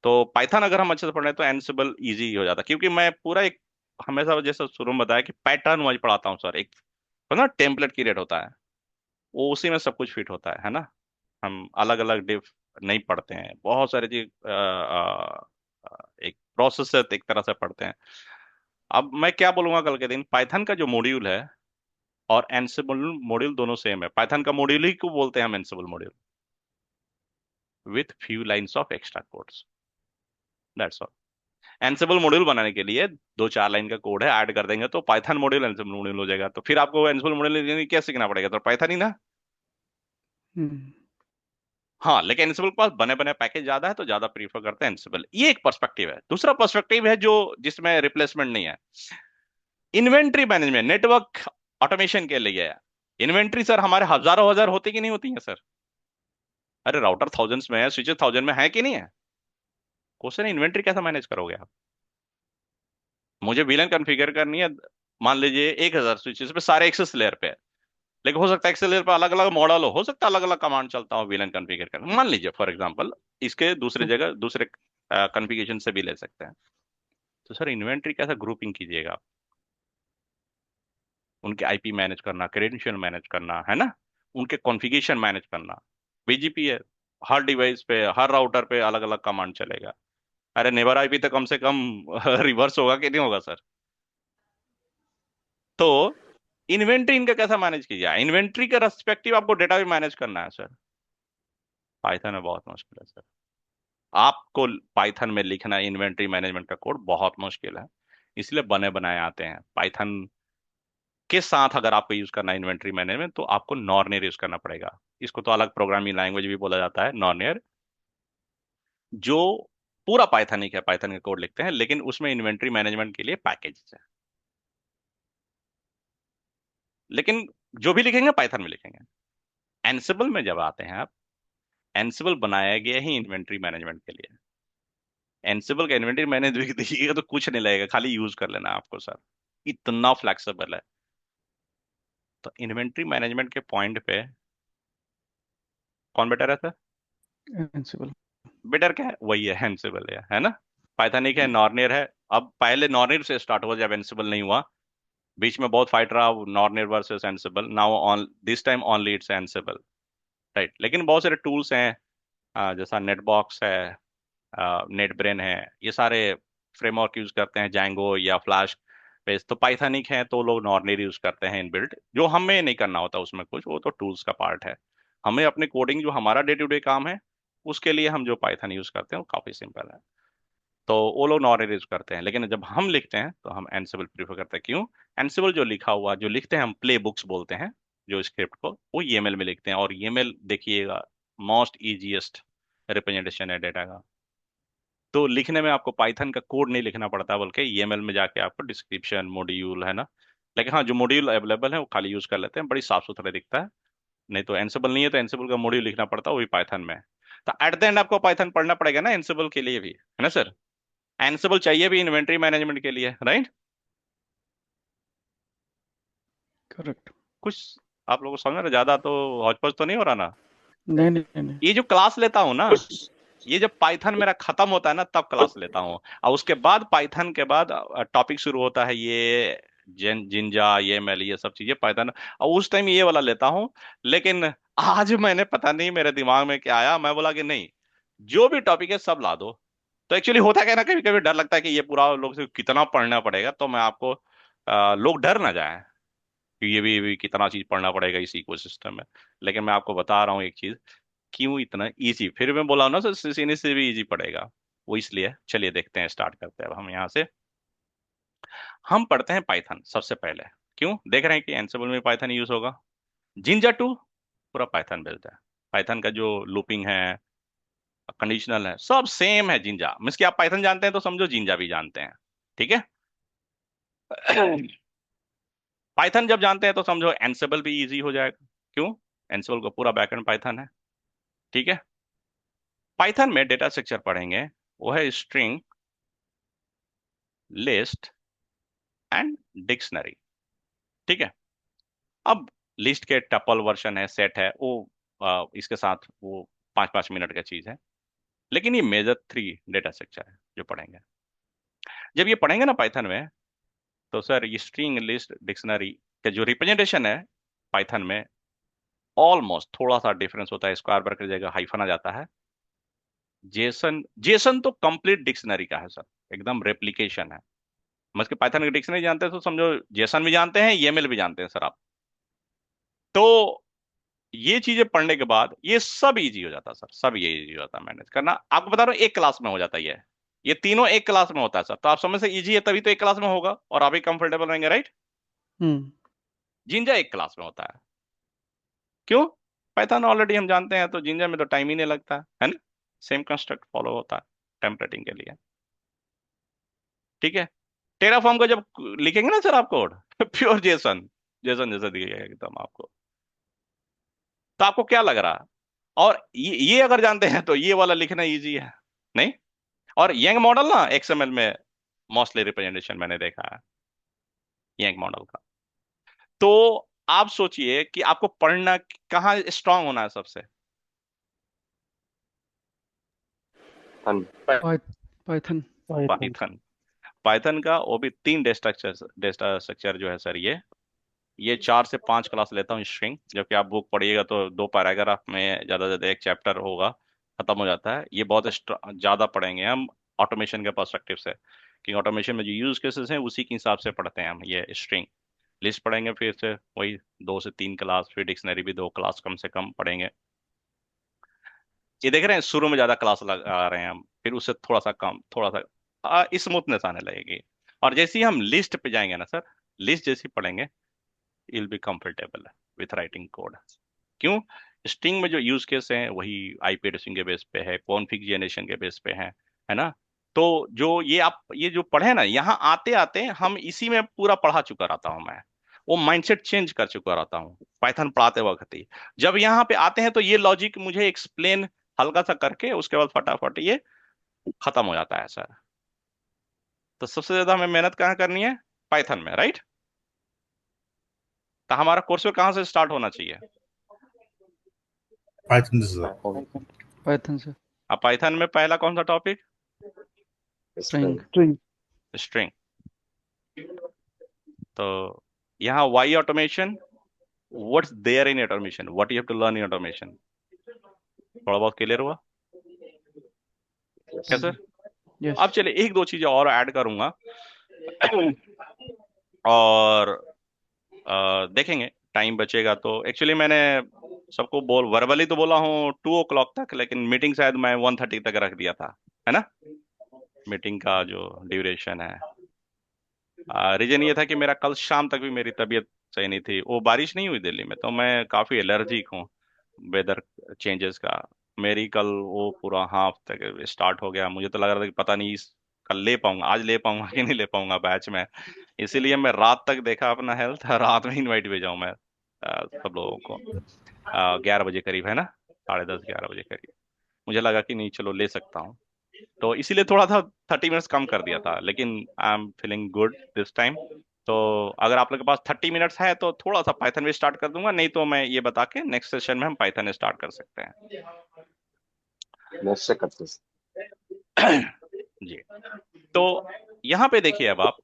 S1: तो पाइथन अगर हम अच्छे से पढ़ रहे हैं तो एनसिबल इजी हो जाता है, क्योंकि मैं पूरा एक, हमेशा जैसे शुरू में बताया कि पैटर्न वाइज पढ़ाता हूँ सर। एक ना टेम्पलेट क्रिएट होता है, वो उसी में सब कुछ फिट होता है ना। हम अलग अलग डिफ नहीं पढ़ते हैं, बहुत सारी चीज एक प्रोसेस से एक तरह से पढ़ते हैं। अब मैं क्या बोलूंगा, कल के दिन पाइथन का जो मॉड्यूल है और एनसिबल मॉड्यूल दोनों सेम है। पाइथन का मॉड्यूल ही क्यों बोलते हैं हम एनसिबल module? With few lines of extra codes, that's all. एनसिबल module बनाने के लिए 2-4 लाइन का कोड है, ऐड कर देंगे तो पाइथन मॉड्यूल एनसिबल मॉड्यूल हो जाएगा। तो फिर आपको एनसिबल मॉड्यूल क्या सीखना पड़ेगा? तो पाइथन ही ना। हाँ, लेकिन एनसिबल के पास बने बने पैकेज ज्यादा है, तो ज्यादा प्रीफर करते हैं एनसिबल। ये एक पर्सपेक्टिव है। दूसरा पर्सपेक्टिव है जो जिसमें रिप्लेसमेंट नहीं है, इन्वेंट्री मैनेजमेंट, नेटवर्क ऑटोमेशन के लिए है। इन्वेंट्री सर हमारे हजारों हजार होती कि नहीं होती है सर? अरे राउटर थाउजेंड्स में है, स्विचेस थाउजेंड में है कि नहीं है? क्वेश्चन है इन्वेंट्री कैसे मैनेज करोगे आप? मुझे वीलन कॉन्फ़िगर करनी है, मान लीजिए 1,000 स्विचेस पे, सारे एक्सेस लेयर पे है, लेकिन हो सकता है एक्सेस लेयर पे अलग अलग मॉडल हो सकता है अलग अलग कमांड चलता हो वीलन कॉन्फ़िगर कर, मान लीजिए फॉर एग्जांपल। इसके दूसरे जगह दूसरे कॉन्फ़िगरेशन से भी ले सकते हैं। तो सर इन्वेंट्री कैसा ग्रुपिंग कीजिएगा आप? उनके आईपी मैनेज करना, क्रेडेंशियल मैनेज करना, है ना, उनके कॉन्फ़िगरेशन मैनेज करना। बीजीपी है, हर डिवाइस पे, हर राउटर पे अलग अलग कमांड चलेगा। अरे नेबर आईपी तो कम से कम रिवर्स होगा कि नहीं होगा सर? तो इन्वेंट्री इनका कैसा मैनेज किया जाए? इन्वेंट्री के रेस्पेक्टिव आपको डेटा भी मैनेज करना है सर। पाइथन में बहुत मुश्किल है सर। आपको पाइथन में लिखना इन्वेंट्री मैनेजमेंट का कोड बहुत मुश्किल है, इसलिए बने बनाए आते हैं। पाइथन के साथ अगर आपको यूज करना है इन्वेंट्री मैनेजमेंट, तो आपको नॉर्नियर यूज करना पड़ेगा। इसको तो अलग प्रोग्रामिंग लैंग्वेज भी बोला जाता है, नॉर्नियर, जो पूरा पाइथनिक है, पाइथन का कोड लिखते हैं, लेकिन उसमें इन्वेंट्री मैनेजमेंट के लिए पैकेज है। लेकिन जो भी लिखेंगे पाइथन में लिखेंगे। एनसिबल में जब आते हैं आप, एनसिबल बनाया गया ही इन्वेंट्री मैनेजमेंट के लिए। एनसिबल का इन्वेंट्री मैनेजमेंट देखिएगा तो कुछ नहीं लगेगा, खाली यूज कर लेना है आपको सर, इतना फ्लेक्सिबल है। तो इन्वेंट्री मैनेजमेंट के पॉइंट पे कौन बेटर है सर?
S4: Ansible.
S1: बेटर क्या है? वही है, एनसिबल है ना। पाइथनिक है, नॉर्नियर है। अब पहले नॉर्नियर से स्टार्ट हुआ जब एनसिबल नहीं हुआ, बीच में बहुत फाइट रहा Nornir versus Ansible. Now on this time only it's Ansible, right. लेकिन बहुत सारे टूल्स हैं, जैसा नेटबॉक्स है, नेट ब्रेन है, ये सारे फ्रेमवर्क यूज करते हैं जैंगो या फ्लैश बेस। तो पाइथनिक है तो लोग नॉर्मली यूज करते हैं इनबिल्ट, जो हमें नहीं करना होता उसमें कुछ, वो तो टूल्स का पार्ट है। हमें अपने कोडिंग जो हमारा डे टू डे काम है उसके लिए हम जो पाइथन यूज करते हैं वो काफी सिंपल है। तो वो लोग नॉर्मली यूज करते हैं, लेकिन जब हम लिखते हैं तो हम एनसिबल प्रीफर करते हैं। क्यों? एनसिबल जो लिखा हुआ जो लिखते हैं हम प्ले बुक्स बोलते हैं, जो स्क्रिप्ट को वो ईएमएल में लिखते हैं। और ईएमएल देखिएगा मोस्ट इजीएस्ट रिप्रेजेंटेशन है डेटा का। तो लिखने में आपको पाइथन का कोड नहीं लिखना पड़ता, बल्कि ईएमएल में जाके आपको डिस्क्रिप्शन मॉड्यूल है ना। लेकिन हाँ, जो मॉड्यूल अवेलेबल है वो खाली यूज कर लेते हैं, बड़ी साफ सुथरा दिखता है। नहीं तो एनसिबल नहीं है तो एनसिबल का मॉड्यूल लिखना पड़ता है, वो भी पाइथन में है। तो एट द एंड आपको पाइथन पढ़ना पड़ेगा ना एनसिबल के लिए भी, है ना सर। एनसिबल चाहिए भी इन्वेंट्री मैनेजमेंट के लिए, राइट।
S4: Correct.
S1: कुछ आप लोगों को समझ में ज्यादा तो हौच पौच तो नहीं हो रहा ना?
S4: नहीं नहीं नहीं।
S1: ये जो क्लास लेता हूँ ना, ये जब पाइथन मेरा खत्म होता है ना तब क्लास लेता हूँ, और उसके बाद पाइथन के बाद टॉपिक शुरू होता है ये जिंजा, ये मेल, ये सब चीजें पाइथन, और उस टाइम ये वाला लेता हूँ। लेकिन आज मैंने पता नहीं मेरे दिमाग में क्या आया, मैं बोला कि नहीं, जो भी टॉपिक है सब ला दो। तो एक्चुअली होता क्या है ना, कभी कभी डर लगता है कि ये पूरा लोग से कितना पढ़ना पड़ेगा, तो मैं आपको लोग डर ना जाए कि ये भी कितना चीज पढ़ना पड़ेगा इस इकोसिस्टम में। लेकिन मैं आपको बता रहा हूँ एक चीज, क्यों इतना इजी, फिर मैं बोला ना सर सीने से भी इजी पड़ेगा, वो इसलिए। चलिए देखते हैं, स्टार्ट करते हैं अब हम यहाँ से। हम पढ़ते हैं पाइथन सबसे पहले। क्यों देख रहे हैं कि एनसिबल में पाइथन यूज होगा। जिंजा 2 पूरा पाइथन बेस्ड है। पाइथन का जो लूपिंग है, कंडीशनल है, सब सेम है जिंजा। मीन्स कि आप पाइथन जानते हैं तो समझो जिंजा भी जानते हैं, ठीक है। पाइथन जब जानते हैं तो समझो एनसिबल भी इजी हो जाएगा। क्यों? एनसिबल का पूरा बैकएंड पाइथन है, ठीक है। पाइथन में डेटा स्ट्रक्चर पढ़ेंगे, वो है स्ट्रिंग, लिस्ट एंड डिक्शनरी, ठीक है। अब लिस्ट के टपल वर्जन है, सेट है, वो इसके साथ वो 5-5 मिनट का चीज है। लेकिन ये मेजर 3 डेटा स्ट्रक्चर है जो पढ़ेंगे। जब ये पढ़ेंगे ना पाइथन में, तो सर ये स्ट्रिंग, लिस्ट, डिक्शनरी का जो रिप्रेजेंटेशन है पाइथन में, ऑलमोस्ट थोड़ा सा डिफरेंस होता है। स्क्वायर ब्रैकेट की जगह हाइफन आ जाता है। जेसन जेसन तो कंप्लीट डिक्शनरी का है सर, एकदम रेप्लिकेशन है। मतलब कि पाइथन की डिक्शनरी जानते हैं तो समझो जेसन भी जानते हैं, ईएमएल भी जानते हैं सर आप। तो ये चीजें पढ़ने के बाद ये सब इजी हो जाता है सर, सब ये इजी हो जाता है मैनेज करना। आपको बता रहा हूँ एक क्लास में हो जाता है ये तीनों एक क्लास में होता है सर। तो आप समझ से इजी है तभी तो एक क्लास में होगा और आप ही कंफर्टेबल रहेंगे, राइट।
S4: हम्म।
S1: जिंजा एक क्लास में होता है। क्यों? पाइथन ऑलरेडी हम जानते हैं, तो जिंजा में तो टाइम ही नहीं लगता है ना। सेम कंस्ट्रक्ट फॉलो होता है टेम्पलेटिंग के लिए, ठीक है। टेराफॉर्म का जब लिखेंगे ना सर आप कोड, प्योर जेसन, जेसन जैसा दिखेगा एकदम आपको। तो आपको क्या लग रहा है? और ये अगर जानते हैं तो ये वाला लिखना इजी है, नहीं। और यंग मॉडल ना एक्सएमएल में मोस्टली रिप्रेजेंटेशन मैंने देखा है यंग मॉडल का। तो आप सोचिए कि आपको पढ़ना कहाँ स्ट्रांग होना है सबसे।
S4: पाइथन।
S2: पाइथन।
S1: पाइथन। पाइथन का वो भी 3 डेटा स्ट्रक्चर जो है सर, ये 4 से 5 क्लास लेता हूँ स्ट्रिंग। जबकि आप बुक पढ़िएगा तो 2 पैराग्राफ में ज्यादा से ज्यादा एक चैप्टर होगा, खत्म हो जाता है। ये बहुत ज्यादा पढ़ेंगे हम ऑटोमेशन के पर्सपेक्टिव से, कि ऑटोमेशन में जो यूज केसेस हैं उसी के हिसाब से पढ़ते हैं हम ये स्ट्रिंग। लिस्ट पढ़ेंगे फिर से वही 2 से 3 क्लास, फिर डिक्शनरी भी 2 क्लास कम से कम पढ़ेंगे। ये देख रहे हैं शुरू में ज्यादा क्लास लगा रहे हैं हम, फिर उससे थोड़ा सा कम, थोड़ा सा स्मूथनेस आने लगेगी। और जैसे ही हम लिस्ट पे जाएंगे ना सर, लिस्ट जैसी पढ़ेंगे, you'll be comfortable with writing code। क्यों? स्ट्रिंग में जो यूज केस हैं वही आईपी एड्रेसिंग के बेस पे है, कॉन्फ़िग जनरेशन के बेस पे है ना। तो जो ये आप ये जो पढ़े ना, यहाँ आते आते हम इसी में पूरा पढ़ा चुका रहता हूँ मैं, वो माइंडसेट चेंज कर चुका रहता हूँ पाइथन पढ़ाते वक्त ही। जब यहाँ पे आते हैं तो ये लॉजिक मुझे एक्सप्लेन हल्का सा करके उसके बाद फटाफट ये खत्म हो जाता है सर। तो सबसे ज्यादा हमें मेहनत कहाँ करनी है? पाइथन में, राइट? तो हमारा कोर्स कहाँ से स्टार्ट होना चाहिए?
S3: Python is the
S4: Python. Python से
S1: अब पाइथन में पहला कौन सा टॉपिक?
S4: string.
S2: स्ट्रिंग।
S1: स्ट्रिंग। तो यहाँ why automation, what's there in automation, what you have to learn in automation, थोड़ा बहुत क्लियर हुआ क्या सर?
S4: Yes.
S1: अब चलिए एक दो चीजें और ऐड करूंगा और देखेंगे टाइम बचेगा तो। एक्चुअली मैंने सबको वर्बली तो बोला हूँ 2 o'clock तक, लेकिन मीटिंग शायद मैं 1:30 तक रख दिया था, है ना? मीटिंग का जो ड्यूरेशन है, रीजन ये था कि मेरा कल शाम तक भी मेरी तबीयत सही नहीं थी। वो बारिश नहीं हुई दिल्ली में, तो मैं काफी एलर्जिक हूँ वेदर चेंजेस का। मेरी कल वो पूरा हाफ तक स्टार्ट हो गया, मुझे तो लग रहा था कि पता नहीं कल ले पाऊंगा, आज ले पाऊंगा कि नहीं ले पाऊंगा बैच में। इसीलिए मैं रात तक देखा अपना हेल्थ, रात में इनवाइट भेजा हूं मैं सब लोगों को। 11 बजे करीब, है ना, 10:30 11 बजे करीब मुझे लगा कि नहीं चलो ले सकता हूँ, तो इसीलिए थोड़ा सा 30 मिनट्स कम कर दिया था, लेकिन I am feeling good this time. तो अगर आप लोग के पास 30 मिनट्स है तो थोड़ा सा पाइथन भी स्टार्ट कर दूंगा, नहीं तो मैं ये बता के नेक्स्ट सेशन में हम पाइथन स्टार्ट कर सकते हैं।
S6: नेक्स्ट से करते
S1: जी। तो यहाँ पे देखिए, अब आप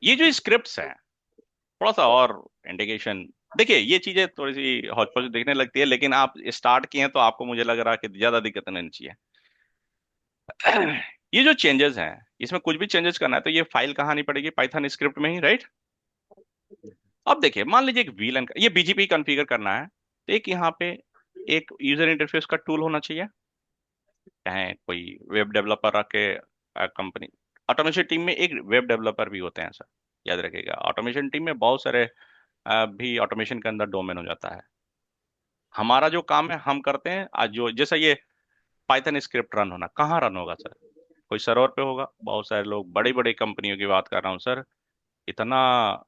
S1: ये जो स्क्रिप्ट्स हैं, थोड़ा सा और इंडिकेशन देखिए, ये चीजें थोड़ी सी हौच पौच दिखने लगती है, लेकिन आप स्टार्ट किए हैं तो आपको मुझे लग रहा है कि ज्यादा दिक्कत नहीं चाहिए। ये जो चेंजेस हैं, इसमें कुछ भी चेंजेस करना है तो ये फाइल कहाँ आनी पड़ेगी? पाइथन स्क्रिप्ट में ही, राइट? अब देखिए, मान लीजिए एक वीलन ये बीजीपी कॉन्फ़िगर करना है, तो एक यहाँ पे एक यूजर इंटरफेस का टूल होना चाहिए, चाहे कोई वेब डेवलपर रख के कंपनी। ऑटोमेशन टीम में एक वेब डेवलपर भी होते हैं सर, याद रखिएगा। ऑटोमेशन टीम में बहुत सारे भी ऑटोमेशन के अंदर डोमेन हो जाता है। हमारा जो काम है हम करते हैं, आज जो जैसा ये पाइथन स्क्रिप्ट रन होना, कहाँ रन होगा सर? कोई सर्वर पे होगा। बहुत सारे लोग, बड़ी बड़ी कंपनियों की बात कर रहा हूँ सर, इतना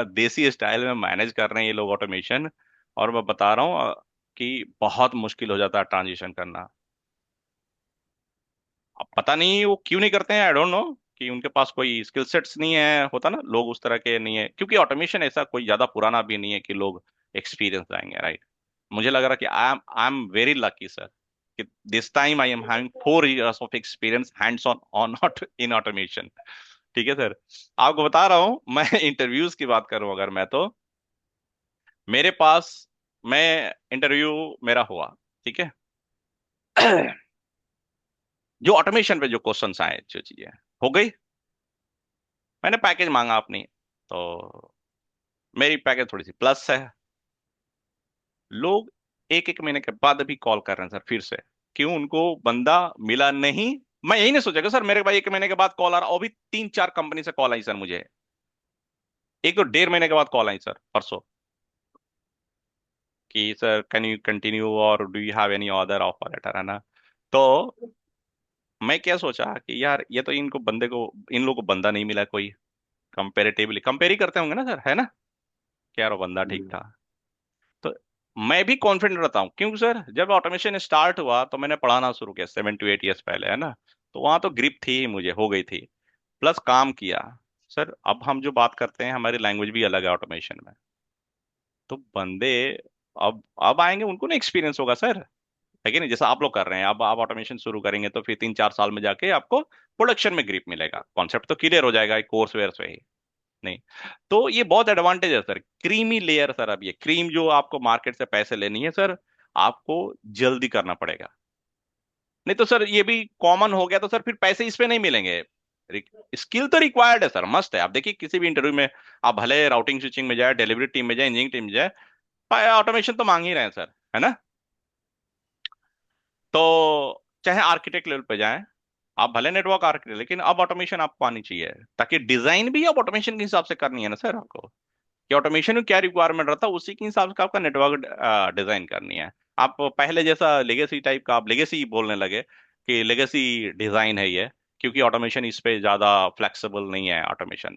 S1: देसी स्टाइल में मैनेज कर रहे हैं ये लोग ऑटोमेशन, और मैं बता रहा हूँ कि बहुत मुश्किल हो जाता है ट्रांजिशन करना। अब पता नहीं वो क्यों नहीं करते हैं, आई डोंट नो, कि उनके पास कोई स्किल सेट्स नहीं है, होता ना, लोग उस तरह के नहीं है, क्योंकि ऑटोमेशन ऐसा कोई ज्यादा पुराना भी नहीं है कि लोग एक्सपीरियंस आएंगे, राइट? मुझे लग रहा है कि I am very lucky sir कि this time I am having 4 years of experience hands on on in automation. ठीक है सर, आपको बता रहा हूं मैं इंटरव्यूज की बात करूं अगर मैं, तो मेरे पास, मैं इंटरव्यू मेरा हुआ, ठीक है, जो ऑटोमेशन पे जो क्वेश्चंस आए, जो चीजें हो गई, मैंने पैकेज मांगा अपनी, तो मेरी पैकेज थोड़ी सी प्लस है। लोग एक एक महीने के बाद अभी कॉल कर रहे हैं सर फिर से, क्यों? उनको बंदा मिला नहीं। मैं यही नहीं सोचा कि सर मेरे भाई 1 महीने के बाद कॉल आ रहा, और भी 3 4 कंपनी से कॉल आई सर मुझे, एक तो 1.5 महीने के बाद कॉल आई सर परसों, कि सर कैन यू कंटिन्यू और do you have any other offer letter, है ना? तो मैं क्या सोचा कि यार ये तो इनको बंदे को, इन लोगों को बंदा नहीं मिला कोई, कंपेरेटिवली कंपेयर ही करते होंगे ना सर, है ना, कि यार वो बंदा ठीक था। तो मैं भी कॉन्फिडेंट रहता हूँ, क्योंकि सर जब ऑटोमेशन स्टार्ट हुआ तो मैंने पढ़ाना शुरू किया 7 to 8 years पहले, है ना, तो वहां तो ग्रिप थी ही, मुझे हो गई थी, प्लस काम किया। सर अब हम जो बात करते हैं, हमारी लैंग्वेज भी अलग है ऑटोमेशन में, तो बंदे अब आएंगे, उनको ना एक्सपीरियंस होगा सर, है कि नहीं? जैसा आप लोग कर रहे हैं, अब आप ऑटोमेशन शुरू करेंगे तो फिर 3 4 साल में जाके आपको प्रोडक्शन में ग्रिप मिलेगा, कॉन्सेप्ट तो क्लियर हो जाएगा एक कोर्स वेयर से ही। नहीं, तो ये बहुत एडवांटेज है सर, क्रीमी लेयर सर। अब ये क्रीम जो आपको मार्केट से पैसे लेनी है सर, आपको जल्दी करना पड़ेगा, नहीं तो सर ये भी कॉमन हो गया तो सर फिर पैसे इस पे नहीं मिलेंगे। स्किल तो रिक्वायर्ड है सर, मस्ट है। आप देखिए किसी भी इंटरव्यू में, आप भले राउटिंग स्विचिंग में जाए, डिलीवरी टीम में जाए, इंजीनियरिंग टीम में जाए, ऑटोमेशन तो मांग ही रहे हैं सर, है ना? तो चाहे आर्किटेक्ट लेवल पे जाएं, आप भले नेटवर्क आर्किटेक्ट, लेकिन अब ऑटोमेशन आपको आनी चाहिए, ताकि डिजाइन भी अब ऑटोमेशन के हिसाब से करनी है ना सर आपको, कि ऑटोमेशन में क्या रिक्वायरमेंट रहता है उसी के हिसाब से आपका नेटवर्क डिजाइन करनी है। आप पहले जैसा लेगेसी टाइप का, आप लेगेसी बोलने लगे कि लेगेसी डिजाइन है ये, क्योंकि ऑटोमेशन इस पे ज्यादा फ्लेक्सिबल नहीं है। ऑटोमेशन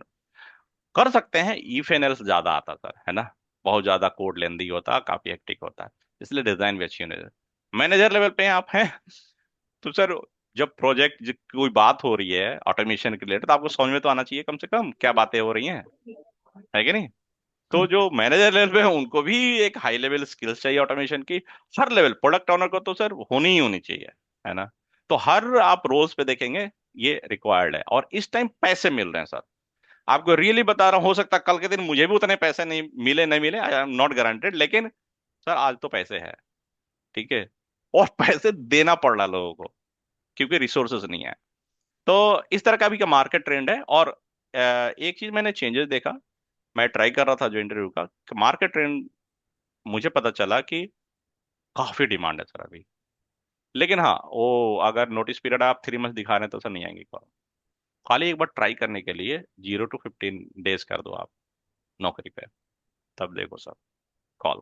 S1: कर सकते हैं, इफ एन एल्स ज्यादा आता सर, है ना, बहुत ज्यादा कोड लेंदी होता, काफी हेक्टिक होता है, इसलिए डिजाइन भी अच्छी होनी चाहिए। मैनेजर लेवल पे आप हैं, तो सर जब प्रोजेक्ट कोई बात हो रही है ऑटोमेशन के रिलेटेड, तो आपको समझ में तो आना चाहिए कम से कम क्या बातें हो रही हैं, है कि नहीं? तो जो मैनेजर लेवल पे है उनको भी एक हाई लेवल स्किल्स चाहिए ऑटोमेशन की। हर लेवल प्रोडक्ट ओनर को तो सर होनी ही होनी चाहिए, है ना? तो हर आप रोल्स पे देखेंगे ये रिक्वायर्ड है, और इस टाइम पैसे मिल रहे हैं सर। आपको रियली बता रहा हूँ, हो सकता है कल के दिन मुझे भी उतने पैसे नहीं मिले, नहीं मिले, आई एम नॉट गारंटेड, लेकिन सर आज तो पैसे है, ठीक है? और पैसे देना पड़ रहा है लोगों को, क्योंकि रिसोर्सेज नहीं है। तो इस तरह का भी का मार्केट ट्रेंड है। और एक चीज मैंने चेंजेस देखा, मैं ट्राई कर रहा था जो इंटरव्यू का, मार्केट ट्रेंड मुझे पता चला कि काफी डिमांड है सर अभी। लेकिन हाँ, वो अगर नोटिस पीरियड आप 3 मंथ दिखा रहे हैं तो सर नहीं आएंगे कॉल। खाली एक बार ट्राई करने के लिए 0 to 15 डेज कर दो आप नौकरी पे, तब देखो सर कॉल।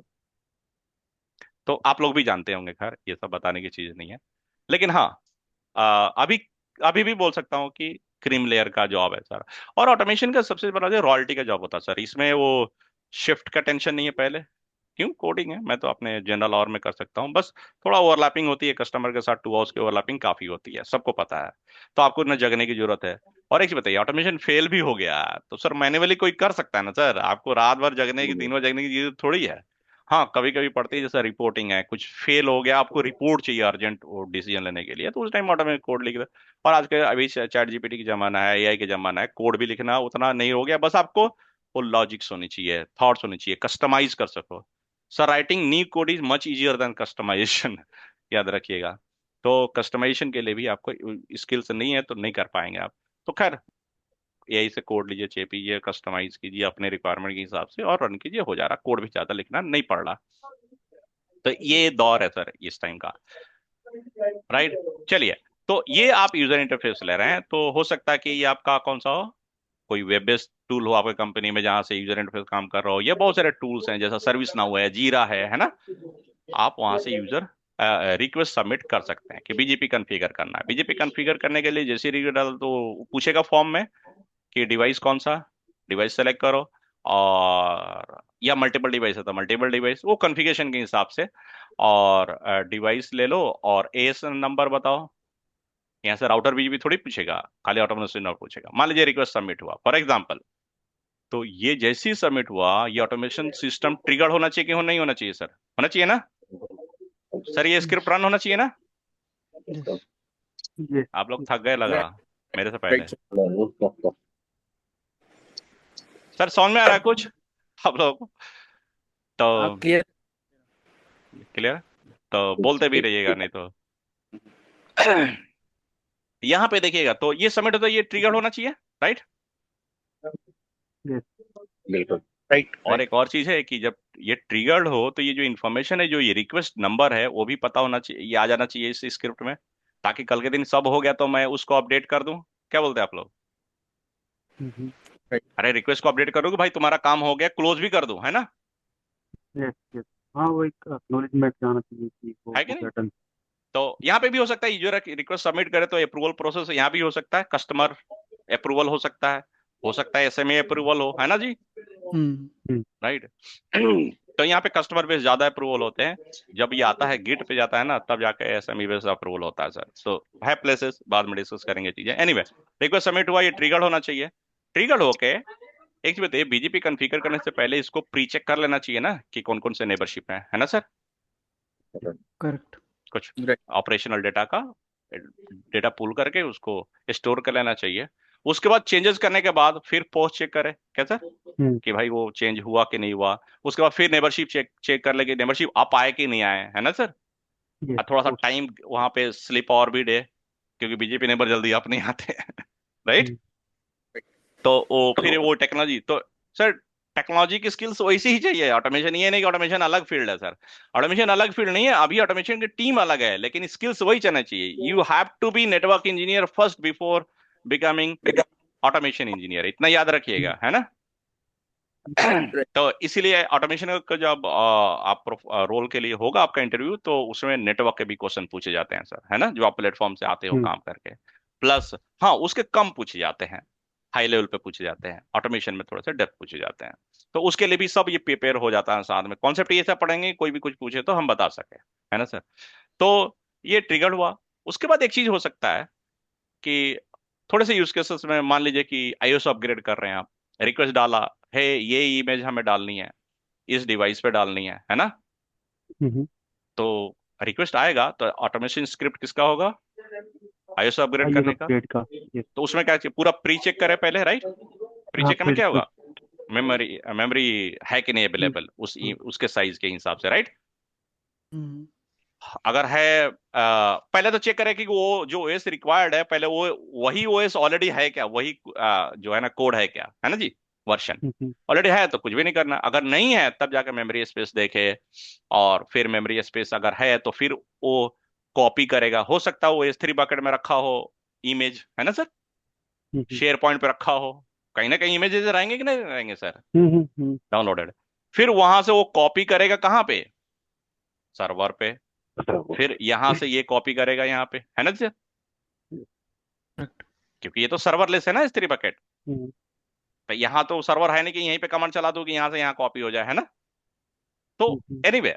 S1: तो आप लोग भी जानते होंगे, खैर ये सब बताने की चीज नहीं है। लेकिन हाँ, अभी अभी भी बोल सकता हूँ कि क्रीम लेयर का जॉब है सर। और ऑटोमेशन का सबसे बड़ा जो रॉयल्टी का जॉब होता है सर, इसमें वो शिफ्ट का टेंशन नहीं है पहले। क्यों? कोडिंग है, मैं तो अपने जनरल आवर में कर सकता हूँ, बस थोड़ा ओवरलैपिंग होती है कस्टमर के साथ, 2 आवर्स की ओवरलैपिंग काफी होती है, सबको पता है। तो आपको ना जगने की जरूरत है। और एक चीज बताइए, ऑटोमेशन फेल भी हो गया तो सर मैन्युअली कोई कर सकता है ना सर, आपको रात भर जगने की, 3 बार जगने की जरूरत थोड़ी है। हाँ, कभी कभी पड़ती है, जैसे रिपोर्टिंग है, कुछ फेल हो गया, आपको रिपोर्ट चाहिए अर्जेंट वो डिसीजन लेने के लिए, तो उस टाइम ऑटोमेटिक कोड लिख दो। और आज के अभी चैट जीपीटी की जमाना है, एआई के जमाना है, कोड भी लिखना उतना नहीं हो गया, बस आपको वो लॉजिक्स होनी चाहिए, थॉट्स होनी चाहिए, कस्टमाइज कर सको। Sir writing new code is much easier than customization, याद रखिएगा। तो कस्टमाइजेशन के लिए भी आपको स्किल्स नहीं है तो नहीं कर पाएंगे आप। तो खैर, एआई से कोड लीजिए, चेपिए, कस्टमाइज कीजिए अपने रिक्वायरमेंट के हिसाब से और रन कीजिए, हो जा रहा, कोड भी ज्यादा लिखना नहीं पड़ रहा। तो ये दौर है सर इस टाइम का, राइट? चलिए, तो ये आप यूजर इंटरफेस ले रहे हैं, तो हो सकता है कि ये आपका कौन सा हो, कोई वेब बेस्ड टूल हो आपकी कंपनी में जहां से यूजर इंटरफेस काम कर रहा हो। ये बहुत सारे टूल्स हैं, जैसा सर्विस नाउ है, जीरा है ना? आप वहां से यूजर रिक्वेस्ट सबमिट कर सकते हैं कि बीजीपी कॉन्फ़िगर करना है। बीजीपी कॉन्फ़िगर करने के लिए जैसे रिक्वेस्ट डाल तो पूछेगा फॉर्म में कि डिवाइस कौन सा, डिवाइस सेलेक्ट करो, और या मल्टीपल डिवाइस है तो मल्टीपल डिवाइस, वो कॉन्फ़िगरेशन के हिसाब से। और डिवाइस ले लो और एएस नंबर बताओ। यहाँ से राउटर बीजीपी थोड़ी पूछेगा, खाली ऑटोमेशन नंबर पूछेगा। मान लीजिए रिक्वेस्ट सबमिट हुआ फॉर एग्जाम्पल, तो ये जैसे ही सबमिट हुआ, ये ऑटोमेशन सिस्टम ट्रिगर होना चाहिए कि नहीं होना चाहिए सर? होना चाहिए ना सर? ये स्क्रिप्ट रन होना चाहिए ना?
S4: Yes.
S2: ये
S1: आप लोग थक गए लग रहा मेरे से पहले।
S5: राइट
S1: सर समझ में आ रहा है कुछ आप लोगों को? तो
S5: क्लियर।
S1: क्लियर? तो बोलते भी रहिएगा, नहीं तो यहाँ पे देखिएगा, तो ये सबमिट होता है, ये ट्रिगर होना चाहिए, राइट?
S2: ये
S6: बिल्कुल।
S5: राइट
S1: और एक और चीज है कि जब ये ट्रिगर्ड हो तो ये जो इन्फॉर्मेशन है, जो ये रिक्वेस्ट नंबर है, वो भी पता होना चाहिए, ये आ जाना चाहिए इस स्क्रिप्ट में, ताकि कल के दिन सब हो गया तो मैं उसको अपडेट कर दूं। क्या बोलते हैं आप लोग?
S2: हम्म,
S5: राइट
S1: अरे रिक्वेस्ट को अपडेट करोगे भाई, तुम्हारा काम हो गया, क्लोज भी कर दूं, है ना?
S2: ये हाँ, वो एक एक्नॉलेजमेंट जाना चाहिए कि वो
S1: है कि
S2: हो
S1: नहीं?
S2: गया डन।
S1: तो यहाँ पे भी हो सकता है, यूजर रिक्वेस्ट सबमिट करे तो अप्रूवल प्रोसेस यहाँ भी हो सकता है, कस्टमर अप्रूवल हो सकता है एसएमए अप्रूवल हो, है ना जी?
S4: Hmm.
S1: राइट? तो यहाँ पे कस्टमर बेस ज्यादा अप्रूवल होते हैं, जब ये आता है गिट पे जाता है ना, तब जाके एसएमई बेस अप्रूवल होता है सर। सो है प्लेसेस, बाद में डिस्कस करेंगे चीजें। एनीवे, रिक्वेस्ट सबमिट हुआ, ये ट्रिगर्ड होना चाहिए। ट्रिगर्ड होके एक चीज बताइए, बीजीपी कॉन्फ़िगर करने से पहले इसको प्री चेक कर लेना चाहिए ना कि कौन कौन से नेबरशिप है ना सर?
S4: Correct.
S1: कुछ
S5: राइट
S1: ऑपरेशनल डेटा का डेटा पुल करके उसको स्टोर कर लेना चाहिए। उसके बाद चेंजेस करने के बाद फिर पोस्ट चेक करें, क्या सर?
S2: हम्म,
S1: कि भाई वो चेंज हुआ कि नहीं हुआ। उसके बाद फिर नेबरशिप चेक चेक कर ले कि नेबरशिप आप आए कि नहीं आए, है ना सर?
S2: ये
S1: और थोड़ा सा टाइम वहां पे स्लिप और भी दे, क्योंकि बीजेपी नेबर जल्दी आप नहीं आते राइट?
S2: हम्म,
S1: तो वो फिर वो टेक्नोलॉजी तो सर, टेक्नोलॉजी की स्किल्स वैसी ही चाहिए। ऑटोमेशन ये नहीं कि ऑटोमेशन अलग फील्ड है सर, ऑटोमेशन अलग फील्ड नहीं है, अभी ऑटोमेशन की टीम अलग है, लेकिन स्किल्स वही चलना चाहिए। You have to be network engineer first before becoming automation engineer, इतना याद रखिएगा, है ना?
S5: राइट
S1: तो इसीलिए ऑटोमेशन का जब आप रोल के लिए होगा आपका इंटरव्यू, तो उसमें नेटवर्क के भी क्वेश्चन पूछे जाते हैं सर, है ना? जो आप प्लेटफॉर्म से आते हो
S2: हम्म,
S1: काम करके, प्लस हाँ उसके कम पूछे जाते हैं, हाई लेवल पे पूछे जाते हैं, ऑटोमेशन में थोड़ा सा डेप्थ पूछे जाते हैं। तो उसके लिए भी सब ये प्रिपेयर हो जाता है साथ में, कॉन्सेप्ट ये सब पढ़ेंगे, कोई भी कुछ पूछे तो हम बता सके, है ना सर? तो ये ट्रिगर हुआ। उसके बाद एक चीज हो सकता है कि थोड़े से यूज केसेस में मान लीजिए कि आईओएस अपग्रेड कर रहे हैं आप, रिक्वेस्ट डाला है, ये इमेज हमें डालनी है, इस डिवाइस पे डालनी है ना।
S2: हम्म।
S1: तो रिक्वेस्ट आएगा तो ऑटोमेशन स्क्रिप्ट किसका होगा? आईओएस अपग्रेड
S2: आइए
S1: करने का।
S2: अपडेट का। यस।
S1: तो उसमें क्या चाहिए? पूरा प्री चेक करे पहले, राइट? प्री
S2: हाँ
S1: चेक में
S2: फिर
S1: क्या
S2: फिर।
S1: होगा? मेमोरी मेमोरी है कि नहीं
S2: हम्म,
S1: अवेलेबल
S2: हाँ।
S1: उसके साइज के हिसाब से, राइट?
S4: हम्म,
S1: अगर है पहले तो चेक करें कि वो जो ओएस रिक्वायर्ड है, पहले वो वही ओएस ऑलरेडी है क्या, वही जो है ना कोड है क्या, है ना जी, वर्जन
S2: हम्म,
S1: ऑलरेडी है तो कुछ भी नहीं करना। अगर नहीं है तब जाकर मेमोरी स्पेस देखे, और फिर मेमोरी स्पेस अगर है तो फिर वो कॉपी करेगा। हो सकता है वो S3 बकेट में रखा हो इमेज, है ना सर,
S2: हम्म,
S1: शेयर पॉइंट पे रखा हो, कहीं ना कहीं इमेजेस रहेंगे कि नहीं रहेंगे सर,
S2: हम्म, हम्म।
S1: डाउनलोडेड। फिर वहां से वो कॉपी करेगा कहाँ पे? सर्वर पे। फिर यहां से ये कॉपी करेगा यहाँ पे, है ना सर,
S4: correct.
S1: क्योंकि ये तो सर्वरलेस है ना S3 बकेट।
S2: हम्म,
S1: तो यहाँ तो सर्वर है नहीं कि यहीं पे कमांड चला दो कि यहाँ से यहाँ कॉपी हो जाए, है ना। तो
S2: हम्म,
S1: एनीवे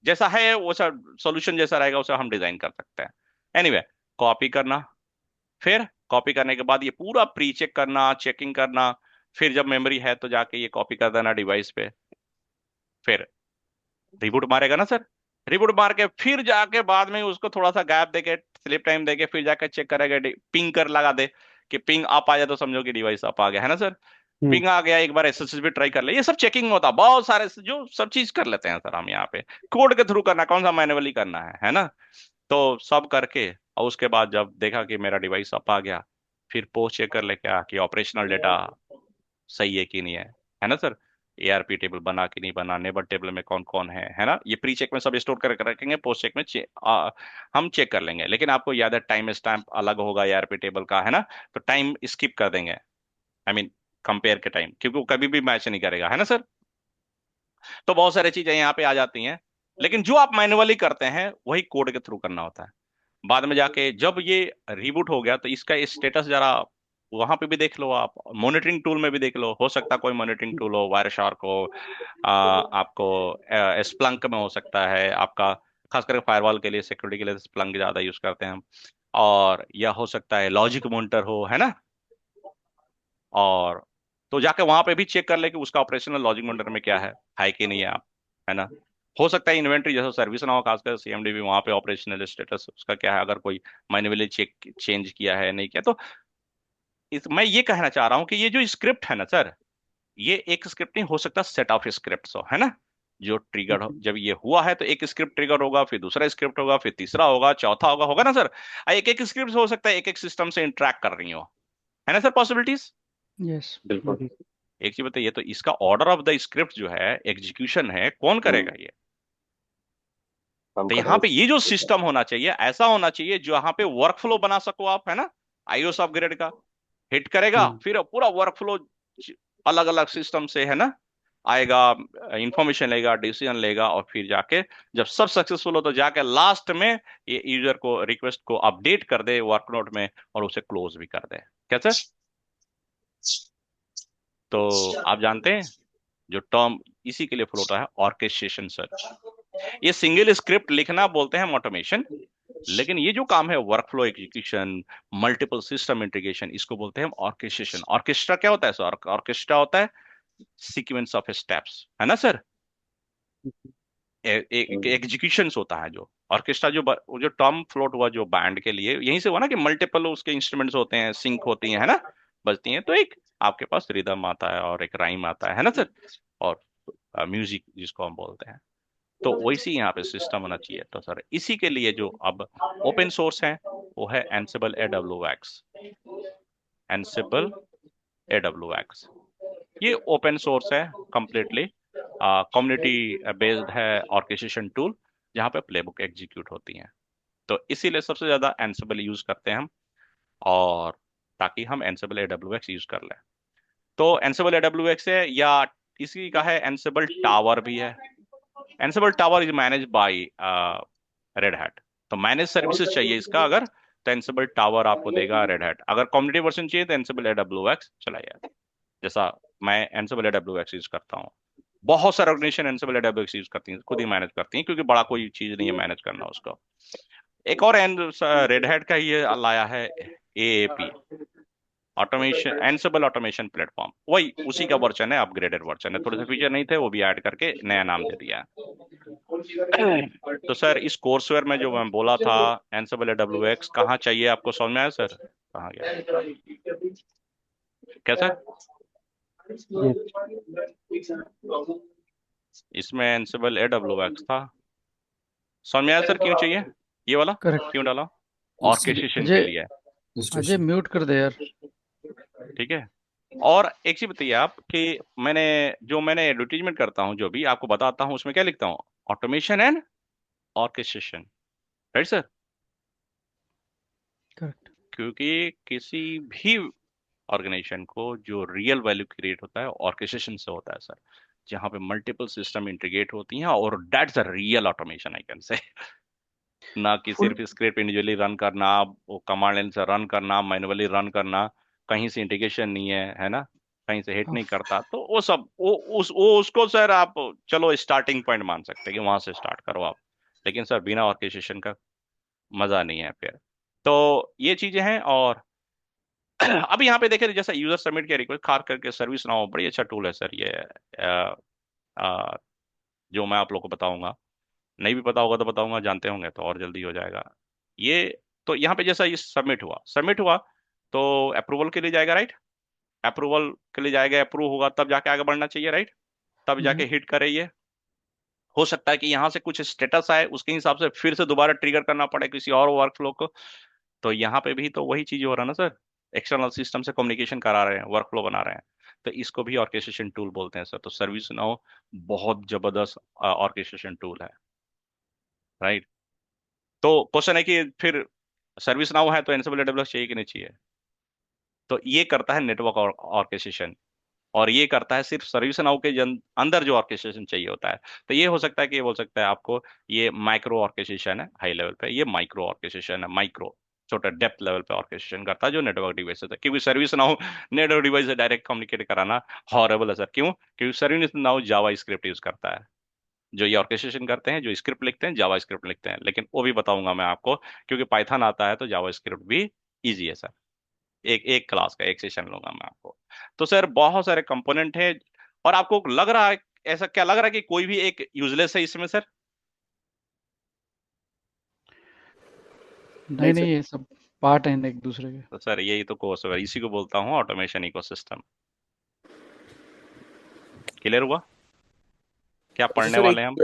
S1: जैसा है वो सब सोल्यूशन जैसा रहेगा उसे हम डिजाइन कर सकते हैं। एनीवे कॉपी करना, फिर कॉपी करने के बाद ये पूरा प्री चेक करना, चेकिंग करना, फिर जब मेमोरी है तो जाके ये कॉपी कर देना डिवाइस पे। फिर रिबूट मारेगा ना सर, रिबूट मार के फिर जाके बाद में उसको थोड़ा सा गैप देके, स्लिप टाइम देके, फिर जाके चेक करेगा, पिंग कर लगा दे कि पिंग अप आ जाए तो समझो कि डिवाइस अप आ गया, है ना सर।
S2: हम्म।
S1: पिंग आ गया, एक बार एसएसएस भी ट्राई कर ले, ये सब चेकिंग होता है, बहुत सारे जो सब चीज कर लेते हैं सर हम यहाँ पे। कोड के थ्रू करना, कौन सा मैनुअली करना है ना। तो सब करके और उसके बाद जब देखा कि मेरा डिवाइस अप आ गया, फिर पोस्ट चेक कर ले क्या कि ऑपरेशनल डेटा सही है कि नहीं है ना सर। एआरपी टेबल बना कि नहीं बना, नेबर टेबल में कौन कौन है ना। ये प्री चेक में सब स्टोर करके रखेंगे, पोस्ट चेक में हम चेक कर लेंगे। लेकिन आपको याद है टाइम स्टैम्प अलग होगा एआरपी टेबल का, है ना। तो टाइम स्किप कर देंगे, आई मीन कंपेयर के टाइम, क्योंकि वो कभी भी मैच नहीं करेगा, है ना सर। तो बहुत सारी चीजें यहाँ पे आ जाती हैं, लेकिन जो आप मैनुअली करते हैं वही कोड के थ्रू करना होता है। बाद में जाके जब ये रिबूट हो गया तो इसका स्टेटस जरा वहां पे भी देख लो, आप मॉनिटरिंग टूल में भी देख लो, हो सकता है कोई मॉनिटरिंग टूल हो, वायरशार्क हो, आपको स्प्लंक में हो सकता है आपका, खास करके फायरवॉल के लिए, सिक्योरिटी के लिए स्प्लंक ज्यादा यूज करते हैं हम। और या हो सकता है लॉजिक मॉनिटर हो, है ना। और तो जाके वहां पे भी चेक कर ले कि उसका ऑपरेशनल लॉजिक मॉनिटर में क्या है कि नहीं है आप, है ना। हो सकता है इन्वेंट्री जैसा सर्विस ना हो, खासकर सीएमडीबी, वहां पे ऑपरेशनल स्टेटस उसका क्या है, अगर कोई मैन्युअली चेक चेंज किया है नहीं किया तो। मैं ये कहना चाह रहा हूँ कि ये जो स्क्रिप्ट है ना सर, ये एक स्क्रिप्ट नहीं हो सकता, सेट ऑफ स्क्रिप्ट्स हो, है ना। जो ट्रिगर हो, जब ये हुआ है तो एक स्क्रिप्ट ट्रिगर होगा, फिर दूसरा स्क्रिप्ट होगा, फिर तीसरा होगा, चौथा होगा ना सर। एक एक स्क्रिप्ट हो सकता है एक एक सिस्टम से इंटरेक्ट कर रही हो, है ना सर, पॉसिबिलिटीज।
S4: Yes.
S6: बिल्कुल।
S1: एक चीज बताइए, तो इसका ऑर्डर ऑफ द स्क्रिप्ट जो है, एग्जीक्यूशन है, कौन करेगा ये?
S6: हम
S1: तो यहाँ
S6: करेंगे।
S1: पे ये जो सिस्टम होना चाहिए ऐसा होना चाहिए जहाँ पे वर्क फ्लो बना सको आप, है ना। आईओएस अपग्रेड का हिट करेगा,
S2: हम्म,
S1: फिर पूरा वर्क फ्लो अलग अलग सिस्टम से, है ना, आएगा, इंफॉर्मेशन लेगा, डिसीजन लेगा, और फिर जाके जब सब सक्सेसफुल हो तो जाके लास्ट में ये यूजर को रिक्वेस्ट को अपडेट कर दे वर्क नोट में, और उसे क्लोज भी कर दे, क्या सर। तो आप जानते हैं जो टर्म इसी के लिए फ्लो होता है, ऑर्केस्ट्रेशन सर। ये सिंगल स्क्रिप्ट लिखना बोलते हैं ऑटोमेशन, लेकिन ये जो काम है work flow execution, multiple system integration, इसको बोलते हैं ऑर्केस्ट्रेशन। ऑर्केस्ट्रा क्या होता है सर? ऑर्केस्ट्रा होता है सीक्वेंस ऑफ स्टेप्स, है ना सर। एग्जीक्यूशन होता है जो ऑर्केस्ट्रा, वो जो टर्म फ्लोट हुआ जो बैंड के लिए, यहीं से हुआ ना कि मल्टीपल उसके इंस्ट्रूमेंट्स होते हैं, सिंक होती हैं, है ना, बजती हैं, तो एक आपके पास रिदम आता है और एक राइम आता है ना सर, और म्यूजिक जिसको हम बोलते हैं। तो वैसी यहाँ पे सिस्टम होना चाहिए। तो सर इसी के लिए जो अब ओपन सोर्स है वो है एनसिबल AWX, एनसिबल AWX। ये ओपन सोर्स है कंप्लीटली, कम्युनिटी बेस्ड है ऑर्केस्ट्रेशन टूल, जहाँ पे प्लेबुक एग्जीक्यूट होती हैं। तो इसीलिए सबसे ज्यादा एनसिबल यूज करते हैं हम, और ताकि हम एनसिबल AWX यूज कर लें। तो एनसिबल AWX है, या इसी का है एनसिबल टावर भी है। एनसिबल tower is manage by red hat. तो मैनेज सर्विसेज चाहिए इसका अगर, तो एनसिबल टावर आपको देगा रेड हैट। अगर कम्युनिटी वर्जन चाहिए तो एनसिबल AWX चलाइए, जैसा मैं एनसिबल AWX यूज करता हूँ। बहुत सारे ऑर्गेनाइजेशन एनसिबल एडब्ल्यूएक्स यूज करती हैं, खुद ही मैनेज करती हैं, क्योंकि बड़ा कोई चीज नहीं है मैनेज करना उसको। एक और रेड हैट का ये लाया है एएपी, ऑटोमेशन एनसिबल ऑटोमेशन प्लेटफॉर्म, वही उसी का वर्जन है, अपग्रेडेड वर्जन है, थोड़े से फीचर नहीं थे वो भी ऐड करके नया नाम दे दिया है। तो सर इस कोर्सवेयर में जो मैं बोला था एनसिबल एडब्ल्यूएक्स कहाँ चाहिए आपको, समझ में आया सर? कहाँ गया कैसा? इसमें एनसिबल एडब्ल्यूएक्स था, समझ में आया सर क्यों चाहिए ये वाला,
S4: करेक्ट।
S1: क्यों डाला? ऑर्केस्ट्रेशन के
S4: अजय
S1: लिए,
S4: अजय म्यूट कर दे यार।
S1: ठीक है। और एक चीज बताइए आप कि मैंने एडवर्टीजमेंट करता हूँ जो भी आपको बताता हूँ उसमें क्या लिखता हूँ, automation and orchestration, right sir?
S4: Correct.
S1: क्योंकि किसी भी ऑर्गेनाइजेशन को जो रियल वैल्यू क्रिएट होता है ऑर्केस्ट्रेशन से होता है सर, जहाँ पे मल्टीपल सिस्टम इंटीग्रेट होती हैं, और that's a real automation I can say. ना कि
S4: फुल
S1: सिर्फ स्क्रिप्ट इंडिविजुअली रन करना, वो कमांड लाइन से रन करना, मैनुअली रन करना, कहीं से इंटीग्रेशन नहीं है ना, कहीं से हिट
S4: हाँ,
S1: नहीं करता, तो वो सब वो उसको सर आप चलो स्टार्टिंग पॉइंट मान सकते हैं कि वहां से स्टार्ट करो आप, लेकिन सर बिना ऑर्केस्ट्रेशन का मजा नहीं है फिर। तो ये चीजें हैं। और अब यहाँ पे देखें जैसा यूजर सबमिट किया रिक्वेस्ट, खास करके सर्विस नाउ बड़ी अच्छा टूल है सर ये, अ, अ, जो मैं आप लोग को बताऊंगा, नहीं भी पता होगा तो बताऊंगा, जानते होंगे तो और जल्दी हो जाएगा ये। तो यहाँ पे जैसा ये सबमिट हुआ तो अप्रूवल के लिए जाएगा, राइट? अप्रूवल के लिए जाएगा, अप्रूव होगा तब जाके आगे बढ़ना चाहिए, राइट? तब जाके हिट करे ये। हो सकता है कि यहाँ से कुछ स्टेटस आए, उसके हिसाब से फिर से दोबारा ट्रिगर करना पड़े किसी और वर्कफ्लो को। तो यहाँ पे भी तो वही चीज हो रहा है ना सर, एक्सटर्नल सिस्टम से कम्युनिकेशन करा रहे हैं, वर्कफ्लो बना रहे हैं, तो इसको भी ऑर्केस्ट्रेशन टूल बोलते हैं सर। तो सर्विस नाउ बहुत जबरदस्त ऑर्केस्ट्रेशन टूल है, राइट? तो क्वेश्चन है कि फिर सर्विस नाउ है तो एनसिबल एडब्ल्यूएस चाहिए कि नहीं चाहिए? तो ये करता है नेटवर्क ऑर्केस्ट्रेशन, और ये करता है सिर्फ सर्विस नाउ के अंदर जो ऑर्केस्ट्रेशन चाहिए होता है। तो ये हो सकता है कि ये बोल सकता है आपको ये माइक्रो ऑर्केस्ट्रेशन है, हाई लेवल पे ये माइक्रो ऑर्केस्ट्रेशन है, माइक्रो छोटा डेप्थ लेवल पे ऑर्केस्ट्रेशन करता है जो नेटवर्क डिवाइस है, क्योंकि सर्विस नाउ नेटवर्क डिवाइस से डायरेक्ट कम्युनिकेट कराना हॉरेबल है सर। क्यों? क्योंकि सर्विस नाउ जावा स्क्रिप्ट यूज करता है, जो ये ऑर्केस्ट्रेशन करते हैं जो स्क्रिप्ट लिखते हैं जावा स्क्रिप्ट लिखते हैं, लेकिन वो भी बताऊंगा मैं आपको, क्योंकि पाइथन आता है तो जावा स्क्रिप्ट भी इजी है सर। एक एक क्लास का एक सेशन लूंगा मैं आपको। तो सर बहुत सारे कंपोनेंट है, और आपको लग रहा है, ऐसा क्या लग रहा है कि कोई भी एक यूजलेस है इसमें सर?
S4: नहीं
S5: नहीं
S4: नहीं,
S5: सर।
S4: ये सब पार्ट हैं एक दूसरे के।
S1: तो सर यही तो कोर्स है, इसी को बोलता हूँ ऑटोमेशन इकोसिस्टम। क्लियर हुआ? क्या
S5: अच्छा
S1: पढ़ने
S5: सर,
S1: वाले हैं हम?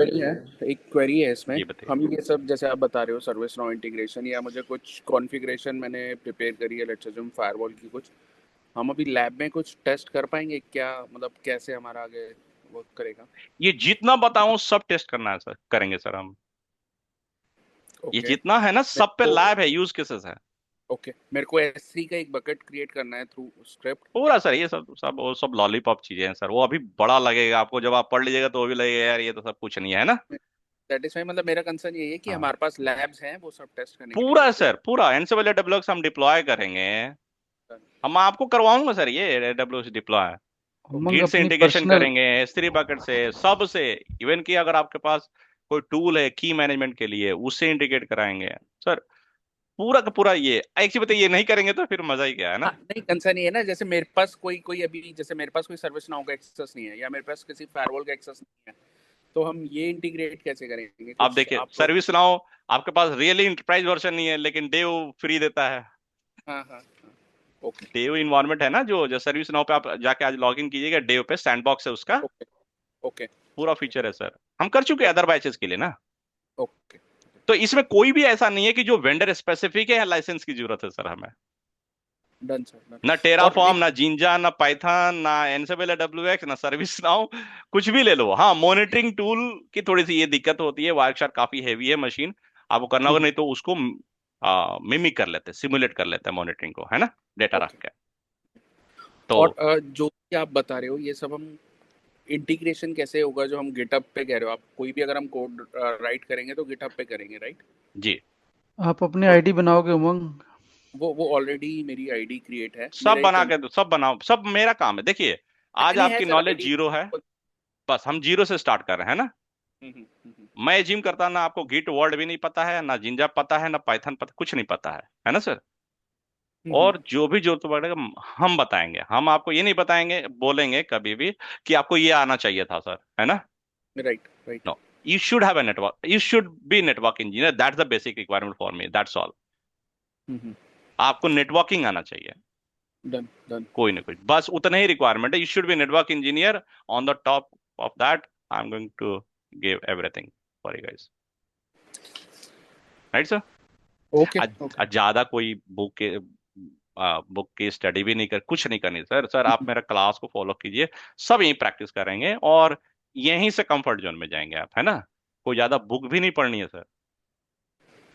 S5: एक क्वेरी है इसमें।
S1: ये बताइए।
S5: हम ये सब जैसे आप बता रहे हो सर्विस नाउ इंटीग्रेशन, या मुझे कुछ कॉन्फ़िगरेशन मैंने प्रिपेयर करी है, लेट्स अज्यूम फायरवॉल की कुछ, हम अभी लैब में कुछ टेस्ट कर पाएंगे क्या? मतलब कैसे हमारा आगे वर्क करेगा?
S1: ये जितना बताऊं सब टेस्ट करना है सर, करेंगे सर हम। ये
S5: ओके।
S1: जितना है ना
S5: मेरे
S1: सब पे
S5: को
S1: लैब है, यूज केसेस है
S5: ओके, मेरे को S3 का एक बकेट क्रिएट करना है थ्रू स्क्रिप्ट।
S1: पूरा सर। ये सब सब वो सब लॉलीपॉप चीजें हैं सर, वो अभी बड़ा लगेगा आपको, जब आप पढ़ लीजिएगा तो वो भी लगेगा यार ये तो सब कुछ नहीं है ना।
S5: सेटिस्फाई, मतलब मेरा कंसर्न ये है कि
S1: हाँ
S5: हमारे पास लैब्स हैं वो सब टेस्ट करने के लिए,
S1: पूरा
S5: जैसे
S1: सर, पूरा एनसिबल एडब्ल्यूएक्स हम डिप्लॉय करेंगे, हम आपको करवाऊंगा सर ये एडब्ल्यूएक्स डिप्लॉय,
S4: उमंग
S1: गिट से
S4: अपनी
S1: इंटीग्रेशन
S4: पर्सनल
S1: करेंगे, S3 बकेट से, सब से। इवन कि अगर आपके पास कोई टूल है की मैनेजमेंट के लिए उससे इंटीग्रेट कराएंगे सर, पूरा का पूरा। ये एक चीज बताइए, ये नहीं करेंगे तो फिर मजा ही क्या है
S5: हाँ,
S1: ना।
S5: नहीं कंसर्न ये है ना, जैसे मेरे पास कोई कोई अभी, जैसे मेरे पास कोई सर्विस नाउ का एक्सेस नहीं है, या मेरे पास किसी फायरवॉल का एक्सेस नहीं है, तो हम ये इंटीग्रेट कैसे करेंगे?
S1: आप
S5: कुछ
S1: देखिए
S5: आप।
S1: सर्विस नाउ आपके पास रियली इंटरप्राइज वर्जन नहीं है, लेकिन डेव फ्री देता है।
S5: हाँ हाँ हाँ। ओके
S1: डेव इन्वायरमेंट है ना, जो सर्विस नाउ पे आप जाके आज लॉग इन कीजिएगा, डेव पे सैंडबॉक्स है उसका,
S5: ओके ओके
S1: पूरा फीचर है सर, हम कर चुके हैं अदर बैचेस के लिए ना।
S5: ओके।
S1: तो इसमें कोई भी ऐसा नहीं है कि जो वेंडर स्पेसिफिक है लाइसेंस की जरूरत है सर हमें।
S5: Done sir, done.
S1: ना
S5: और
S1: टेराफॉर्म,
S5: एक
S1: ना जिंजा, ना पाइथन, ना एनएसएबल एडब्ल्यूएक्स, ना सर्विस नाउ, कुछ भी ले लो। हाँ मॉनिटरिंग टूल की थोड़ी सी ये दिक्कत होती है, वायरशार काफी हैवी है मशीन, आपको करना होगा, नहीं तो उसको मिमिक कर लेते हैं, सिमुलेट कर लेते हैं मॉनिटरिंग को, है ना, डेटा रख
S5: ओके।
S1: के। तो
S5: और जो भी आप बता रहे हो ये सब, हम इंटीग्रेशन कैसे होगा? जो हम गिटहब पे कह रहे हो आप, कोई भी अगर हम कोड राइट करेंगे तो गिटहब पे करेंगे, राइट?
S1: जी
S4: आप अपने
S5: तो
S4: आईडी बनाओगे उमंग?
S5: वो ऑलरेडी मेरी आईडी क्रिएट है,
S1: सब
S5: मेरा एक
S1: बना के दो, सब बनाओ, सब मेरा काम है। देखिए आज
S5: नहीं है
S1: आपकी
S5: सर
S1: नॉलेज
S5: आईडी।
S1: जीरो है, बस हम जीरो से स्टार्ट कर रहे हैं ना।
S5: हम्म।
S1: मैं जिम करता ना, आपको गिट वर्ड भी नहीं पता है, ना जिंजा पता है, ना पाइथन पता, कुछ नहीं पता है ना सर।
S5: हम्म।
S1: और जो भी जरूरत पड़ेगा हम बताएंगे, हम आपको ये नहीं बताएंगे बोलेंगे कभी भी कि आपको ये आना चाहिए था सर, है ना।
S5: Right right.
S1: No, you should have a network, you should be network engineer, that's the basic requirement for me, that's all. आपको नेटवर्किंग आना चाहिए,
S5: डन डन।
S1: कोई ना कोई, बस उतना ही रिक्वायरमेंट है। You should be network engineer. On the top of that I am going to give everything for you guys, right sir.
S5: Okay okay.
S1: ज्यादा कोई बुक की स्टडी भी नहीं कर, कुछ नहीं करनी सर। सर आप मेरा क्लास को फॉलो कीजिए, सब यही प्रैक्टिस करेंगे और यहीं से कंफर्ट जोन में जाएंगे आप, है ना। कोई ज्यादा बुक भी नहीं पढ़नी है सर।